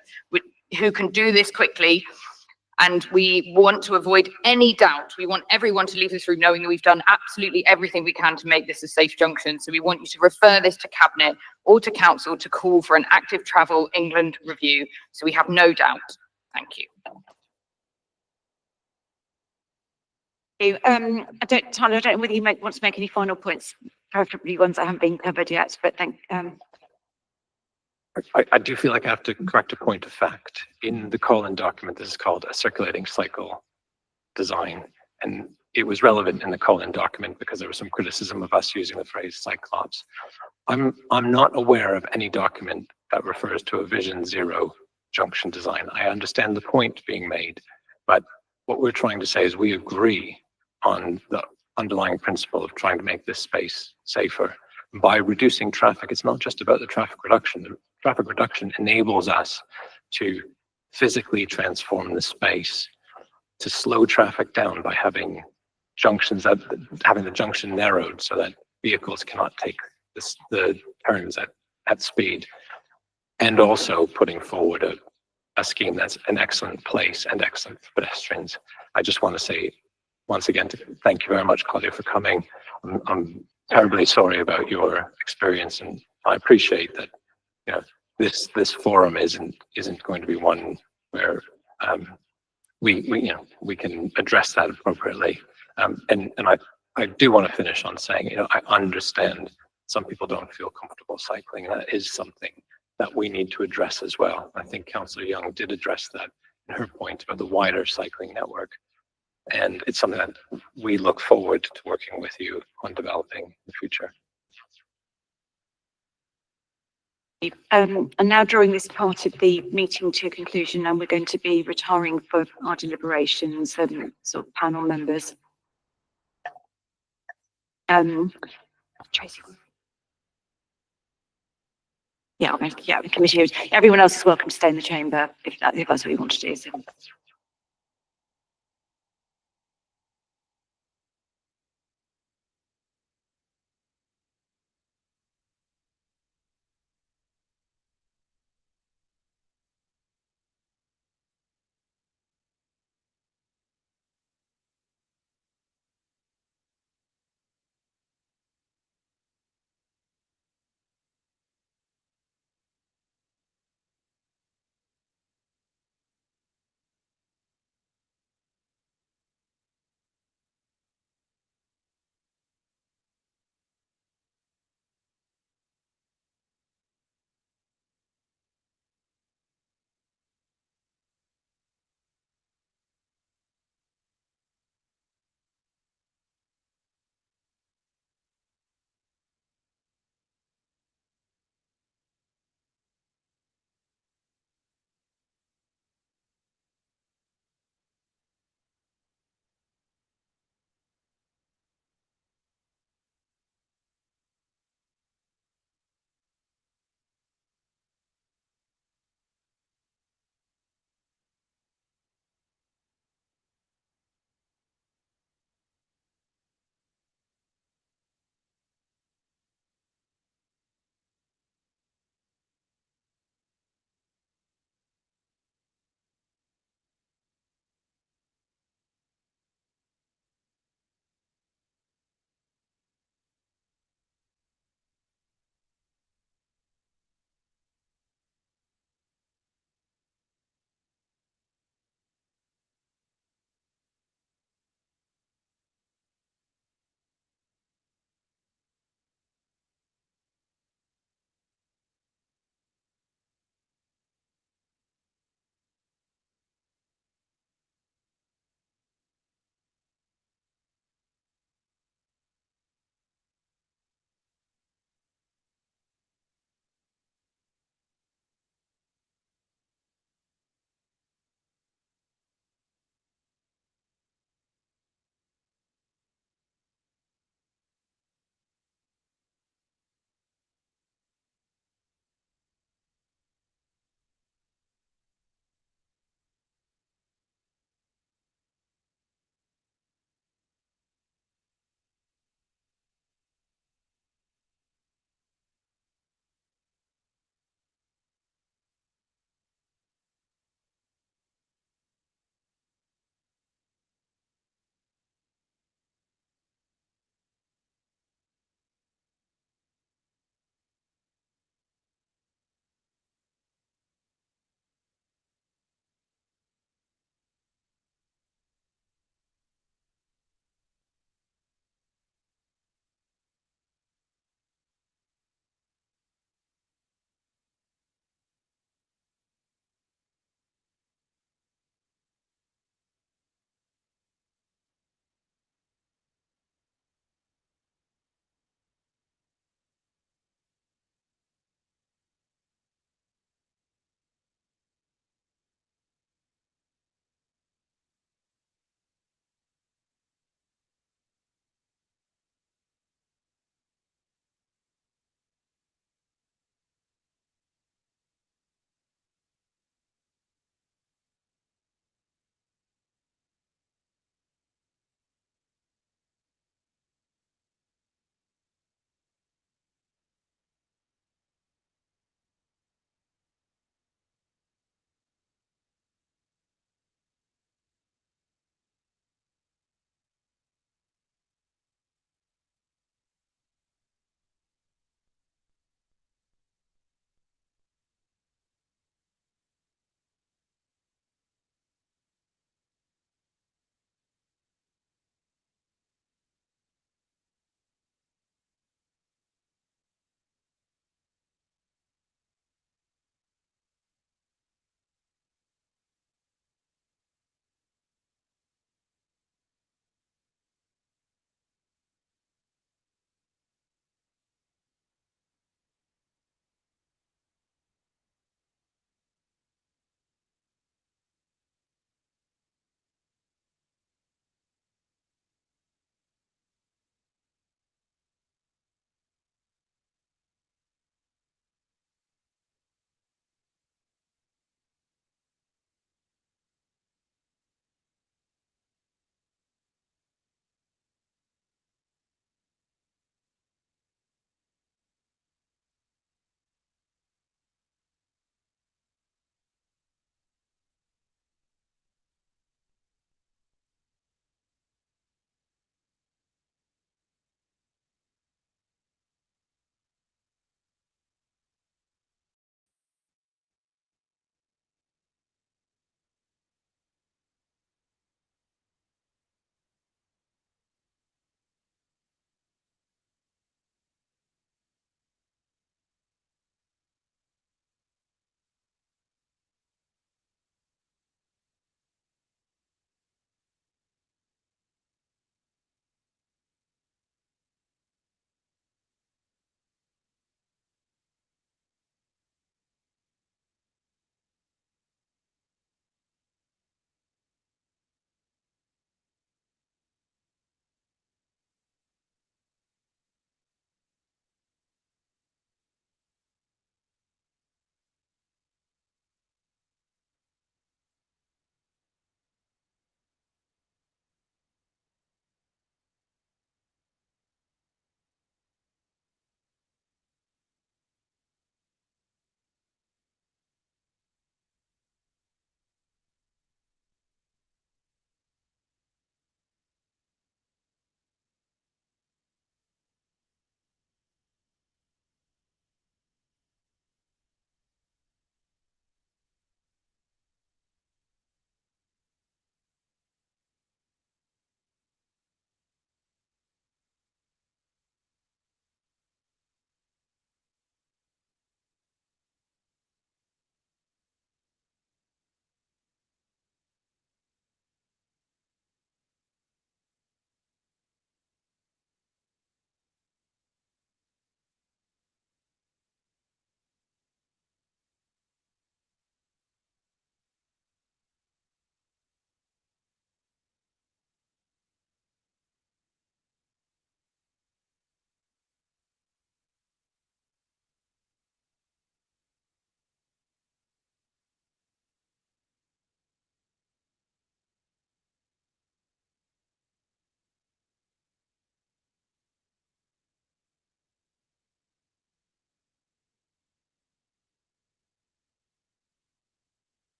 who can do this quickly. And we want to avoid any doubt. We want everyone to leave this room knowing that we've done absolutely everything we can to make this a safe junction. So we want you to refer this to Cabinet or to Council to call for an Active Travel England review, so we have no doubt. Thank you. Tyler, I don't know whether you want to make any final points, preferably ones that haven't been covered yet, but I do feel like I have to correct a point of fact. In the call-in document, this is called a circulating cycle design, and it was relevant in the call-in document because there was some criticism of us using the phrase cyclops. I'm not aware of any document that refers to a Vision Zero junction design. I understand the point being made, but what we're trying to say is we agree on the underlying principle of trying to make this space safer. By reducing traffic, it's not just about the traffic reduction. The traffic reduction enables us to physically transform the space, to slow traffic down by having junctions, having the junction narrowed so that vehicles cannot take the turns at speed, and also putting forward a scheme that's an excellent place and excellent for pedestrians. I just want to say once again, thank you very much, Claudia, for coming. I'm terribly sorry about your experience, and I appreciate that, you know, this forum isn't going to be one where we can address that appropriately. And I do want to finish on saying, you know, I understand some people don't feel comfortable cycling. That is something that we need to address as well. I think Councillor Young did address that in her point about the wider cycling network. And it's something that we look forward to working with you on developing in the future. and now drawing this part of the meeting to a conclusion, and we're going to be retiring for our deliberations and sort of panel members. Tracy. Yeah, the committee. Everyone else is welcome to stay in the chamber if that's what you want to do. So.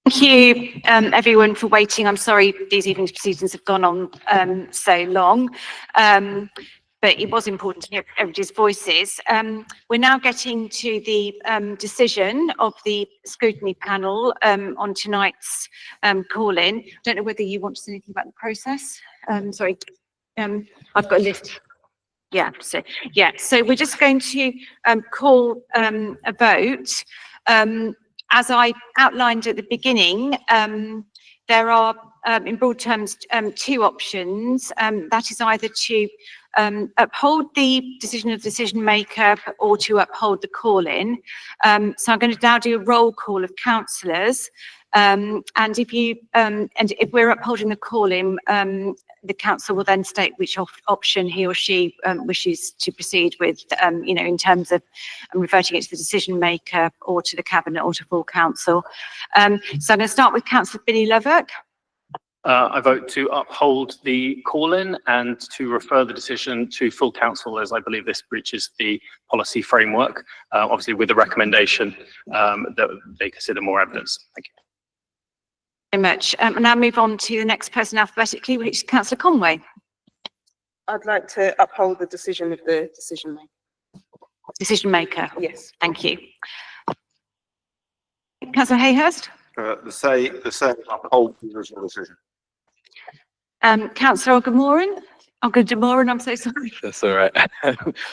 Thank you, everyone, for waiting. I'm sorry these evening's proceedings have gone on so long, but it was important to hear everybody's voices. We're now getting to the decision of the scrutiny panel on tonight's call-in. I don't know whether you want to say anything about the process. Sorry, I've got a list. Yeah, so we're just going to call a vote. As I outlined at the beginning, there are, in broad terms, two options. That is either to uphold the decision of the decision maker or to uphold the call-in. So I'm going to now do a roll call of councillors. And if we're upholding the call-in, the council will then state which option he or she wishes to proceed with, in terms of reverting it to the decision maker or to the cabinet or to full council. So I'm going to start with Councillor Binnie-Lubbock. I vote to uphold the call-in and to refer the decision to full council, as I believe this breaches the policy framework, obviously with the recommendation that they consider more evidence. Thank you. Very much. And now move on to the next person alphabetically, which is Councillor Conway. I'd like to uphold the decision of the decision maker. Decision maker. Yes. Thank you. Councillor Hayhurst. The same uphold the original decision. Councillor Ogundemuren, I'm so sorry. That's all right.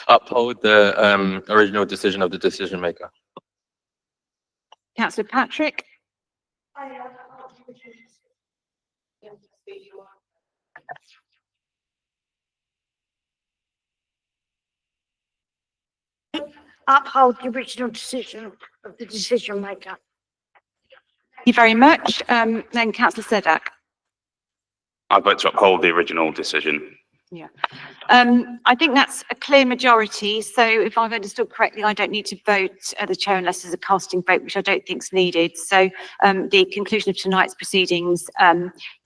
Uphold the original decision of the decision maker. Councillor Patrick. Uphold the original decision of the decision maker. Thank you very much. Then Councillor Sadek. I vote to uphold the original decision. Yeah. I think that's a clear majority. So if I've understood correctly, I don't need to vote the chair unless there's a casting vote, which I don't think is needed. So the conclusion of tonight's proceedings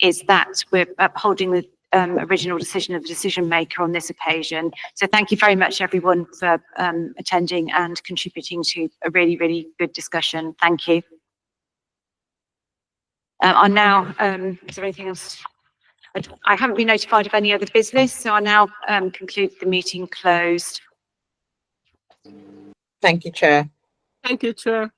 is that we're upholding the original decision of the decision maker on this occasion. So thank you very much, everyone, for attending and contributing to a really, really good discussion. Thank you. I now, is there anything else? I haven't been notified of any other business, so I now conclude the meeting closed. Thank you, Chair. Thank you, Chair.